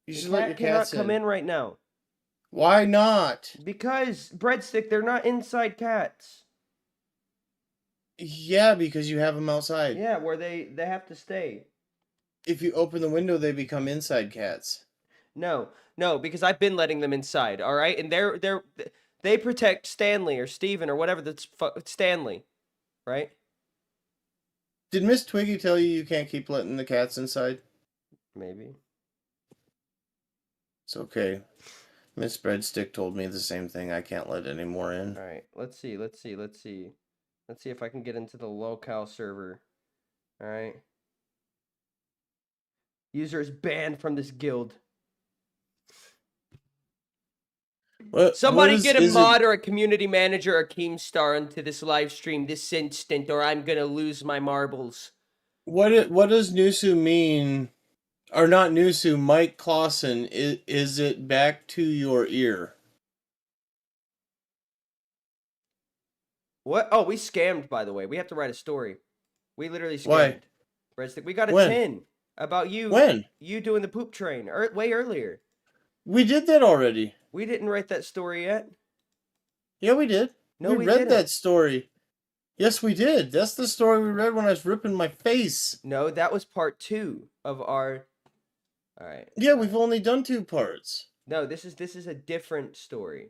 You The should let your cat cannot cats come in right now. Why not? Because Breadstick, they're not inside cats. Yeah, because you have them outside. Yeah, where they have to stay. If you open the window, they become inside cats. No, because I've been letting them inside. All right, and they protect Stanley or Steven or whatever that's Stanley, right? Did Miss Twiggy tell you can't keep letting the cats inside? Maybe. It's okay. Miss Breadstick told me the same thing. I can't let any more in. All right, let's see if I can get into the Lolcow server. All right. User is banned from this guild. Somebody get a mod or a community manager or Keemstar into this live stream this instant, or I'm gonna lose my marbles. What does Nusu mean? Or not Nusu, Mike Clausen. Is it back to your ear? What? Oh, we scammed, by the way. We have to write a story. We literally scammed. Why? Breadstick. We got a When? 10 about you. When? You doing the poop train way earlier. We did that already. We didn't write that story yet. Yeah, we did. No, we we read didn't. that story. Yes, we did. That's the story we read when I was ripping my face. No, that was part 2 of our. All right. Yeah, we've only done 2 parts. No, this is a different story.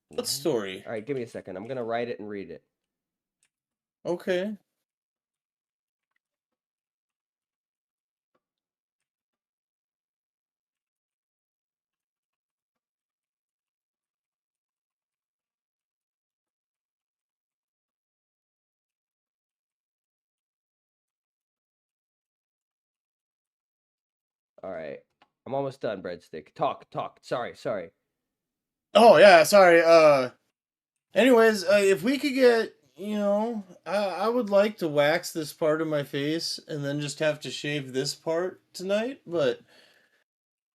What story? All right, give me a second. I'm gonna write it and read it. Okay. All right. I'm almost done, Breadstick. Talk. Sorry. Oh yeah, sorry. Anyways, if we could get, I would like to wax this part of my face and then just have to shave this part tonight, but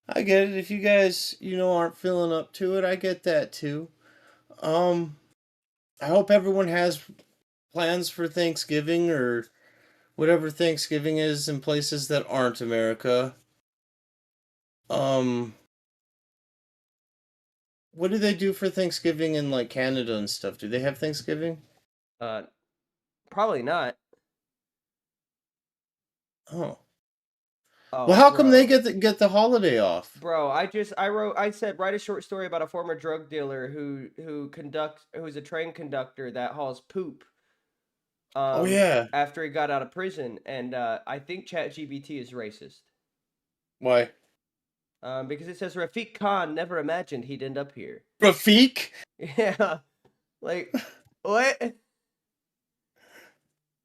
I get it. If you guys, aren't feeling up to it, I get that too. Um, I hope everyone has plans for Thanksgiving or whatever Thanksgiving is in places that aren't America. Um, what do they do for Thanksgiving in like Canada and stuff? Do they have Thanksgiving? Probably not. Oh. Oh, Well, how come they bro. get the holiday off? Bro, I said write a short story about a former drug dealer who's a train conductor that hauls poop Oh yeah. after he got out of prison, and I think ChatGPT is racist. Why? Because it says Rafiq Khan never imagined he'd end up here. Rafiq? Yeah. Like what?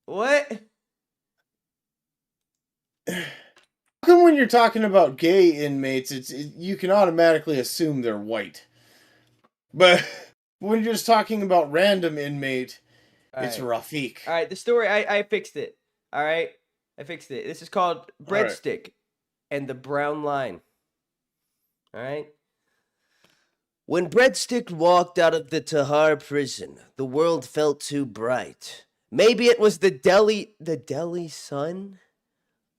What? How come when you're talking about gay inmates, you can automatically assume they're white, but when you're just talking about random inmate, it's Alright. Rafiq. Alright, the story I fixed it. Alright? I fixed it. This is called Alright. Breadstick and the Brown Line. Alright? When Breadstick walked out of the Tahar prison, the world felt too bright. Maybe it was the Delhi sun?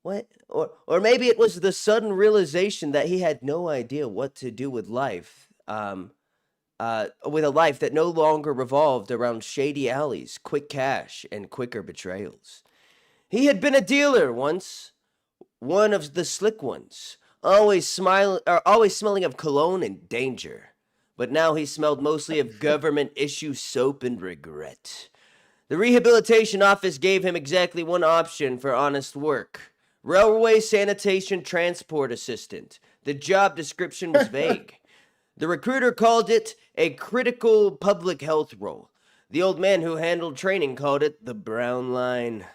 What? Or maybe it was the sudden realization that he had no idea what to do with life. With a life that no longer revolved around shady alleys, quick cash, and quicker betrayals. He had been a dealer once, one of the slick ones, always smelling of cologne and danger. But now he smelled mostly of government issue soap and regret. The rehabilitation office gave him exactly one option for honest work: railway sanitation transport assistant. The job description was vague. The recruiter called it a critical public health role. The old man who handled training called it the brown line.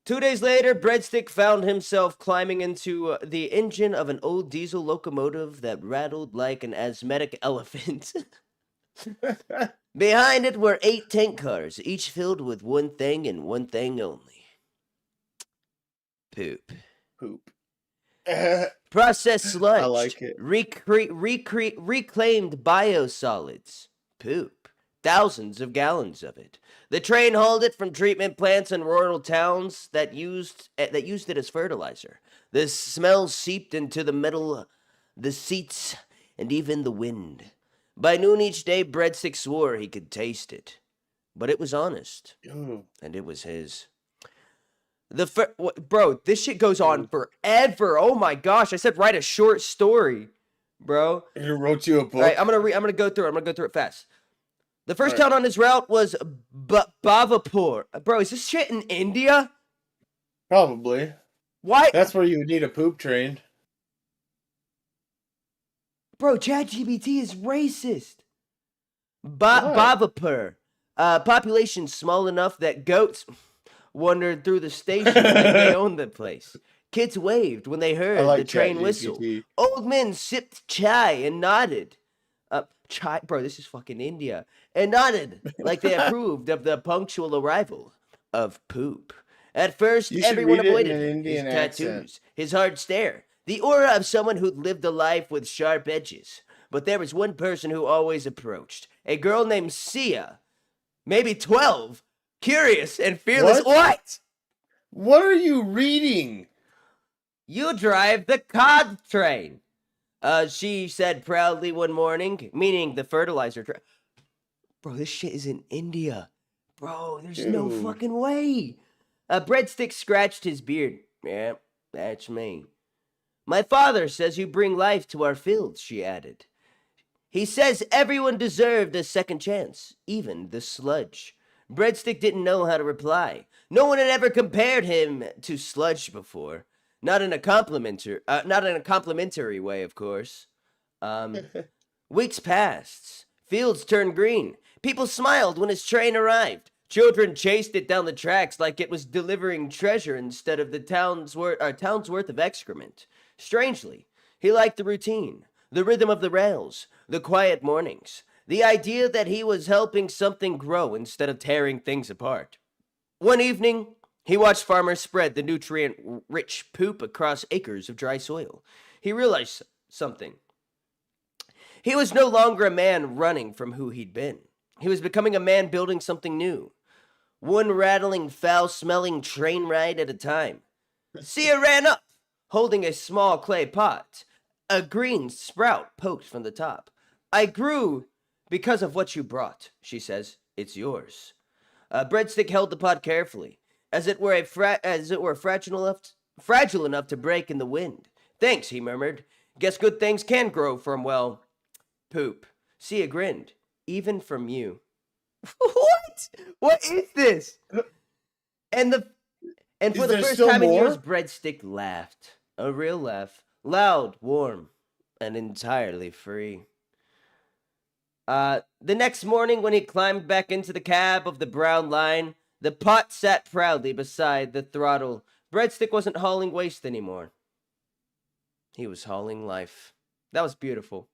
2 days later, Breadstick found himself climbing into the engine of an old diesel locomotive that rattled like an asthmatic elephant. Behind it were 8 tank cars, each filled with one thing and one thing only: poop. Poop. Processed sludge. I like it. Reclaimed biosolids. Poop. Thousands of gallons of it. The train hauled it from treatment plants in rural towns that used it as fertilizer. The smell seeped into the metal, the seats, and even the wind. By noon each day, Breadstick swore he could taste it. But it was honest. Ooh. And it was his. Bro, this shit goes on forever. Oh my gosh, I said write a short story, bro. He wrote you a book. All right, I'm gonna go through it fast. The first town on his route was Bhavapur. Bro, is this shit in India? Probably. Why? That's where you would need a poop train. Bro, ChatGPT is racist. Bhavapur. Population small enough that goats wandered through the station like they owned the place. Kids waved when they heard the train whistle. Old men sipped chai and nodded. Chai, bro, this is fucking India. And nodded like they approved of the punctual arrival of poop. At first, everyone avoided his tattoos, his hard stare, the aura of someone who'd lived a life with sharp edges. But there was one person who always approached. A girl named Sia, maybe 12, curious and fearless. What? What are you reading? You drive the cod train. She said proudly one morning, meaning the fertilizer train. Bro, this shit is in India. Bro, there's no fucking way. Breadstick scratched his beard. Yeah, that's me. My father says you bring life to our fields, she added. He says everyone deserved a second chance, even the sludge. Breadstick didn't know how to reply. No one had ever compared him to sludge before. Not in a complimentary way, of course. Weeks passed. Fields turned green. People smiled when his train arrived. Children chased it down the tracks like it was delivering treasure instead of the town's worth of excrement. Strangely, he liked the routine, the rhythm of the rails, the quiet mornings, the idea that he was helping something grow instead of tearing things apart. One evening, he watched farmers spread the nutrient rich poop across acres of dry soil. He realized something. He was no longer a man running from who he'd been. He was becoming a man building something new, one rattling, foul smelling train ride at a time. Sia ran up, holding a small clay pot. A green sprout poked from the top. I grew because of what you brought, she says. It's yours. Breadstick held the pot carefully, as it were fragile enough to break in the wind. Thanks, he murmured. Guess good things can grow from, well, poop. Sia grinned. Even from you. What? What is this? And for Is the there first still time in more? years, Breadstick laughed. A real laugh. Loud, warm, and entirely free. The next morning, when he climbed back into the cab of the brown line, the pot sat proudly beside the throttle. Breadstick wasn't hauling waste anymore. He was hauling life. That was beautiful.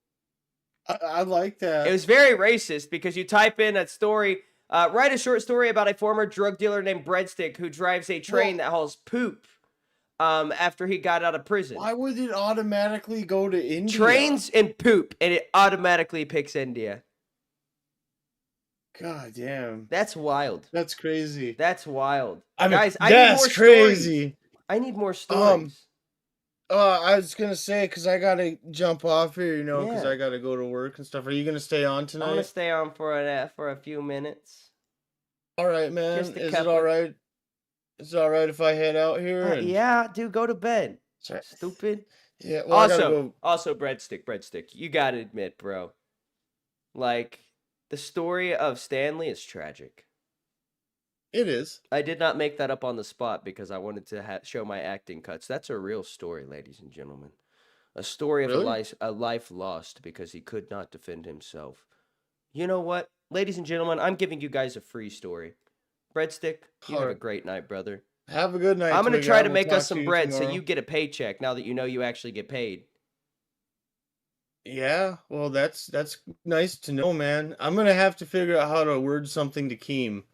I like that. It was very racist because you type in a story, write a short story about a former drug dealer named Breadstick who drives a train that hauls poop after he got out of prison. Why would it automatically go to India? Trains and poop, and it automatically picks India. God damn. That's wild. That's crazy. That's wild. I mean, Guys, I need more that's crazy. stories. I need more stories. I was gonna say, because I gotta jump off here, you know, because Yeah. I gotta go to work and stuff. Are you gonna stay on I'm tonight? gonna stay on for a few minutes. All right, man. Just a Is it couple. all right? Is it all right if I head out here? And... Yeah, dude, go to bed. Sorry. Stupid. Yeah. Well, I gotta Also, go. Breadstick. You gotta admit, bro. Like, the story of Stanley is tragic. It is. I did not make that up on the spot because I wanted to show my acting cuts. That's a real story, ladies and gentlemen. A story of Really? a life lost because he could not defend himself. You know what? Ladies and gentlemen, I'm giving you guys a free story. Breadstick, you have a Alright. great night, brother. Have a good night. I'm going to Twiggy. try I to will make talk us to some you bread so tomorrow. you get a paycheck now that you know you actually get paid. Yeah. Well, that's nice to know, man. I'm gonna have to figure out how to word something to Keem.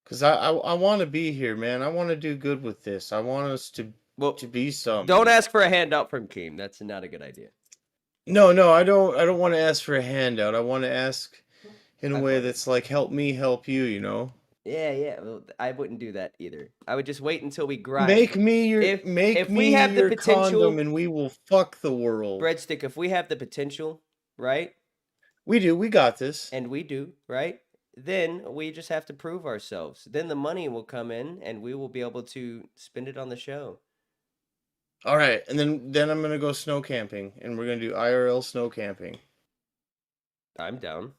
Cause I want to be here, man. I want to do good with this. I want us to be something. Don't ask for a handout from Keem. That's not a good idea. No, I don't want to ask for a handout. I want to ask in a way that's like, help me help you, you know? Yeah. Well, I wouldn't do that either. I would just wait until we grind. Make me your if we have the potential, condom and we will fuck the world. Breadstick, if we have the potential, right? We do. We got this. And we do, right? Then we just have to prove ourselves. Then the money will come in and we will be able to spend it on the show. All right. And then I'm going to go snow camping and we're going to do IRL snow camping. I'm down.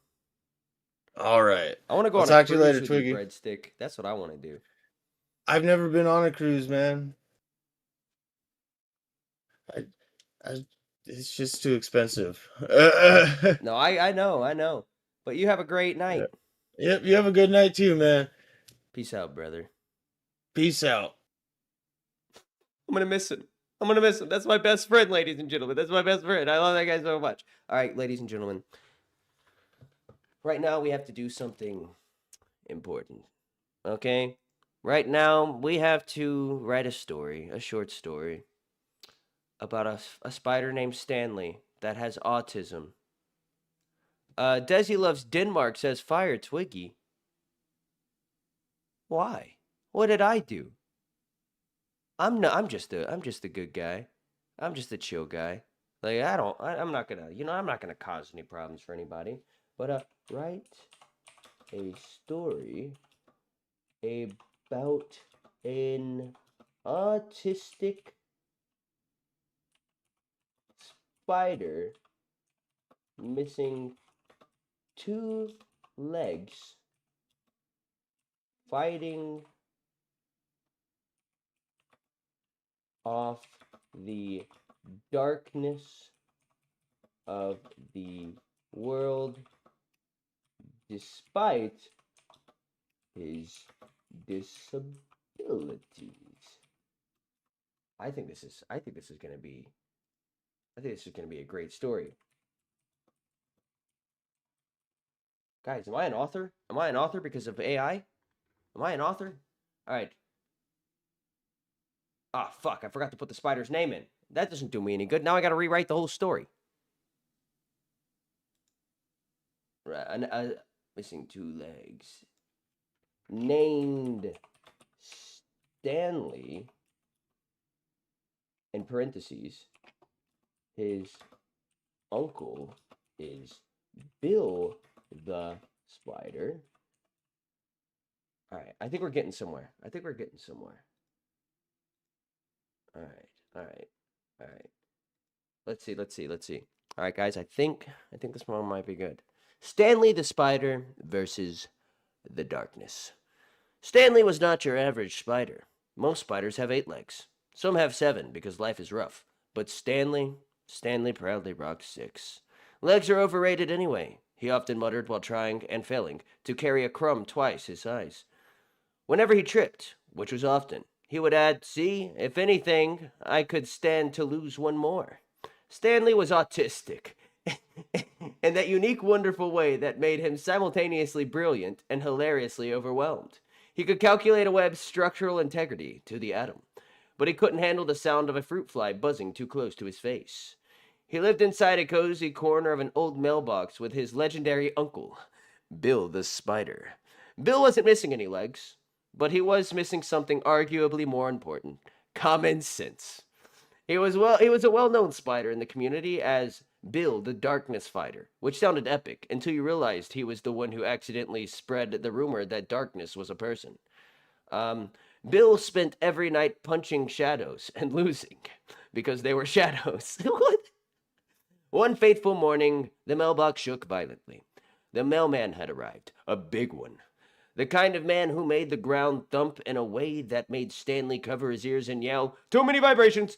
All right. I want to go I'll on talk a to you cruise later, with Twiggy. you, Breadstick. That's what I want to do. I've never been on a cruise, man. It's just too expensive. No, I know. But you have a great night. Yep, you have a good night too, man. Peace out, brother. Peace out. I'm gonna miss him. That's my best friend, ladies and gentlemen. That's my best friend. I love that guy so much. All right, ladies and gentlemen. Right now, we have to do something important. Okay? Right now, we have to write a short story, about a spider named Stanley that has autism. Desi Loves Denmark says, fire Twiggy. Why? What did I do? I'm just a good guy. I'm just a chill guy. Like I'm not gonna cause any problems for anybody. But write a story about an autistic spider missing 2 legs fighting off the darkness of the world despite his disabilities. I think this is gonna be a great story. Guys, am I an author? Am I an author because of AI? Am I an author? All right. Ah, fuck! I forgot to put the spider's name in. That doesn't do me any good. Now I got to rewrite the whole story. Missing 2 legs. Named Stanley. In parentheses, his uncle is Bill the Spider. All right, I think we're getting somewhere. All right. Let's see. All right, guys, I think this one might be good. Stanley the Spider versus the Darkness. Stanley was not your average spider. Most spiders have 8 legs. Some have 7 because life is rough. But Stanley proudly rocked 6. Legs are overrated anyway, he often muttered while trying and failing to carry a crumb twice his size. Whenever he tripped, which was often, he would add, "See, if anything, I could stand to lose one more." Stanley was autistic, in that unique, wonderful way that made him simultaneously brilliant and hilariously overwhelmed. He could calculate a web's structural integrity to the atom, but he couldn't handle the sound of a fruit fly buzzing too close to his face. He lived inside a cozy corner of an old mailbox with his legendary uncle, Bill the Spider. Bill wasn't missing any legs, but he was missing something arguably more important: common sense. He was a well-known spider in the community as Bill the Darkness Fighter, which sounded epic until you realized he was the one who accidentally spread the rumor that darkness was a person. Bill spent every night punching shadows and losing because they were shadows. What? One fateful morning, the mailbox shook violently. The mailman had arrived, a big one. The kind of man who made the ground thump in a way that made Stanley cover his ears and yell, too many vibrations,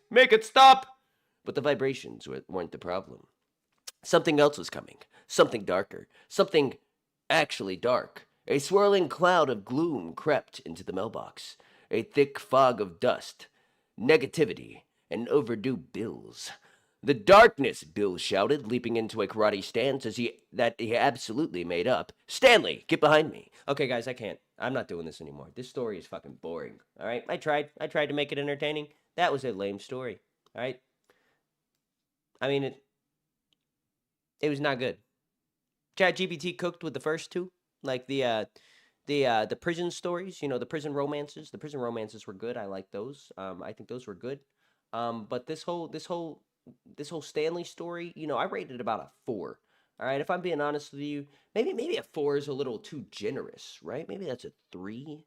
make it stop!" But the vibrations weren't the problem. Something else was coming, something darker, something actually dark. A swirling cloud of gloom crept into the mailbox, a thick fog of dust, negativity, and overdue bills. "The darkness," Bill shouted, leaping into a karate stance he absolutely made up. "Stanley, get behind me." Okay, guys, I can't. I'm not doing this anymore. This story is fucking boring. All right, I tried to make it entertaining. That was a lame story. All right. I mean, it was not good. ChatGPT cooked with the first 2, like the prison stories. You know, the prison romances. The prison romances were good. I like those. I think those were good. But this whole Stanley story, you know, I rated it about a 4. All right, if I'm being honest with you, maybe a 4 is a little too generous, right? Maybe that's a 3,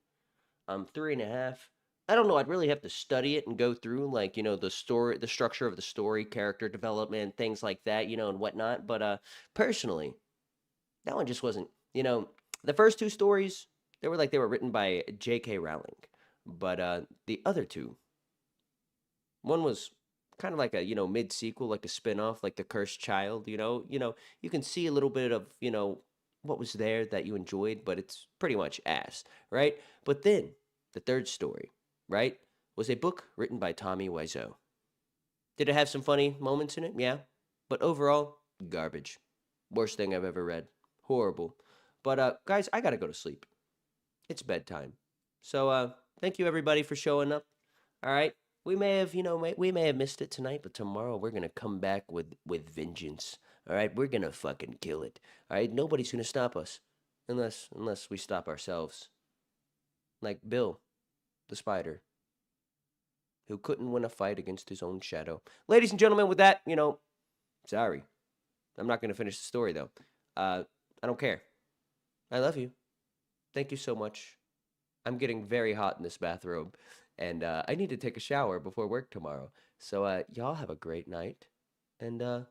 3.5. I don't know. I'd really have to study it and go through, like, you know, the structure of the story, character development, things like that, you know, and whatnot. But personally, that one just wasn't. You know, the first 2 stories, they were written by J.K. Rowling, but the other 2, one was kind of like a, you know, mid sequel, like a spin-off, like The Cursed Child. You can see a little bit of, you know, what was there that you enjoyed, but it's pretty much ass, right? But then the third story, right, was a book written by Tommy Wiseau. Did it have some funny moments in it? Yeah, but overall, garbage. Worst thing I've ever read. Horrible. But guys, I gotta go to sleep. It's bedtime. So thank you everybody for showing up. All right. We may have, you know, we may have missed it tonight, but tomorrow we're gonna come back with vengeance. All right, we're gonna fucking kill it. All right, nobody's gonna stop us, unless we stop ourselves. Like Bill, the spider, who couldn't win a fight against his own shadow. Ladies and gentlemen, with that, you know, sorry, I'm not gonna finish the story though. I don't care. I love you. Thank you so much. I'm getting very hot in this bathrobe, and I need to take a shower before work tomorrow. So y'all have a great night, and